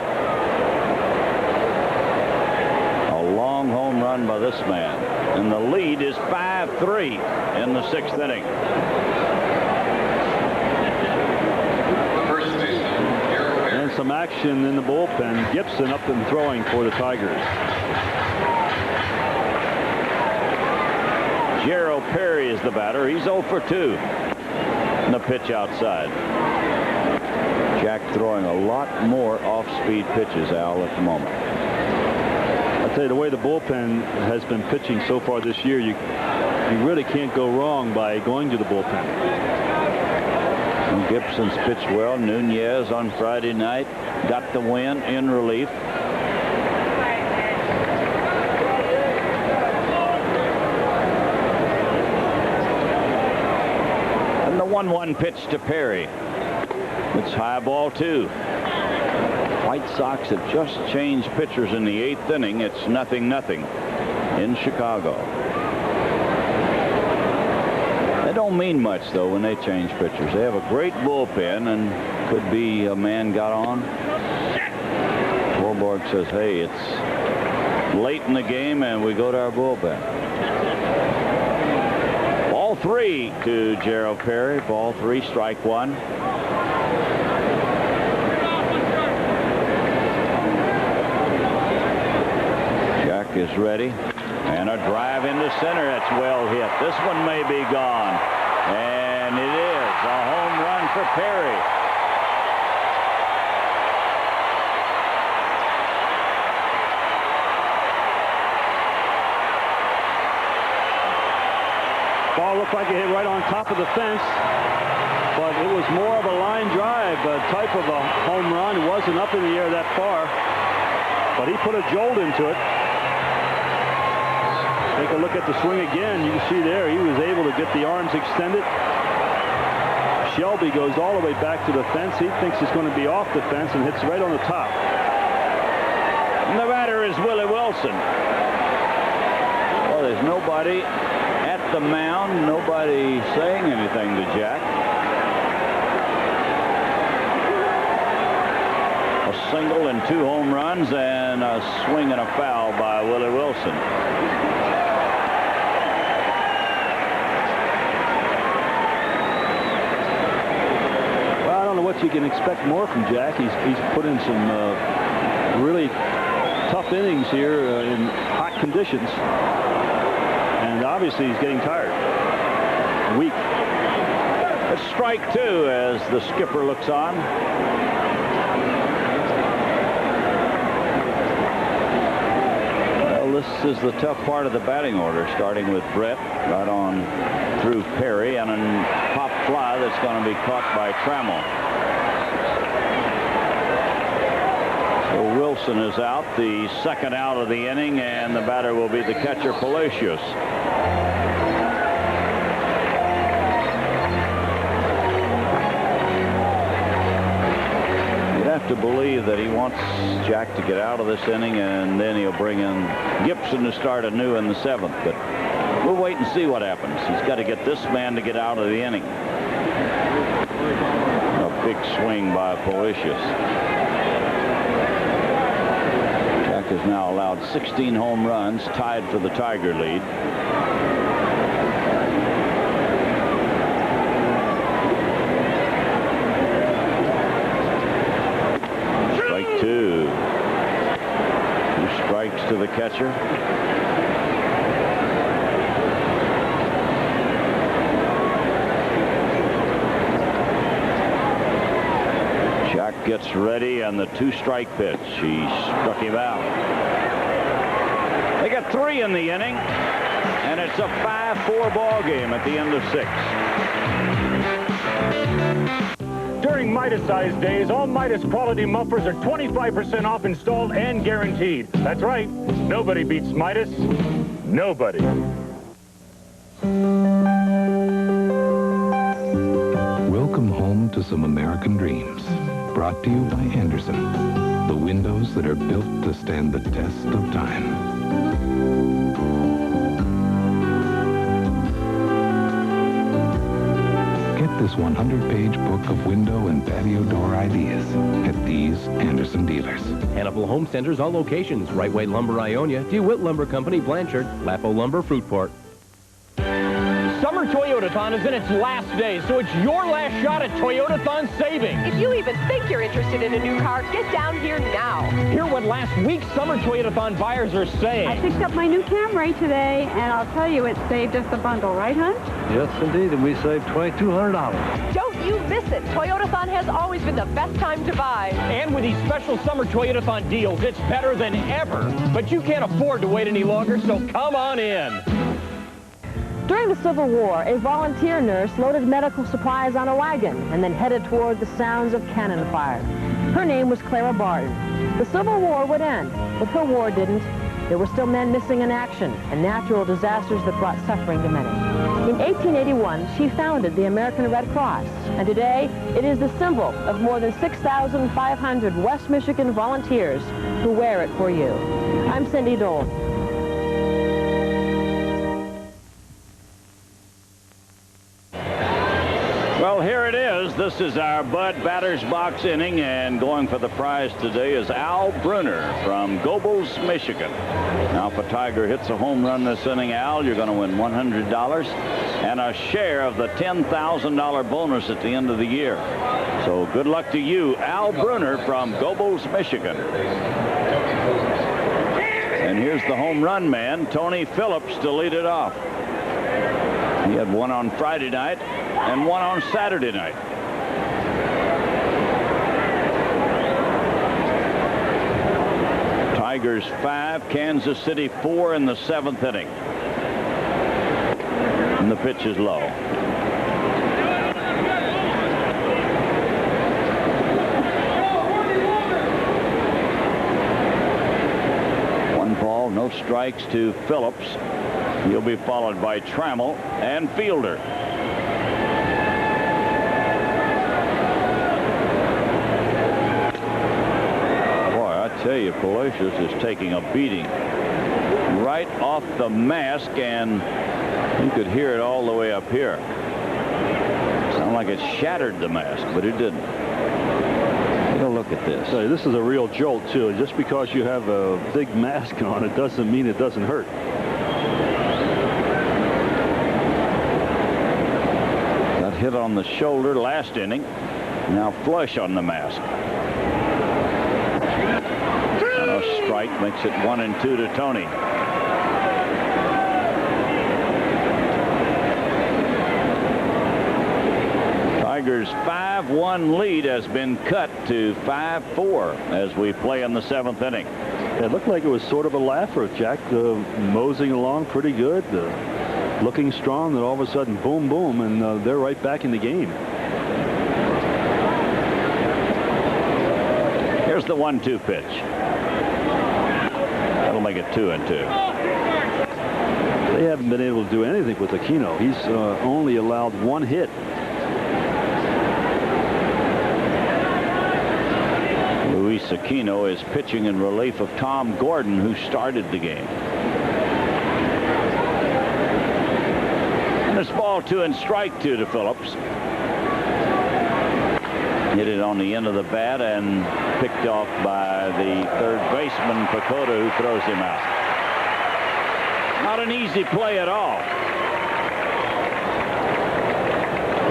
A long home run by this man, and the lead is 5-3 in the 6th inning. And some action in the bullpen. Gibson up and throwing for the Tigers. Gerald Perry is the batter. He's 0 for 2. And the pitch outside. throwing a lot more off-speed pitches, Al, at the moment. I'll tell you, the way the bullpen has been pitching so far this year, you really can't go wrong by going to the bullpen. And Gibson's pitched well. Nunez on Friday night got the win in relief. And the 1-1 pitch to Perry. It's high ball 2. White Sox have just changed pitchers in the 8th inning. It's 0-0 in Chicago. They don't mean much, though, when they change pitchers. They have a great bullpen, and could be a man got on. Warborg says, hey, it's late in the game, and we go to our bullpen. Ball 3 to Gerald Perry. Ball 3, strike 1. Is ready, and a drive into center. That's well hit. This one may be gone, and it is a home run for Perry. Ball looked like it hit right on top of the fence, but it was more of a line drive type of a home run. It wasn't up in the air that far, but he put a jolt into it. Take a look at the swing again. You can see there he was able to get the arms extended. Shelby goes all the way back to the fence. He thinks it's going to be off the fence and hits right on the top. And the batter is Willie Wilson. Well, there's nobody at the mound, nobody saying anything to Jack. A single and 2 home runs and a swing and a foul by Willie Wilson. What you can expect more from Jack. He's put in some really tough innings here in hot conditions, and obviously he's getting tired, weak. It's strike 2 as the skipper looks on. Well, this is the tough part of the batting order, starting with Brett right on through Perry, and a pop fly that's going to be caught by Trammell. Wilson is out, the second out of the inning, and the batter will be the catcher, Palacios. You'd have to believe that he wants Jack to get out of this inning, and then he'll bring in Gibson to start anew in the 7th. But we'll wait and see what happens. He's got to get this man to get out of the inning. A big swing by Palacios. Has now allowed 16 home runs, tied for the Tiger lead. Strike 2. 2 strikes to the catcher. Jack gets ready, and the 2-strike pitch. He struck him out. They got 3 in the inning, and it's a 5-4 ball game at the end of 6. During Midas-sized days, all Midas quality mufflers are 25% off installed and guaranteed. That's right. Nobody beats Midas. Nobody. Welcome home to some American dreams. Brought to you by Anderson. The windows that are built to stand the test of time. Get this 100-page book of window and patio door ideas at these Anderson dealers. Hannibal Home Centers, all locations. Right Way Lumber, Ionia. DeWitt Lumber Company, Blanchard. Lapo Lumber, Fruitport. Summer Toyotathon is in its last days, so it's your last shot at Toyotathon savings. If you even think you're interested in a new car, get down here now. Hear what last week's Summer Toyotathon buyers are saying. I picked up my new Camry today, and I'll tell you, it saved us a bundle, right, hon? Yes, indeed, and we saved $2,200. Don't you miss it. Toyotathon has always been the best time to buy. And with these special summer Toyotathon deals, it's better than ever. But you can't afford to wait any longer, so come on in. During the Civil War, a volunteer nurse loaded medical supplies on a wagon and then headed toward the sounds of cannon fire. Her name was Clara Barton. The Civil War would end, but her war didn't. There were still men missing in action and natural disasters that brought suffering to many. In 1881, she founded the American Red Cross, and today it is the symbol of more than 6,500 West Michigan volunteers who wear it for you. I'm Cindy Dole. Well, here it is. This is our Bud Batter's Box inning, and going for the prize today is Al Brunner from Gobles, Michigan. Now, if a Tiger hits a home run this inning, Al, you're going to win $100 and a share of the $10,000 bonus at the end of the year. So good luck to you, Al Brunner from Gobles, Michigan. And here's the home run man, Tony Phillips, to lead it off. He had one on Friday night and one on Saturday night. Tigers 5, Kansas City 4 in the 7th inning. And the pitch is low. One ball, no strikes to Phillips. He'll be followed by Trammell and Fielder. Boy, I tell you, Palacios is taking a beating right off the mask, and you could hear it all the way up here. Sounded like it shattered the mask, but it didn't. Take a look at this. This is a real jolt, too. Just because you have a big mask on, it doesn't mean it doesn't hurt. Hit on the shoulder last inning. Now flush on the mask. And a strike makes it 1-2 to Tony. Tigers' 5-1 lead has been cut to 5-4 as we play in the 7th inning. It looked like it was sort of a laugher, Jack. Moseying along pretty good. Looking strong, then all of a sudden, boom, boom, and they're right back in the game. Here's the 1-2 pitch. That'll make it 2-2. They haven't been able to do anything with Aquino. He's only allowed one hit. Luis Aquino is pitching in relief of Tom Gordon, who started the game. This ball 2-2 to Phillips. Hit it on the end of the bat and picked off by the third baseman, Pacoda, who throws him out. Not an easy play at all.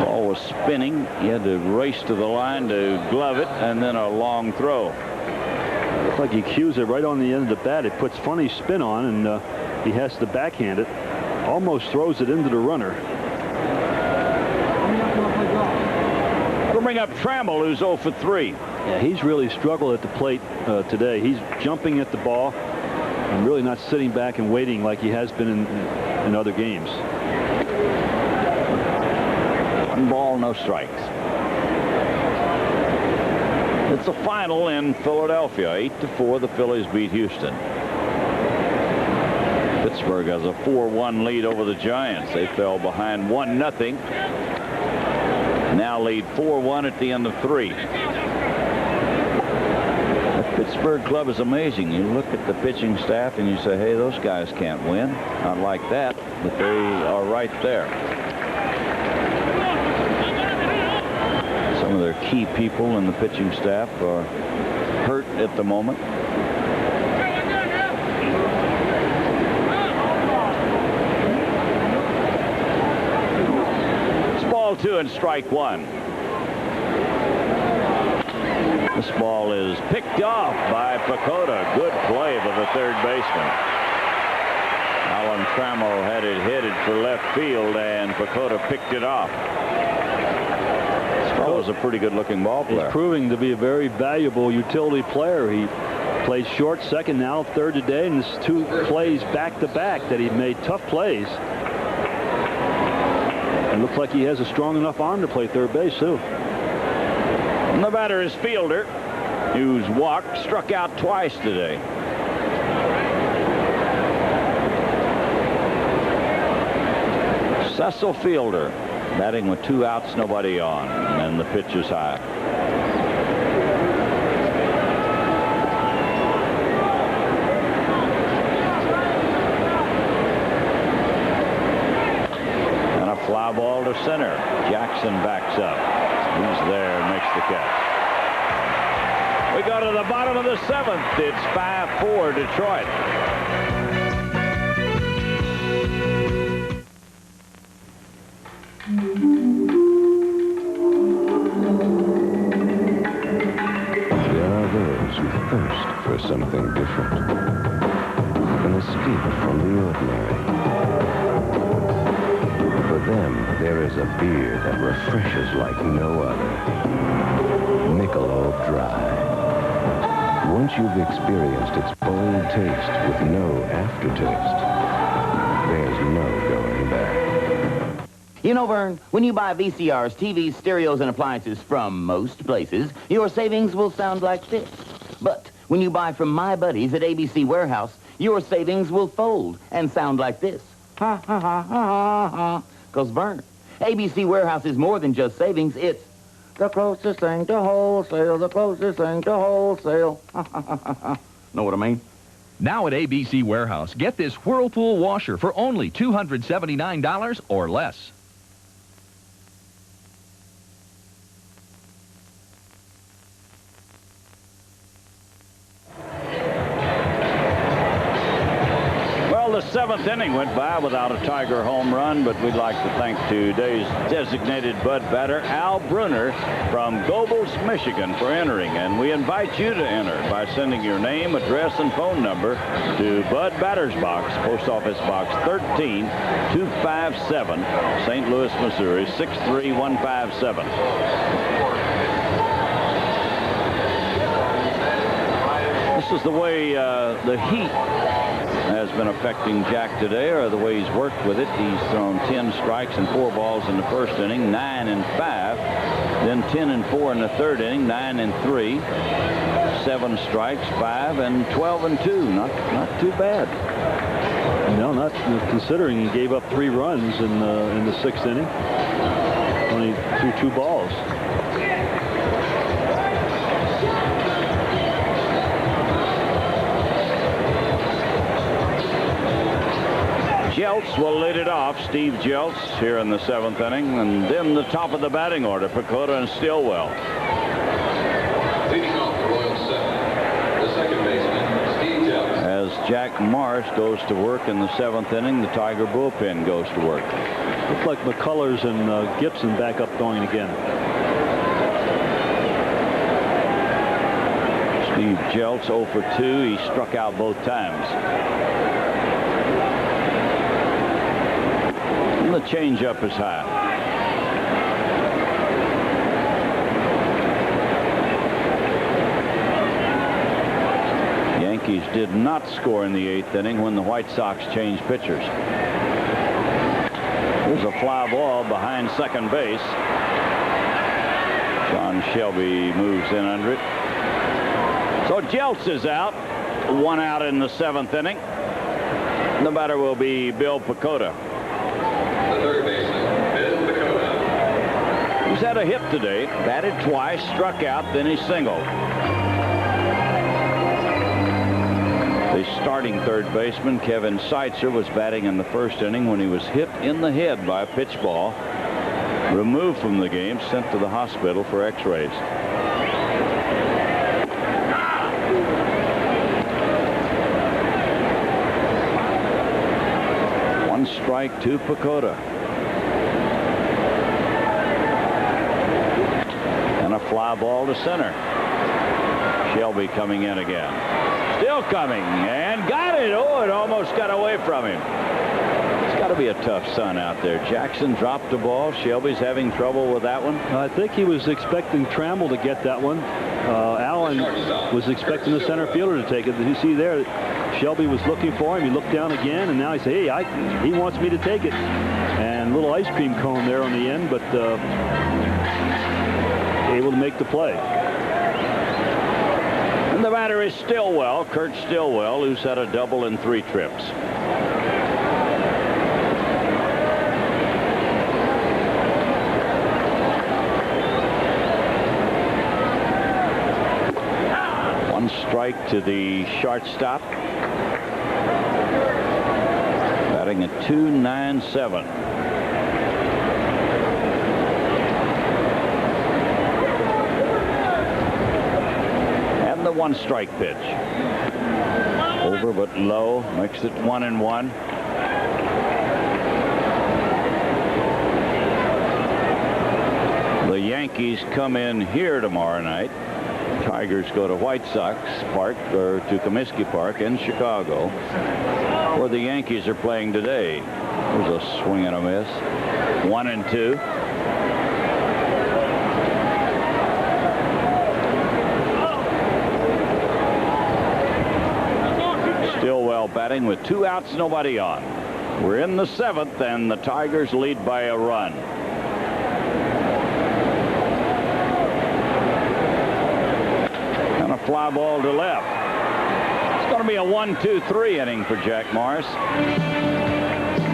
Ball was spinning. He had to race to the line to glove it, and then a long throw. Looks like he cues it right on the end of the bat. It puts funny spin on, and he has to backhand it. Almost throws it into the runner. We'll bring up Trammell, who's 0 for 3. Yeah, he's really struggled at the plate today. He's jumping at the ball and really not sitting back and waiting like he has been in other games. 1 ball, no strikes. It's a final in Philadelphia. 8-4, the Phillies beat Houston. Pittsburgh has a 4-1 lead over the Giants. They fell behind 1-0. Now lead 4-1 at the end of 3. The Pittsburgh club is amazing. You look at the pitching staff and you say, hey, those guys can't win. Not like that, but they are right there. Some of their key people in the pitching staff are hurt at the moment. Ball 2 and strike 1. This ball is picked off by Pacoda. Good play by the third baseman. Alan Trammell had it headed for left field, and Pacoda picked it off. is a pretty good-looking ball player. He's proving to be a very valuable utility player. He plays short, second, now third today, and this 2 plays back-to-back that he made tough plays. And looks like he has a strong enough arm to play third base, too. And the batter is Fielder, who's walked, struck out twice today. Cecil Fielder batting with 2 outs, nobody on, and the pitch is high. And a fly ball to center. Jackson backs up. He's there and makes the catch. We go to the bottom of the 7th. It's 5-4 Detroit. Thirst for something different, an escape from the ordinary. For them, there is a beer that refreshes like no other. Michelob Dry. Once you've experienced its bold taste with no aftertaste, there's no going back. You know, Vern, when you buy VCRs, TVs, stereos, and appliances from most places, your savings will sound like this. But when you buy from my buddies at ABC Warehouse, your savings will fold and sound like this. Ha, ha, ha, ha, ha, ha. 'Cause, Vern, ABC Warehouse is more than just savings. It's the closest thing to wholesale, the closest thing to wholesale. Know what I mean? Now at ABC Warehouse, get this Whirlpool washer for only $279 or less. The 7th inning went by without a Tiger home run, but we'd like to thank today's designated Bud batter, Al Bruner from Gobles, Michigan, for entering. And we invite you to enter by sending your name, address, and phone number to Bud Batter's Box, Post Office Box 13257, St. Louis, Missouri, 63157. This is the way the heat has been affecting Jack today, or the way he's worked with it. He's thrown 10 strikes and 4 balls in the first inning, 9 and 5, then 10 and 4 in the third inning, 9 and 3, 7 strikes, 5 and 12 and 2. Not too bad. No, not considering he gave up 3 runs in the 6th inning. Only threw 2 balls. Jeltz will lead it off. Steve Jeltz here in the 7th inning. And then the top of the batting order, Pacoda and Stillwell. Leading off the Royals 7, the second baseman, Steve Jeltz. As Jack Marsh goes to work in the 7th inning, the Tiger bullpen goes to work. Looks like McCullers and Gibson back up going again. Steve Jeltz 0 for 2. He struck out both times. The changeup is high. Yankees did not score in the 8th inning when the White Sox changed pitchers. There's a fly ball behind second base. John Shelby moves in under it. So Jeltz is out. 1 out in the 7th inning. The batter will be Bill Pacoda. Third baseman, Bill Pacoda. He's had a hit today, batted twice, struck out, then he singled. The starting third baseman, Kevin Seitzer, was batting in the first inning when he was hit in the head by a pitch ball, removed from the game, sent to the hospital for x-rays. Strike to Pacoda. And a fly ball to center. Shelby coming in again. Still coming, and got it. Oh, it almost got away from him. Got to be a tough son out there. Jackson dropped the ball. Shelby's having trouble with that one. I think he was expecting Trammell to get that one. Allen was expecting the center fielder to take it. Did you see there? Shelby was looking for him. He looked down again, and now he said, hey, he wants me to take it. And a little ice cream cone there on the end, but able to make the play. And the batter is Stillwell, Kurt Stillwell, who's had a double in 3 trips. One strike to the shortstop. Batting at .297. And the 1-strike pitch. Over but low. Makes it 1-1. The Yankees come in here tomorrow night. Tigers go to White Sox Park, or to Comiskey Park in Chicago, where the Yankees are playing today. There's a swing and a miss. 1-2. Stillwell batting with 2 outs, nobody on. We're in the 7th, and the Tigers lead by a run. Fly ball to left. It's going to be a 1-2-3 inning for Jack Morris.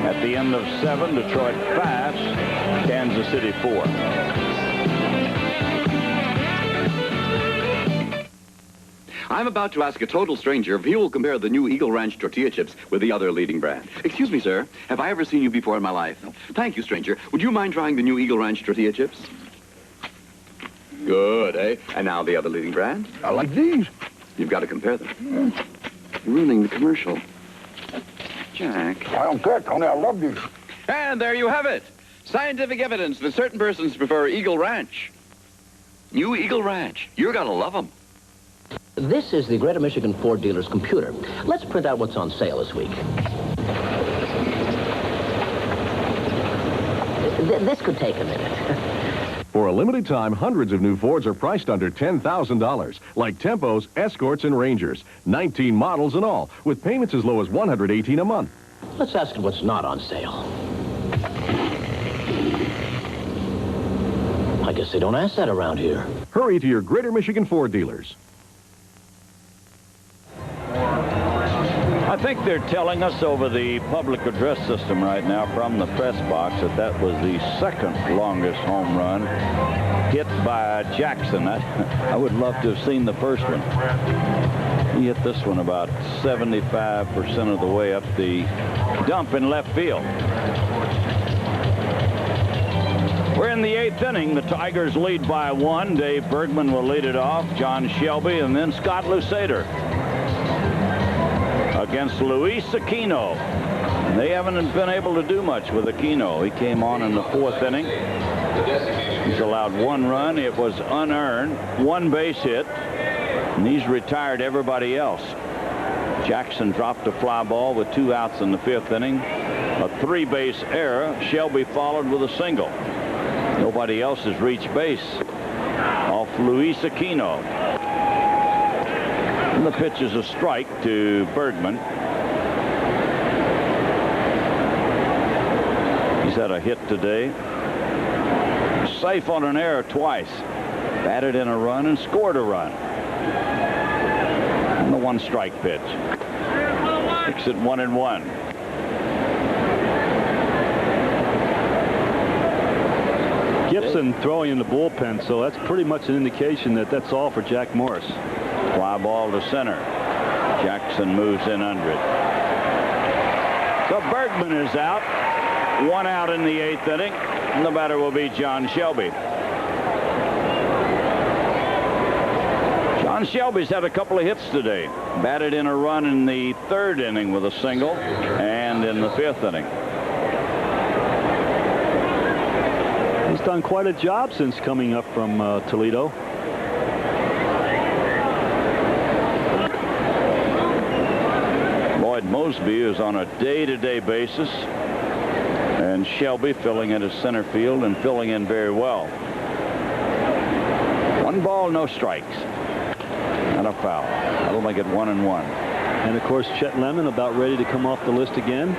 At the end of 7, Detroit 5, Kansas City 4. I'm about to ask a total stranger if he will compare the new Eagle Ranch tortilla chips with the other leading brand. Excuse me, sir. Have I ever seen you before in my life? No. Thank you, stranger. Would you mind trying the new Eagle Ranch tortilla chips? Good, eh? And now the other leading brand? I like these. You've got to compare them. You're ruining the commercial. Jack. I don't care, Tony. I love these. And there you have it. Scientific evidence that certain persons prefer Eagle Ranch. New Eagle Ranch. You're going to love them. This is the Greater Michigan Ford dealer's computer. Let's print out what's on sale this week. This could take a minute. For a limited time, hundreds of new Fords are priced under $10,000, like Tempos, Escorts, and Rangers. 19 models in all, with payments as low as $118 a month. Let's ask what's not on sale. I guess they don't ask that around here. Hurry to your Greater Michigan Ford dealers. I think they're telling us over the public address system right now from the press box that was the 2nd longest home run hit by Jackson. I would love to have seen the first one. He hit this one about 75% of the way up the dump in left field. We're in the 8th inning. The Tigers lead by 1. Dave Bergman will lead it off. John Shelby and then Scott Lusader against Luis Aquino. They haven't been able to do much with Aquino. He came on in the 4th inning. He's allowed 1 run. It was unearned. 1 base hit. And he's retired everybody else. Jackson dropped a fly ball with 2 outs in the 5th inning. A 3-base error. Shelby followed with a single. Nobody else has reached base off Luis Aquino. And the pitch is a strike to Bergman. He's had a hit today. Safe on an error twice. Batted in a run and scored a run. And the 1-strike pitch. Makes it 1-1. Gibson throwing in the bullpen, so that's pretty much an indication that that's all for Jack Morris. Fly ball to center. Jackson moves in under it. So Bergman is out. 1 out in the 8th inning. And the batter will be John Shelby. John Shelby's had a couple of hits today. Batted in a run in the 3rd inning with a single and in the 5th inning. He's done quite a job since coming up from Toledo. Mosby is on a day-to-day basis. Shelby filling in at center field and filling in very well. 1 ball, no strikes. And a foul. That'll make it 1-1. And of course, Chet Lemon about ready to come off the list again.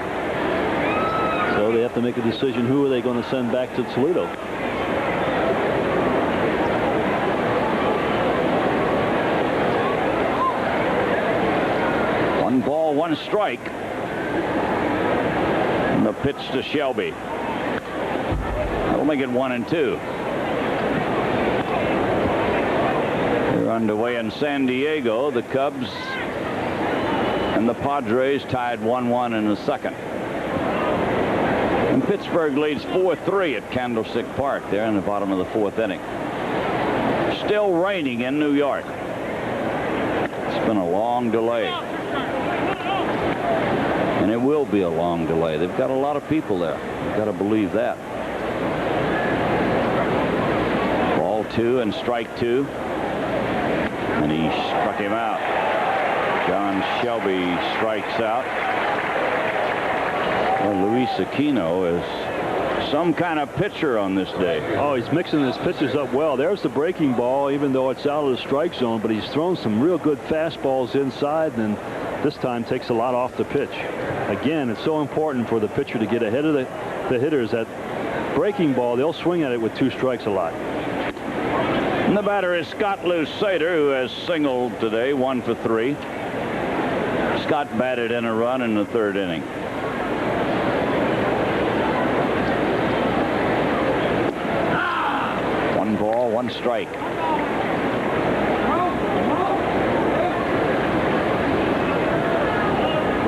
So they have to make a decision. Who are they going to send back to Toledo? One ball, 1 strike. And the pitch to Shelby. That'll make it 1-2. They're underway in San Diego. The Cubs and the Padres tied 1-1 in the second. And Pittsburgh leads 4-3 at Candlestick Park there in the bottom of the 4th inning. Still raining in New York. It's been a long delay. And it will be a long delay. They've got a lot of people there. You've got to believe that. Ball 2 and strike 2. And he struck him out. John Shelby strikes out. Well, Luis Aquino is some kind of pitcher on this day. Oh, he's mixing his pitches up well. There's the breaking ball, even though it's out of the strike zone, but he's thrown some real good fastballs inside, and this time takes a lot off the pitch. Again, it's so important for the pitcher to get ahead of the hitters. That breaking ball, they'll swing at it with 2 strikes a lot. And the batter is Scott Lusader, who has singled today, 1 for 3. Scott batted in a run in the 3rd inning. One ball, 1 strike.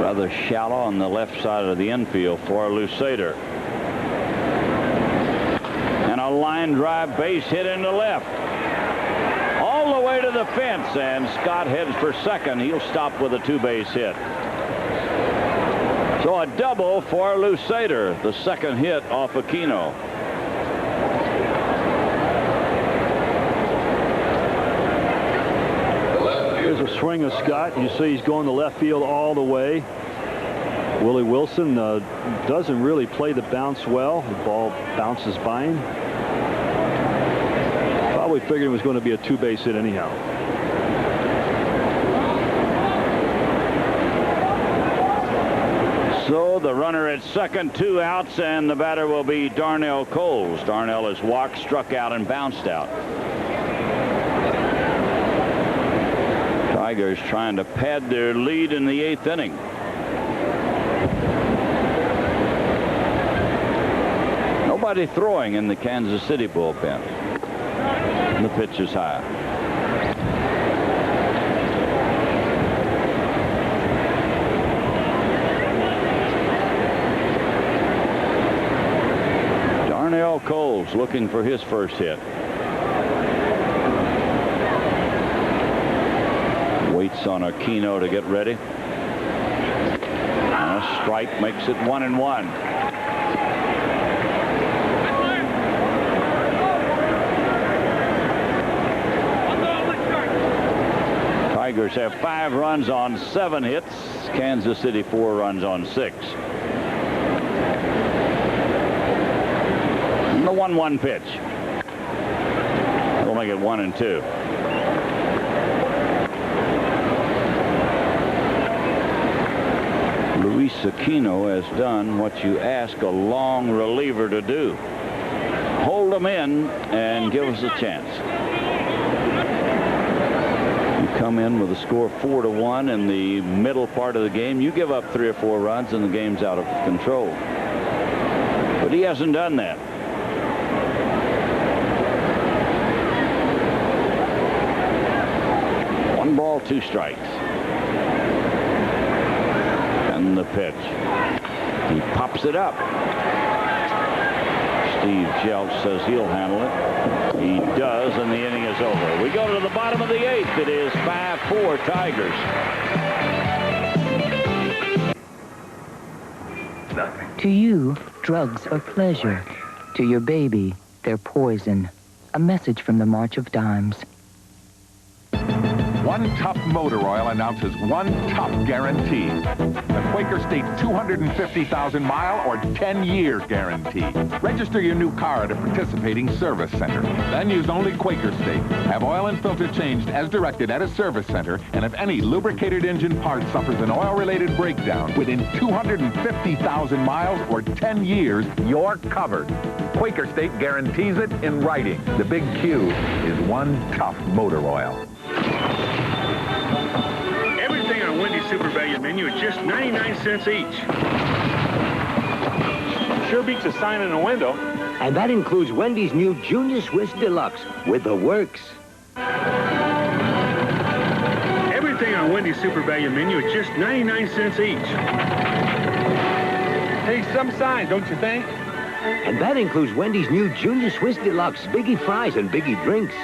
Rather shallow on the left side of the infield for Lusader. And a line drive base hit into left. All the way to the fence, and Scott heads for second. He'll stop with a 2-base hit. So a double for Lusader, the 2nd hit off Aquino. Here's a swing of Scott. You see he's going to left field all the way. Willie Wilson doesn't really play the bounce well. The ball bounces by him. Probably figured it was going to be a 2-base hit anyhow. So the runner at second, 2 outs, and the batter will be Darnell Coles. Darnell is walked, struck out, and bounced out. Tigers trying to pad their lead in the 8th inning. Nobody throwing in the Kansas City bullpen. And the pitch is high. Darnell Coles looking for his first hit. Waits on Aquino to get ready. And a strike makes it 1-1. Tigers have 5 runs on 7 hits. Kansas City 4 runs on 6. And the 1-1 pitch. That'll make it 1-2. Luis Aquino has done what you ask a long reliever to do. Hold them in and give us a chance. Come in with a score 4-1 in the middle part of the game. You give up 3 or 4 runs and the game's out of control. But he hasn't done that. One ball, 2 strikes. And the pitch. He pops it up. Steve Jeltz says he'll handle it. He does, and the inning is over. We go to the bottom of the 8th. It is 5-4 Tigers. To you, drugs are pleasure. To your baby, they're poison. A message from the March of Dimes. One Tough Motor Oil announces one tough guarantee. The Quaker State 250,000-mile or 10-year guarantee. Register your new car at a participating service center. Then use only Quaker State. Have oil and filter changed as directed at a service center, and if any lubricated engine part suffers an oil-related breakdown within 250,000 miles or 10 years, you're covered. Quaker State guarantees it in writing. The big Q is One Tough Motor Oil. Everything on Wendy's Super Value menu is just 99 cents each. Sure beats a sign in a window. And that includes Wendy's new Junior Swiss Deluxe with the works. Everything on Wendy's Super Value menu is just 99 cents each. Hey, some signs, don't you think? And that includes Wendy's new Junior Swiss Deluxe, Biggie Fries, and Biggie Drinks.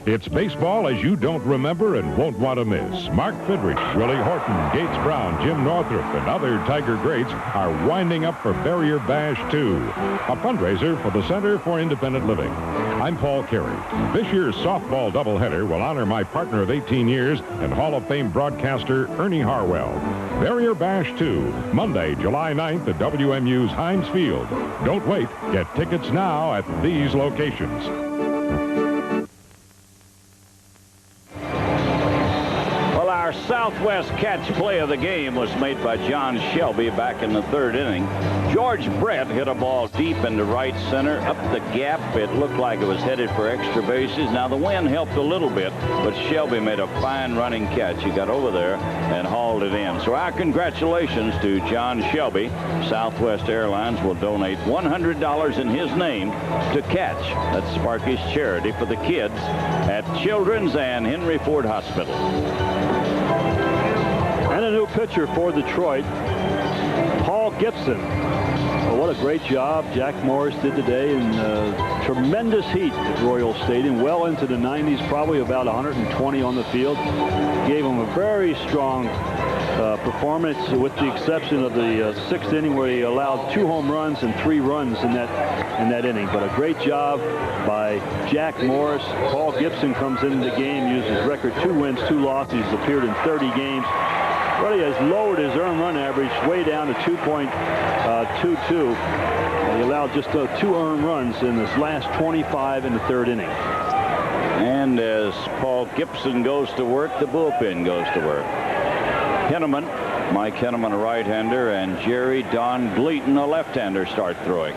It's baseball as you don't remember and won't want to miss. Mark Fidrich, Willie Horton, Gates Brown, Jim Northrup, and other Tiger greats are winding up for Barrier Bash 2, a fundraiser for the Center for Independent Living. I'm Paul Carey. This year's softball doubleheader will honor my partner of 18 years and Hall of Fame broadcaster Ernie Harwell. Barrier Bash 2, Monday, July 9th at WMU's Heinz Field. Don't wait. Get tickets now at these locations. Our Southwest catch play of the game was made by John Shelby back in the third inning. George Brett hit a ball deep into right center, up the gap. It looked like it was headed for extra bases. Now, the wind helped a little bit, but Shelby made a fine running catch. He got over there and hauled it in. So our congratulations to John Shelby. Southwest Airlines will donate $100 in his name to Catch. That's Sparky's charity for the kids at Children's and Henry Ford Hospital. And a new pitcher for Detroit, Paul Gibson. Well, what a great job Jack Morris did today in tremendous heat at Royal Stadium, well into the 90s, probably about 120 on the field. Gave him a very strong performance, with the exception of the sixth inning where he allowed 2 home runs and 3 runs in that inning. But a great job by Jack Morris. Paul Gibson comes into the game, uses record 2 wins, 2 losses. He's appeared in 30 games. Really has lowered his earned run average way down to 2.22. He allowed just 2 earned runs in his last 25 in the third inning. And as Paul Gibson goes to work, the bullpen goes to work. Henneman, Mike Henneman, a right-hander, and Jerry Don Gleaton, a left-hander, start throwing.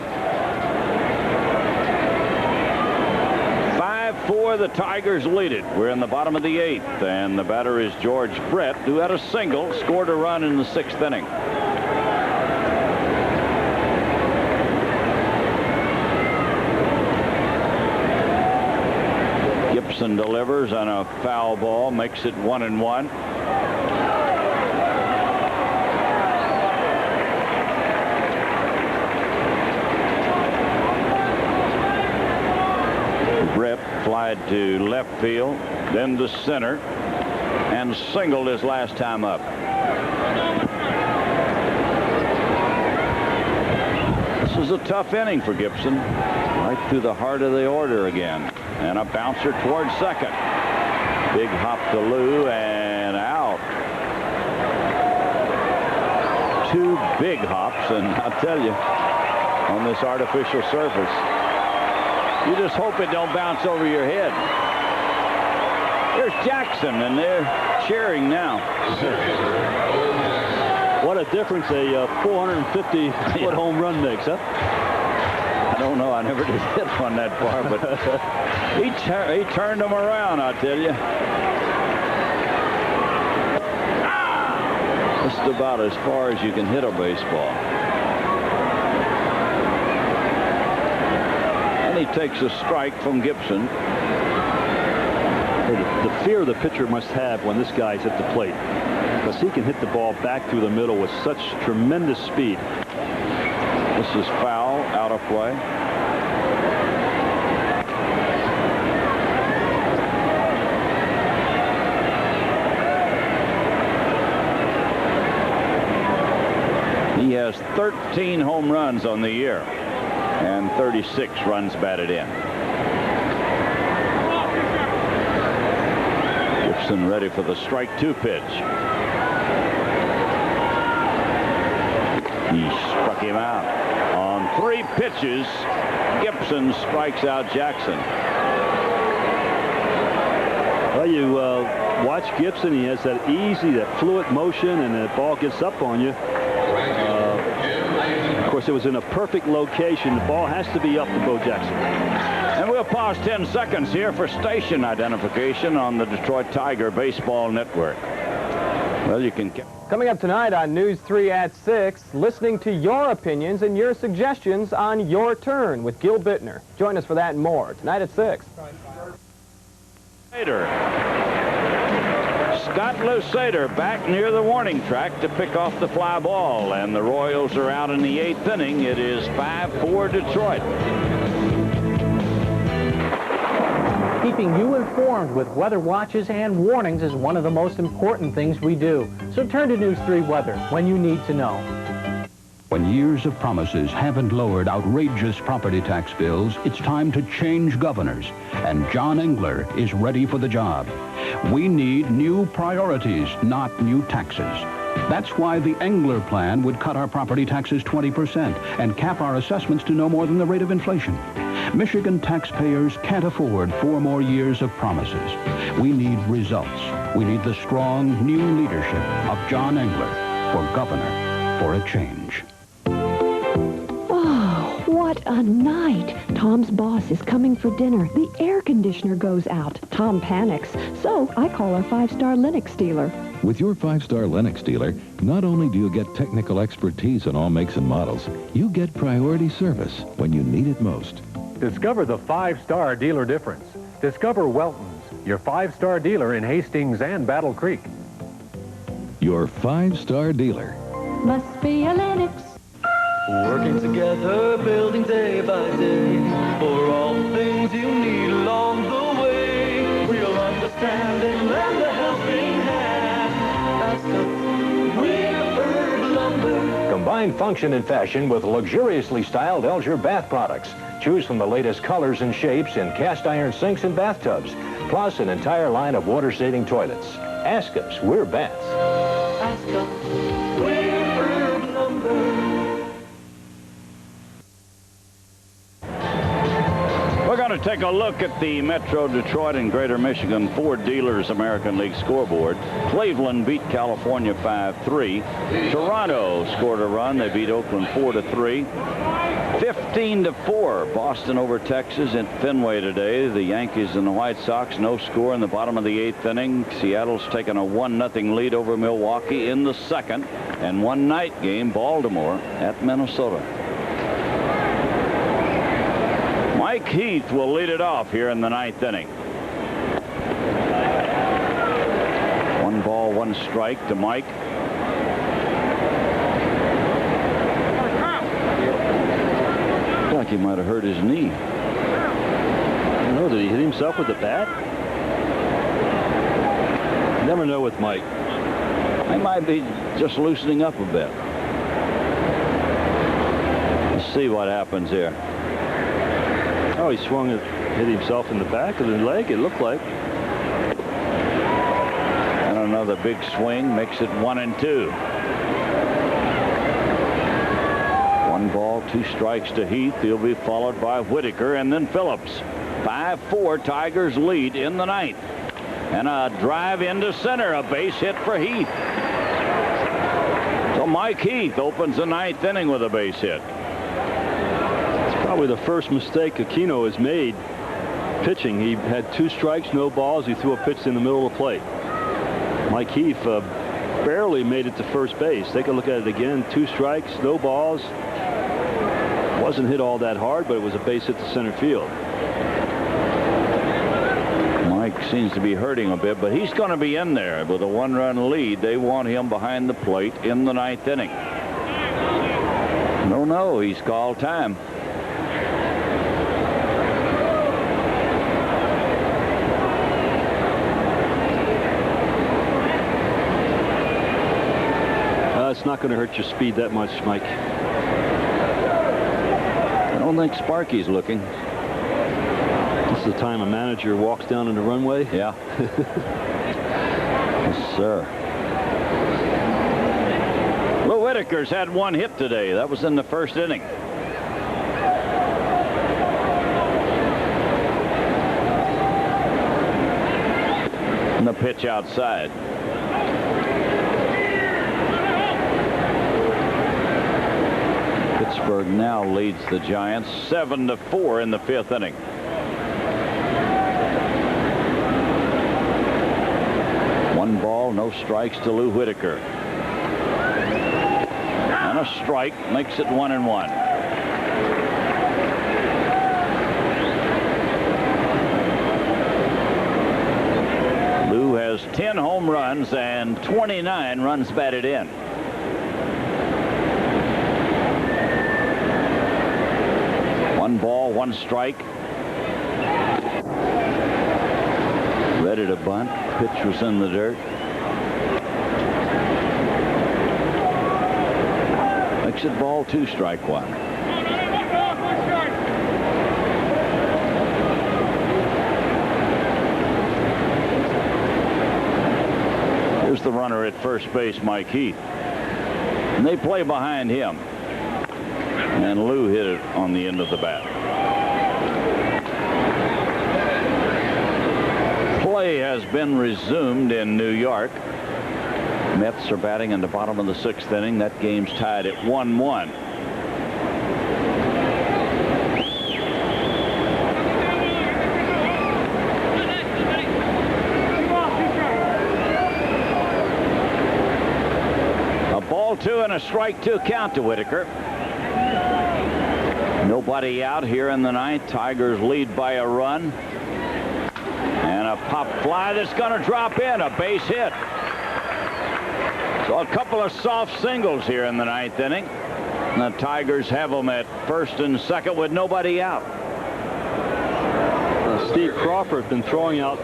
5-4, the Tigers lead it. We're in the bottom of the 8th, and the batter is George Brett, who had a single, scored a run in the 6th inning. Gibson delivers on a foul ball, makes it 1-1. Brett flied to left field, then to center, and singled his last time up. This is a tough inning for Gibson. Right through the heart of the order again. And a bouncer towards second. Big hop to Lou and out. 2 big hops, and I'll tell you, on this artificial surface, you just hope it don't bounce over your head. There's Jackson, and they're cheering now. What a difference a 450-foot home run makes, huh? I don't know. I never did hit one that far, but he turned them around, I'll tell you. Just about as far as you can hit a baseball. And he takes a strike from Gibson. The fear the pitcher must have when this guy's at the plate, because he can hit the ball back through the middle with such tremendous speed. This is foul, out of play. He has 13 home runs on the year and 36 runs batted in. Gibson ready for the strike 2 pitch. He struck him out. On 3 pitches, Gibson strikes out Jackson. Well, you watch Gibson. He has that easy, that fluid motion, and the ball gets up on you. Of course, it was in a perfect location. The ball has to be up to Bo Jackson. And we'll pause 10 seconds here for station identification on the Detroit Tiger Baseball Network. Well, you can... Coming up tonight on News 3 at 6, listening to your opinions and your suggestions on Your Turn with Gil Bittner. Join us for that and more tonight at 6. Scott Lusader back near the warning track to pick off the fly ball, and the Royals are out in the 8th inning. It is 5-4 Detroit. Keeping you informed with weather watches and warnings is one of the most important things we do. So turn to News 3 Weather when you need to know. When years of promises haven't lowered outrageous property tax bills, it's time to change governors. And John Engler is ready for the job. We need new priorities, not new taxes. That's why the Engler plan would cut our property taxes 20% and cap our assessments to no more than the rate of inflation. Michigan taxpayers can't afford 4 more years of promises. We need results. We need the strong new leadership of John Engler for governor for a change. What a night! Tom's boss is coming for dinner. The air conditioner goes out. Tom panics, so I call our 5-star Lennox dealer. With your 5-star Lennox dealer, not only do you get technical expertise on all makes and models, you get priority service when you need it most. Discover the 5-star dealer difference. Discover Welton's, your 5-star dealer in Hastings and Battle Creek. Your 5-star dealer. Must be a Lennox. Working together, building day by day, for all the things you need along the way. Real understanding, lend a helping hand. That's the Weird Lumber. Combine function and fashion with luxuriously styled Elger bath products. Choose from the latest colors and shapes in cast iron sinks and bathtubs, plus an entire line of water-saving toilets. Ask us, we're Baths. Ask us, Weird Lumber. We're going to take a look at the Metro Detroit and Greater Michigan Ford Dealers American League scoreboard. Cleveland beat California 5-3. Toronto scored a run. They beat Oakland 4-3. 15-4, Boston over Texas at Fenway today. The Yankees and the White Sox, no score in the bottom of the 8th inning. Seattle's taken a 1-0 lead over Milwaukee in the 2nd. And one night game, Baltimore at Minnesota. Mike Heath will lead it off here in the 9th inning. 1 ball, 1 strike to Mike. Looks like he might have hurt his knee. I don't know, did he hit himself with the bat? Never know with Mike. He might be just loosening up a bit. Let's see what happens here. Oh, he swung it, hit himself in the back of the leg, it looked like. And another big swing makes it 1-2. 1 ball, 2 strikes to Heath. He'll be followed by Whitaker and then Phillips. 5-4, Tigers lead in the 9th. And a drive into center, a base hit for Heath. So Mike Heath opens the 9th inning with a base hit. Probably the first mistake Aquino has made pitching. He had 2 strikes, no balls. He threw a pitch in the middle of the plate. Mike Heath barely made it to first base. Take a look at it again. 2 strikes, no balls. Wasn't hit all that hard, but it was a base hit to center field. Mike seems to be hurting a bit, but he's going to be in there with a 1-run lead. They want him behind the plate in the 9th inning. No, he's called time. It's not going to hurt your speed that much, Mike. I don't think Sparky's looking. This is the time a manager walks down in the runway. Yeah. Yes, sir. Lou Whitaker's had one hit today. That was in the first inning. And the pitch outside. Pittsburgh now leads the Giants 7-4 in the 5th inning. One ball, no strikes to Lou Whitaker. And a strike makes it 1-1. Lou has 10 home runs and 29 runs batted in. One ball, one strike. Ready to bunt. Pitch was in the dirt. Makes it ball 2, strike 1. Here's the runner at first base, Mike Heath. And they play behind him. And Lou hit it on the end of the bat. Play has been resumed in New York. Mets are batting in the bottom of the 6th inning. That game's tied at 1-1. A ball 2 and a strike 2 count to Whitaker. Nobody out here in the 9th. Tigers lead by a run. And a pop fly that's going to drop in. A base hit. So a couple of soft singles here in the 9th inning. And the Tigers have them at first and second with nobody out. Steve Crawford has been throwing out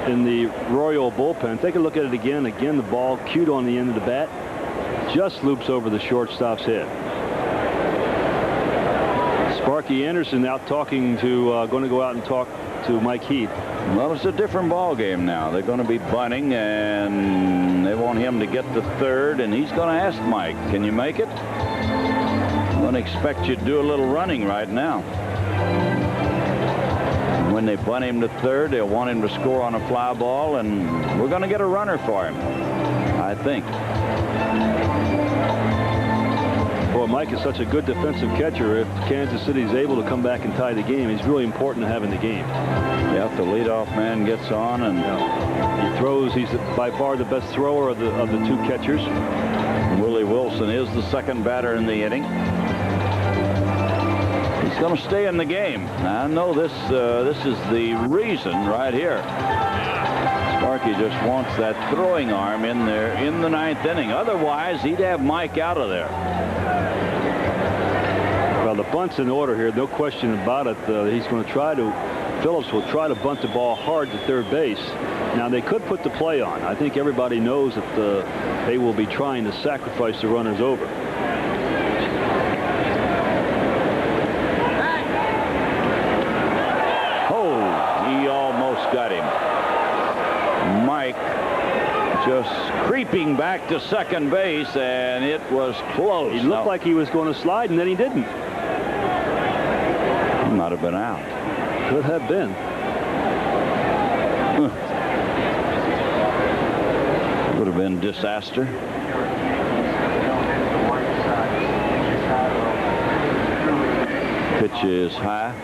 in the Royal bullpen. Take a look at it again. Again, the ball cued on the end of the bat. Just loops over the shortstop's head. Sparky Anderson out talking to, going to go out and talk to Mike Heath. Well, it's a different ball game now. They're going to be bunting, and they want him to get to third, and he's going to ask Mike, can you make it? I'm going to expect you to do a little running right now. And when they bunt him to third, they'll want him to score on a fly ball, and we're going to get a runner for him, I think. Well, Mike is such a good defensive catcher. If Kansas City is able to come back and tie the game, he's really important to have in the game. Yeah, the leadoff man gets on and he throws. He's by far the best thrower of the 2 catchers. Willie Wilson is the second batter in the inning. He's going to stay in the game. Now, I know this is the reason right here. Sparky just wants that throwing arm in there in the 9th inning. Otherwise, he'd have Mike out of there. Well, the bunt's in order here, no question about it. He's going to try to, Phillips will try to bunt the ball hard to third base. Now, they could put the play on. I think everybody knows that they will be trying to sacrifice the runners over. Oh, he almost got him. Mike just creeping back to second base, and it was close. He looked like he was going to slide, and then he didn't. He might have been out. Could have been. Would have been disaster. Pitch is high.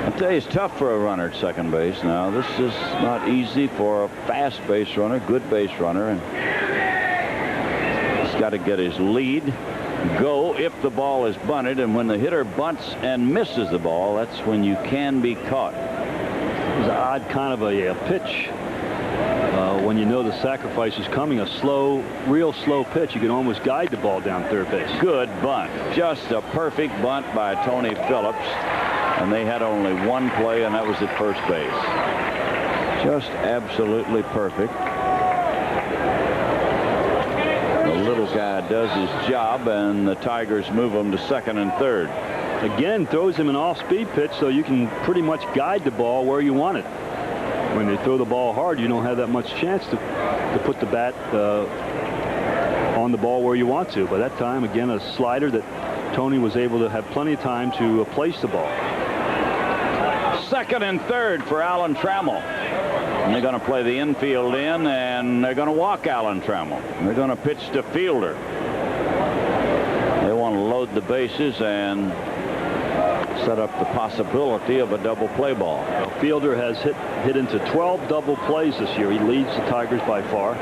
I tell you, it's tough for a runner at second base. Now, this is not easy for a fast base runner, good base runner, and he's got to get his lead, go if the ball is bunted, and when the hitter bunts and misses the ball, that's when you can be caught. It was an odd kind of a pitch. When you know the sacrifice is coming, a slow, real slow pitch, you can almost guide the ball down third base. Good bunt. Just a perfect bunt by Tony Phillips. And they had only one play, and that was at first base. Just absolutely perfect. The little guy does his job, and the Tigers move him to second and third. Again, throws him an off-speed pitch so you can pretty much guide the ball where you want it. when they throw the ball hard, you don't have that much chance to put the bat on the ball where you want to. But that time, again, a slider that Tony was able to have plenty of time to place the ball. Second and third for Alan Trammell. And they're going to play the infield in, and they're going to walk Alan Trammell. They're going to pitch to Fielder. They want to load the bases and set up the possibility of a double play ball. Now, Fielder has hit into 12 double plays this year. He leads the Tigers by far.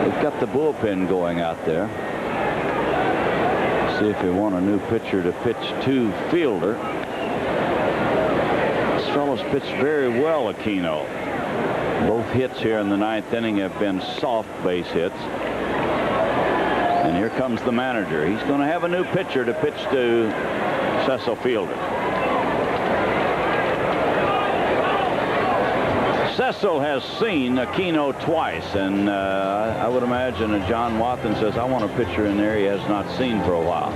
They've got the bullpen going out there. See if they want a new pitcher to pitch to Fielder. This fellow's pitched very well, Aquino. Both hits here in the ninth inning have been soft base hits. And here comes the manager. He's going to have a new pitcher to pitch to Cecil Fielder. Cecil has seen Aquino twice, and I would imagine that John Watson says, I want a pitcher in there he has not seen for a while.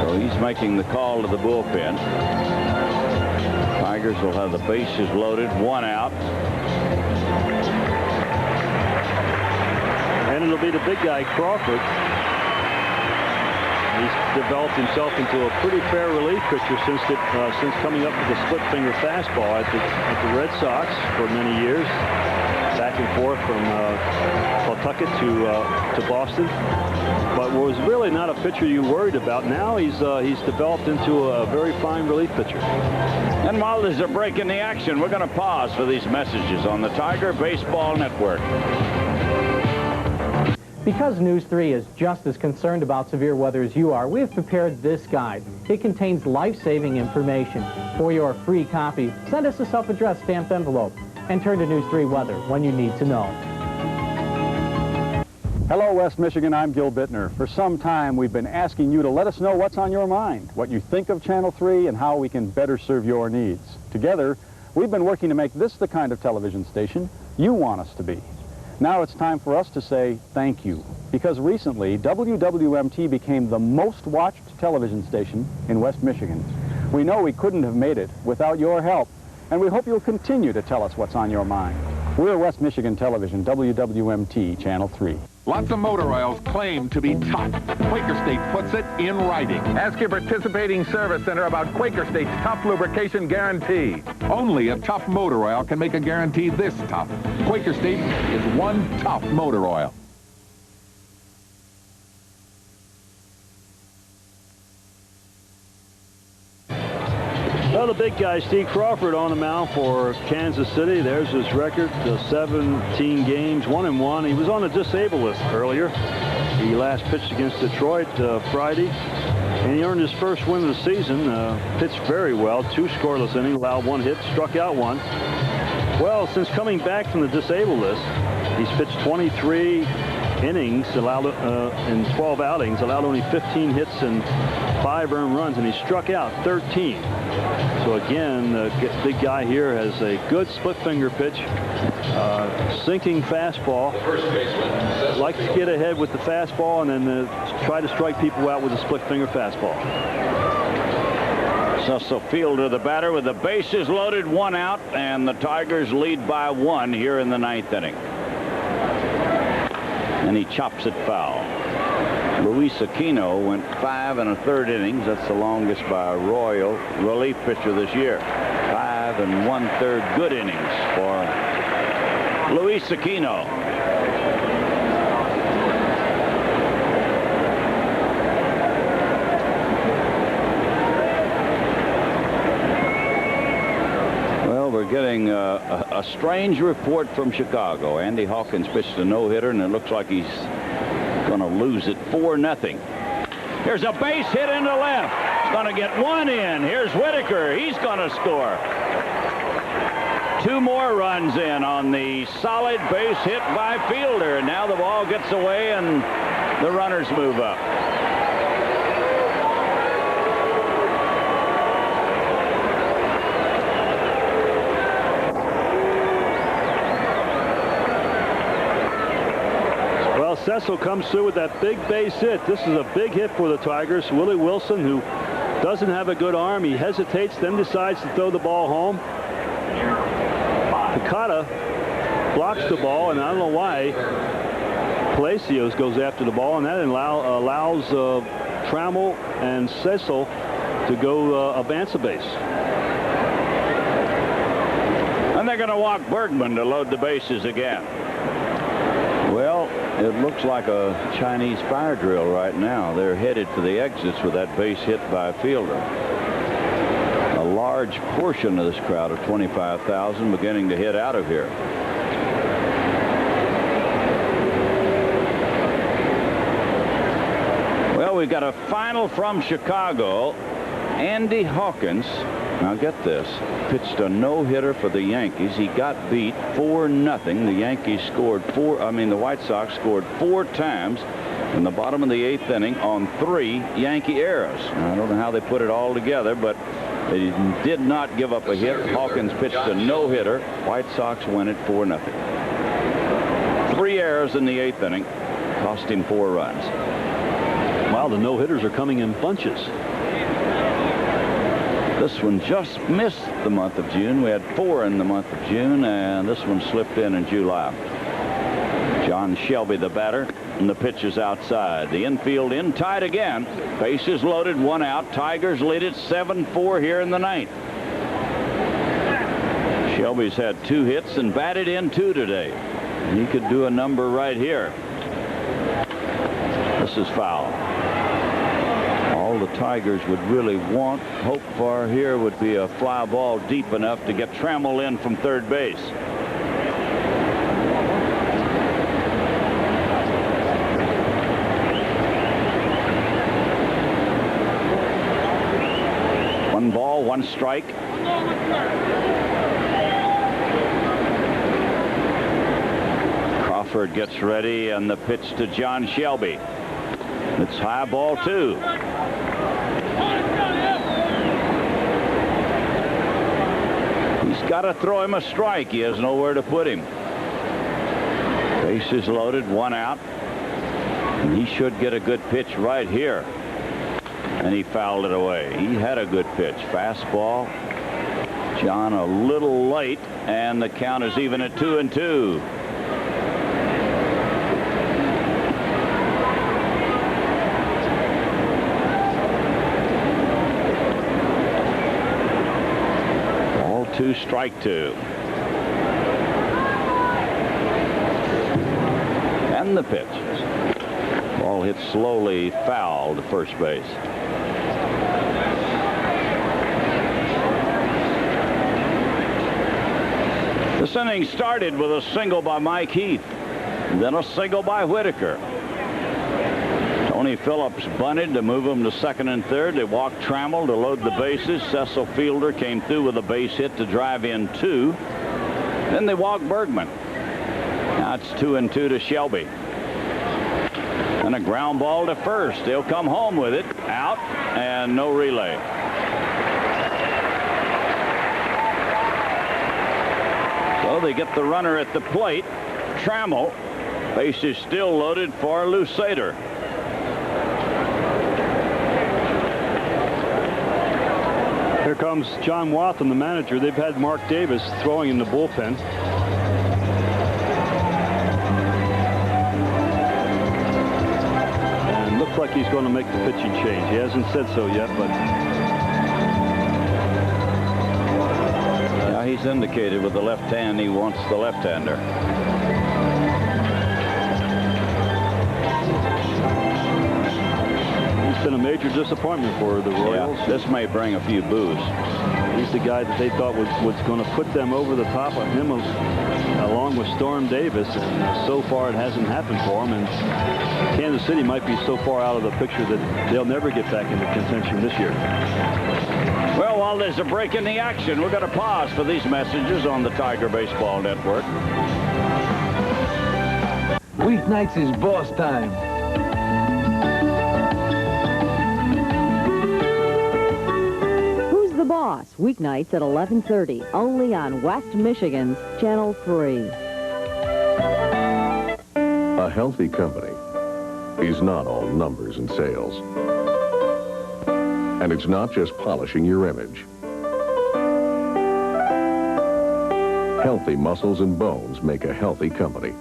So he's making the call to the bullpen. Tigers will have the bases loaded, one out. And it'll be the big guy, Crawford. He's developed himself into a pretty fair relief pitcher since coming up with a split finger fastball at the Red Sox for many years, back and forth from Pawtucket to Boston. But was really not a pitcher you worried about. Now he's developed into a very fine relief pitcher. And while there's a break in the action, we're going to pause for these messages on the Tiger Baseball Network. Because News 3 is just as concerned about severe weather as you are, we have prepared this guide. It contains life-saving information. For your free copy, send us a self-addressed stamped envelope and turn to News 3 Weather when you need to know. Hello, West Michigan. I'm Gil Bittner. For some time, we've been asking you to let us know what's on your mind, what you think of Channel 3, and how we can better serve your needs. Together, we've been working to make this the kind of television station you want us to be. Now it's time for us to say thank you, because recently WWMT became the most watched television station in West Michigan. We know we couldn't have made it without your help, and we hope you'll continue to tell us what's on your mind. We're West Michigan Television, WWMT Channel 3. Lots of motor oils claim to be tough. Quaker State puts it in writing. Ask your participating service center about Quaker State's tough lubrication guarantee. Only a tough motor oil can make a guarantee this tough. Quaker State is one tough motor oil. Well, the big guy, Steve Crawford, on the mound for Kansas City. There's his record, 17 games, 1-1. He was on the disabled list earlier. He last pitched against Detroit Friday, and he earned his first win of the season. Pitched very well, 2 scoreless innings, allowed 1 hit, struck out 1. Well, since coming back from the disabled list, he's pitched 23 innings, allowed in 12 outings, allowed only 15 hits and 5 earned runs, and he struck out 13. So again, the big guy here has a good split finger pitch, sinking fastball. Likes to get ahead with the fastball and then try to strike people out with a split finger fastball. Cecil Fielder, the batter, with the bases loaded, 1 out, and the Tigers lead by 1 here in the 9th inning. And he chops it foul. Luis Aquino went 5 1/3 innings. That's the longest by a Royal relief pitcher this year. 5 1/3 good innings for Luis Aquino. Well, we're getting a strange report from Chicago. Andy Hawkins pitched a no-hitter, and it looks like he's going to lose it 4-0. Here's a base hit into left. He's going to get 1 in. Here's Whitaker. He's going to score. 2 more runs in on the solid base hit by Fielder. Now the ball gets away and the runners move up. Cecil comes through with that big base hit. This is a big hit for the Tigers. Willie Wilson, who doesn't have a good arm, he hesitates, then decides to throw the ball home. Picata blocks the ball, and I don't know why Palacios goes after the ball, and that allows Trammell and Cecil to go advance the base. And they're going to walk Bergman to load the bases again. Well, it looks like a Chinese fire drill right now. They're headed for the exits with that base hit by a fielder. A large portion of this crowd of 25,000 beginning to head out of here. Well, we've got a final from Chicago. Andy Hawkins, now get this, pitched a no-hitter for the Yankees. He got beat 4-0. The Yankees scored the White Sox scored 4 times in the bottom of the 8th inning on 3 Yankee errors. Now, I don't know how they put it all together, but they did not give up a hit. Hawkins pitched a no-hitter. White Sox win it 4-0. 3 errors in the 8th inning, cost him 4 runs. Wow, the no-hitters are coming in bunches. This one just missed the month of June. We had 4 in the month of June, and this one slipped in July. John Shelby, the batter, and the pitch is outside. The infield in tight again. Bases loaded, 1 out. Tigers lead it 7-4 here in the 9th. Shelby's had 2 hits and batted in 2 today. He could do a number right here. This is foul. All the Tigers would really hope for here would be a fly ball deep enough to get Trammell in from third base. One ball, 1 strike. Crawford gets ready, and the pitch to John Shelby. It's high ball 2. He's got to throw him a strike. He has nowhere to put him. Bases loaded, 1 out. And he should get a good pitch right here. And he fouled it away. He had a good pitch. Fastball. John a little late, and the count is even at 2-2. Ball 2, strike 2. And the pitch. Ball hit slowly, foul to first base. This inning started with a single by Mike Heath, then a single by Whitaker. Tony Phillips bunted to move him to second and third. They walked Trammell to load the bases. Cecil Fielder came through with a base hit to drive in 2. Then they walked Bergman. Now it's 2-2 to Shelby. And a ground ball to first. They'll come home with it. Out, and no relay. So they get the runner at the plate. Trammell. Base is still loaded for Lusader. Here comes John Wathan, the manager. They've had Mark Davis throwing in the bullpen. And looks like he's going to make the pitching change. He hasn't said so yet, but... Now he's indicated with the left hand he wants the left-hander. He's been a major disappointment for the Royals. Yeah, this may bring a few boos. He's the guy that they thought was going to put them over the top of him along with Storm Davis, and so far it hasn't happened for him, and Kansas City might be so far out of the picture that they'll never get back into contention this year. Well, while there's a break in the action, we're going to pause for these messages on the Tiger Baseball Network. Weeknights is boss time. Who's the Boss? Weeknights at 11:30, only on West Michigan's Channel 3. A healthy company is not all numbers and sales. And it's not just polishing your image. Healthy muscles and bones make a healthy company.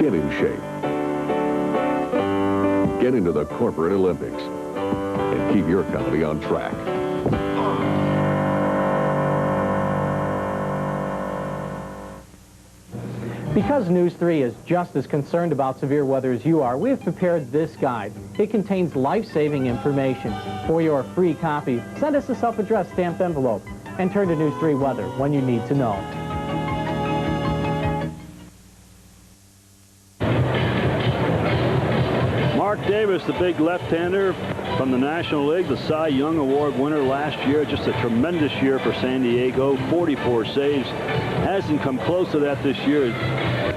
Get in shape. Get into the corporate Olympics. And keep your company on track. Because News 3 is just as concerned about severe weather as you are, we have prepared this guide. It contains life-saving information. For your free copy, send us a self-addressed stamped envelope and turn to News 3 Weather when you need to know. Mark Davis, the big left-hander from the National League, the Cy Young Award winner last year. Just a tremendous year for San Diego. 44 saves. Hasn't come close to that this year.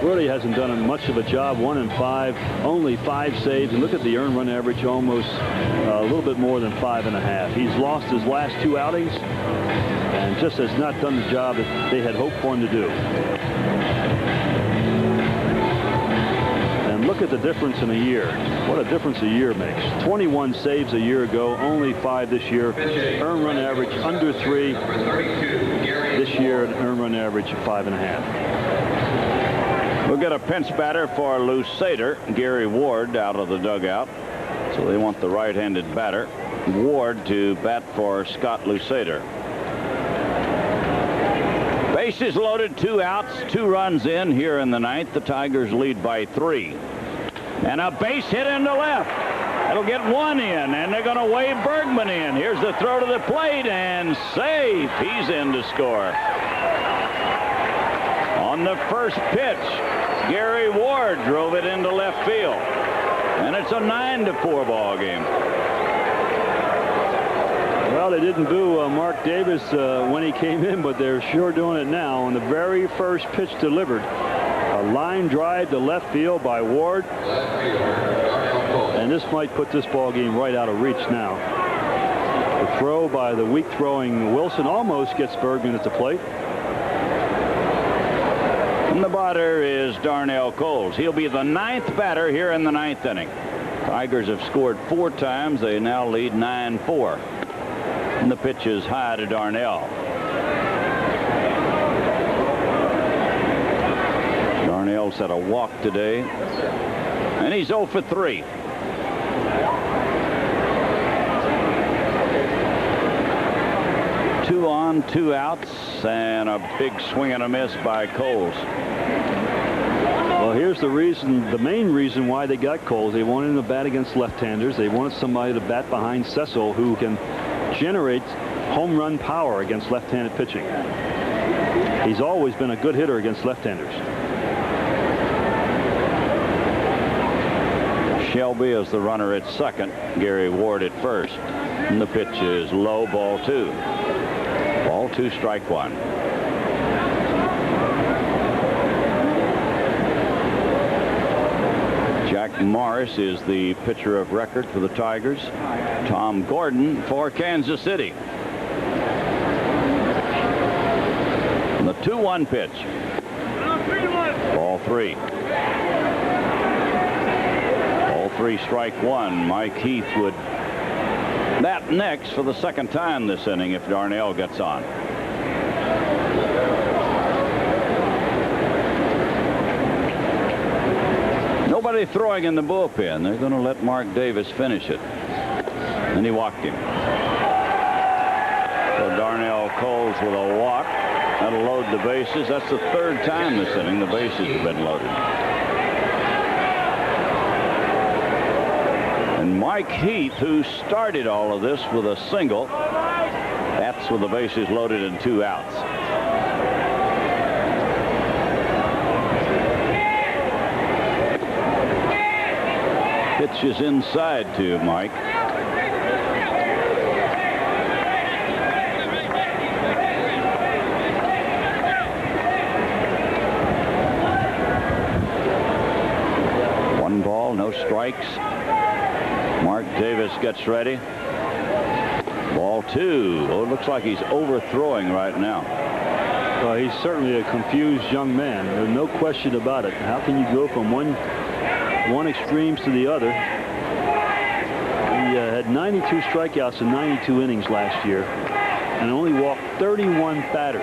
Really hasn't done much of a job. 1 and 5, only 5 saves. And look at the earned run average, almost a little bit more than 5.5. He's lost his last 2 outings and just has not done the job that they had hoped for him to do. And look at the difference in a year. What a difference a year makes. 21 saves a year ago, only 5 this year. Earned run average under 3. This year, an earned run average of 5.5. We'll get a pinch batter for Lusader. Gary Ward out of the dugout. So they want the right-handed batter, Ward, to bat for Scott Lusader. Bases loaded, 2 outs, 2 runs in here in the 9th. The Tigers lead by 3. And a base hit into left. That'll get 1 in, and they're going to wave Bergman in. Here's the throw to the plate, and safe. He's in to score. On the first pitch, Gary Ward drove it into left field. And it's a 9-4 ball game. Well, they didn't boo Mark Davis when he came in, but they're sure doing it now. On the very first pitch delivered, a line drive to left field by Ward. And this might put this ball game right out of reach now. The throw by the weak throwing Wilson almost gets Bergman at the plate. And the batter is Darnell Coles. He'll be the 9th batter here in the 9th inning. Tigers have scored 4 times. They now lead 9-4. And the pitch is high to Darnell. Darnell's had a walk today. And he's 0 for 3. Two on, 2 outs, and a big swing and a miss by Coles. Well, here's the reason, the main reason why they got Coles. They wanted him to bat against left-handers. They wanted somebody to bat behind Cecil who can generate home run power against left-handed pitching. He's always been a good hitter against left-handers. Shelby is the runner at second. Gary Ward at first. And the pitch is low, ball 2. Ball 2, strike 1. Jack Morris is the pitcher of record for the Tigers. Tom Gordon for Kansas City. And the 2-1 pitch. Ball 3. Ball 3, strike 1. Mike Heath would bat next for the 2nd time this inning if Darnell gets on. Nobody throwing in the bullpen. They're going to let Mark Davis finish it. And he walked him. So Darnell Coles with a walk. That'll load the bases. That's the 3rd time this inning the bases have been loaded. And Mike Heath, who started all of this with a single, that's with the bases loaded and 2 outs. Pitch is inside to Mike. One ball, no strikes. Mark Davis gets ready. Ball 2. Oh, it looks like he's overthrowing right now. Well, he's certainly a confused young man. There's no question about it. How can you go from one extremes to the other? He had 92 strikeouts in 92 innings last year and only walked 31 batters.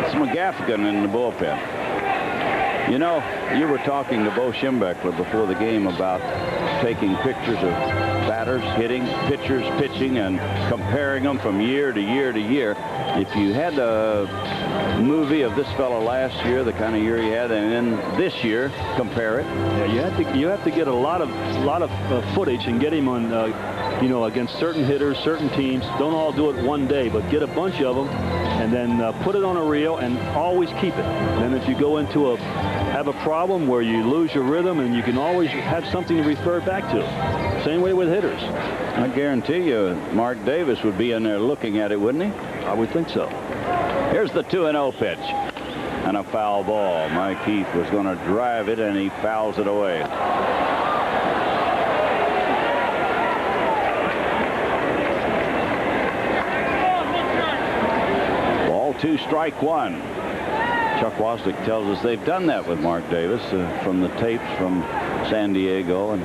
It's McGaffigan in the bullpen. You know, you were talking to Bo Schembechler before the game about taking pictures of batters, hitting, pitchers, pitching, and comparing them from year to year to year. If you had a movie of this fellow last year, the kind of year he had, and then this year, compare it. Yeah, you have to get a lot of footage and get him on, you know, against certain hitters, certain teams. Don't all do it one day, but get a bunch of them and then put it on a reel and always keep it. And then if you go into have a problem where you lose your rhythm, and you can always have something to refer back to. Same way with hitters. I guarantee you Mark Davis would be in there looking at it, wouldn't he? I would think so. Here's the 2-0 pitch. And a foul ball. Mike Heath was going to drive it, and he fouls it away. Ball 2, strike 1. Chuck Waslick tells us they've done that with Mark Davis from the tapes from San Diego. And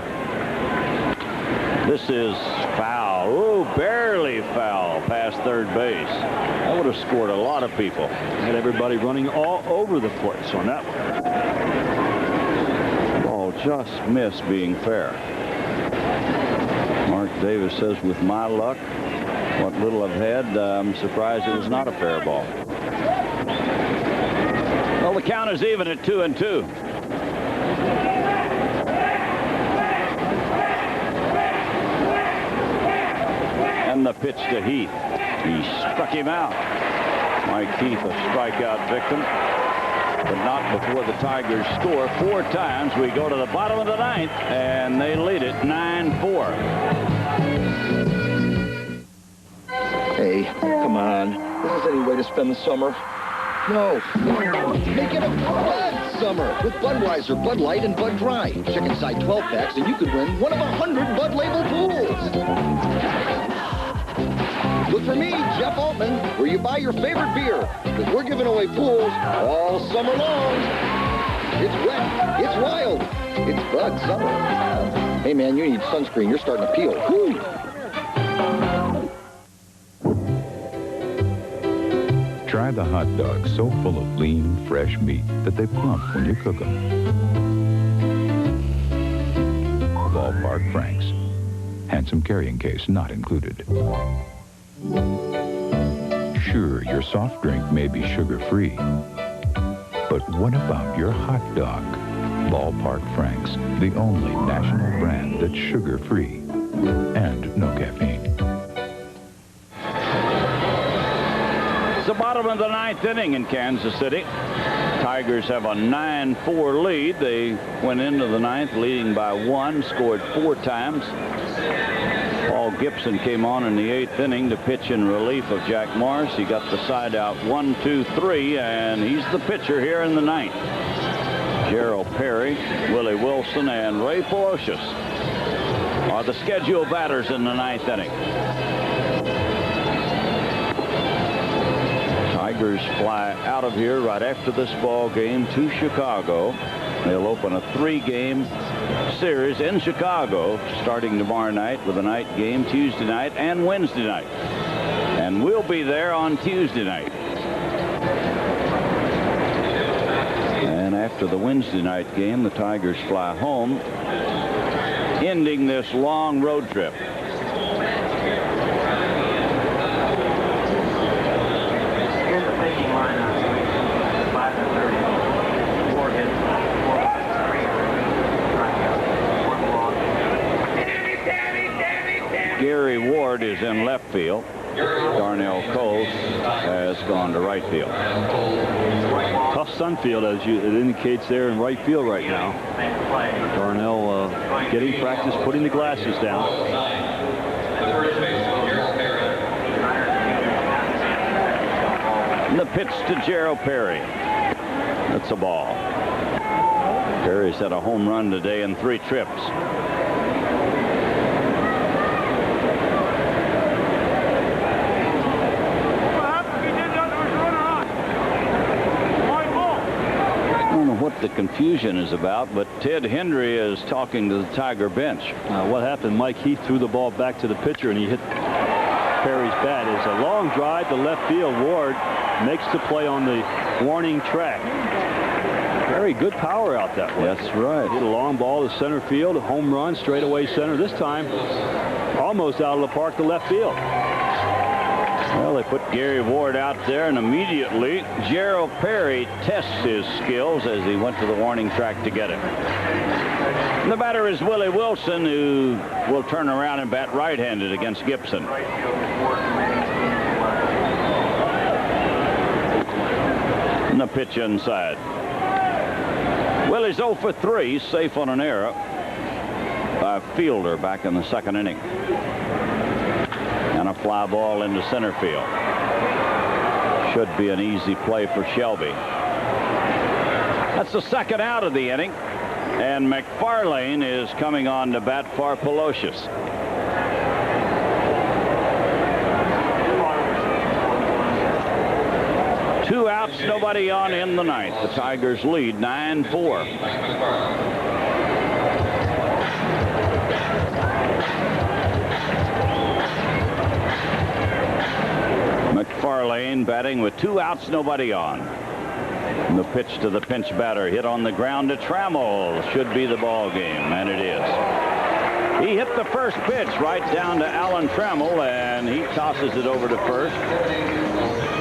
this is foul. Ooh, barely foul past third base. That would have scored a lot of people. Had everybody running all over the place on that one. Ball just missed being fair. Mark Davis says, with my luck, what little I've had, I'm surprised it was not a fair ball. Well, the count is even at 2-2. And the pitch to Heath. He struck him out. Mike Heath, a strikeout victim, but not before the Tigers score 4 times. We go to the bottom of the 9th, and they lead it 9-4. Hey, come on. This is any way to spend the summer. No. Make it a Bud summer with Budweiser, Bud Light, and Bud Dry. Check inside 12 packs and you could win one of 100 Bud label pools. Look for me, Jeff Altman, where you buy your favorite beer, because we're giving away pools all summer long. It's wet. It's wild. It's Bud summer. Hey, man, you need sunscreen. You're starting to peel. Woo! Try the hot dog so full of lean, fresh meat that they plump when you cook them. Ballpark Franks. Handsome carrying case not included. Sure, your soft drink may be sugar-free, but what about your hot dog? Ballpark Franks, the only national brand that's sugar-free and no caffeine. It's the bottom of the 9th inning in Kansas City. Tigers have a 9-4 lead. They went into the 9th leading by 1, scored 4 times. Paul Gibson came on in the 8th inning to pitch in relief of Jack Morris. He got the side out 1, 2, 3, and he's the pitcher here in the 9th. Gerald Perry, Willie Wilson, and Ray Ferocious are the scheduled batters in the 9th inning. Tigers fly out of here right after this ball game to Chicago. They'll open a 3-game series in Chicago starting tomorrow night with a night game Tuesday night and Wednesday night. And we'll be there on Tuesday night. And after the Wednesday night game, the Tigers fly home, ending this long road trip. Gary Ward is in left field. Darnell Cole has gone to right field. Tough sun field, as it indicates there in right field right now. Darnell getting practice, putting the glasses down. And the pitch to Gerald Perry. That's a ball. Perry's had a home run today in 3 trips. the confusion is about, but Ted Hendry is talking to the Tiger bench. What happened, Mike Heath threw the ball back to the pitcher, and he hit Perry's bat. It's a long drive to left field. Ward makes the play on the warning track. Very good power out that way. That's right. Hit a long ball to center field, a home run, straightaway center. This time, almost out of the park to left field. Well, they put Gary Ward out there, and immediately Gerald Perry tests his skills as he went to the warning track to get him. The batter is Willie Wilson, who will turn around and bat right-handed against Gibson. And the pitch inside. Willie's 0 for 3, safe on an error by Fielder back in the second inning. And a fly ball into center field. Should be an easy play for Shelby. That's the second out of the inning. And McFarlane is coming on to bat for Pelosius. Two outs, nobody on in the ninth. The Tigers lead 9-4. McFarlane batting with 2 outs, nobody on. And the pitch to the pinch batter, hit on the ground to Trammell. Should be the ball game, and it is. He hit the first pitch right down to Alan Trammell, and he tosses it over to first.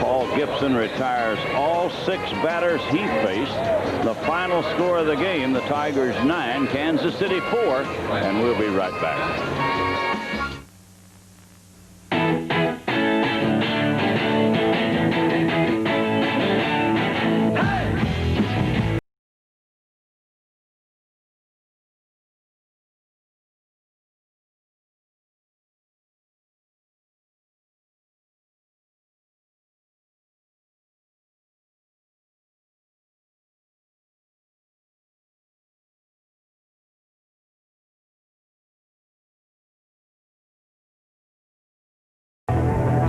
Paul Gibson retires all 6 batters he faced. The final score of the game, the Tigers 9, Kansas City 4, and we'll be right back.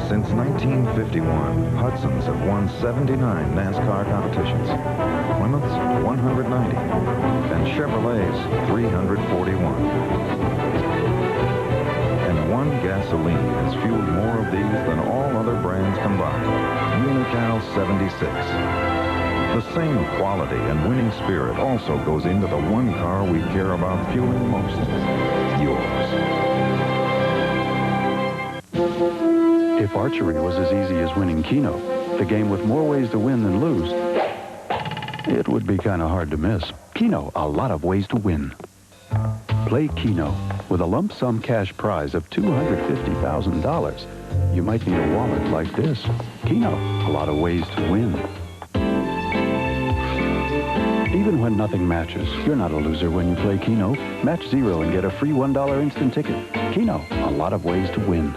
Since 1951, Hudsons have won 79 NASCAR competitions, Plymouth's 190, and Chevrolet's 341. And one gasoline has fueled more of these than all other brands combined, Unocal 76. The same quality and winning spirit also goes into the one car we care about fueling most, yours. If archery was as easy as winning Keno, the game with more ways to win than lose, it would be kind of hard to miss. Keno, a lot of ways to win. Play Keno with a lump sum cash prize of $250,000. You might need a wallet like this. Keno, a lot of ways to win. Even when nothing matches, you're not a loser when you play Keno. Match 0 and get a free $1 instant ticket. Keno, a lot of ways to win.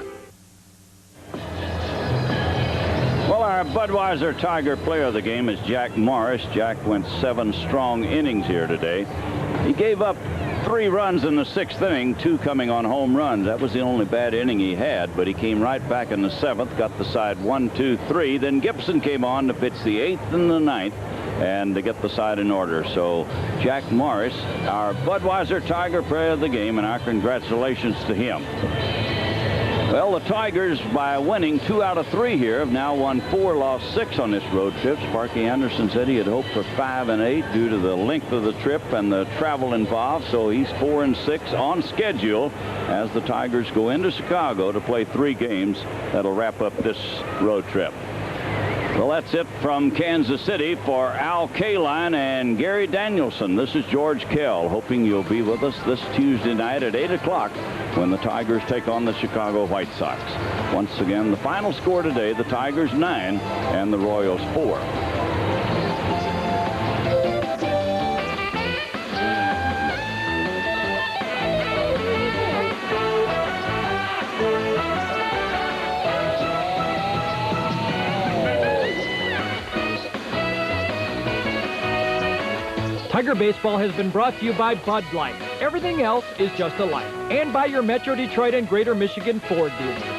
Our Budweiser Tiger player of the game is Jack Morris. Jack went 7 strong innings here today. He gave up 3 runs in the 6th inning, 2 coming on home runs. That was the only bad inning he had, but he came right back in the 7th, got the side 1, 2, 3. Then Gibson came on to pitch the 8th and the 9th and to get the side in order. So Jack Morris, our Budweiser Tiger player of the game, and our congratulations to him. Well, the Tigers, by winning 2 out of 3 here, have now won 4, lost 6 on this road trip. Sparky Anderson said he had hoped for 5 and 8 due to the length of the trip and the travel involved. So he's 4 and 6 on schedule as the Tigers go into Chicago to play 3 games that'll wrap up this road trip. Well, that's it from Kansas City for Al Kaline and Gary Danielson. This is George Kell, hoping you'll be with us this Tuesday night at 8 o'clock when the Tigers take on the Chicago White Sox. Once again, the final score today, the Tigers 9 and the Royals 4. Tiger Baseball has been brought to you by Bud Light. Everything else is just a light. And by your Metro Detroit and Greater Michigan Ford dealers.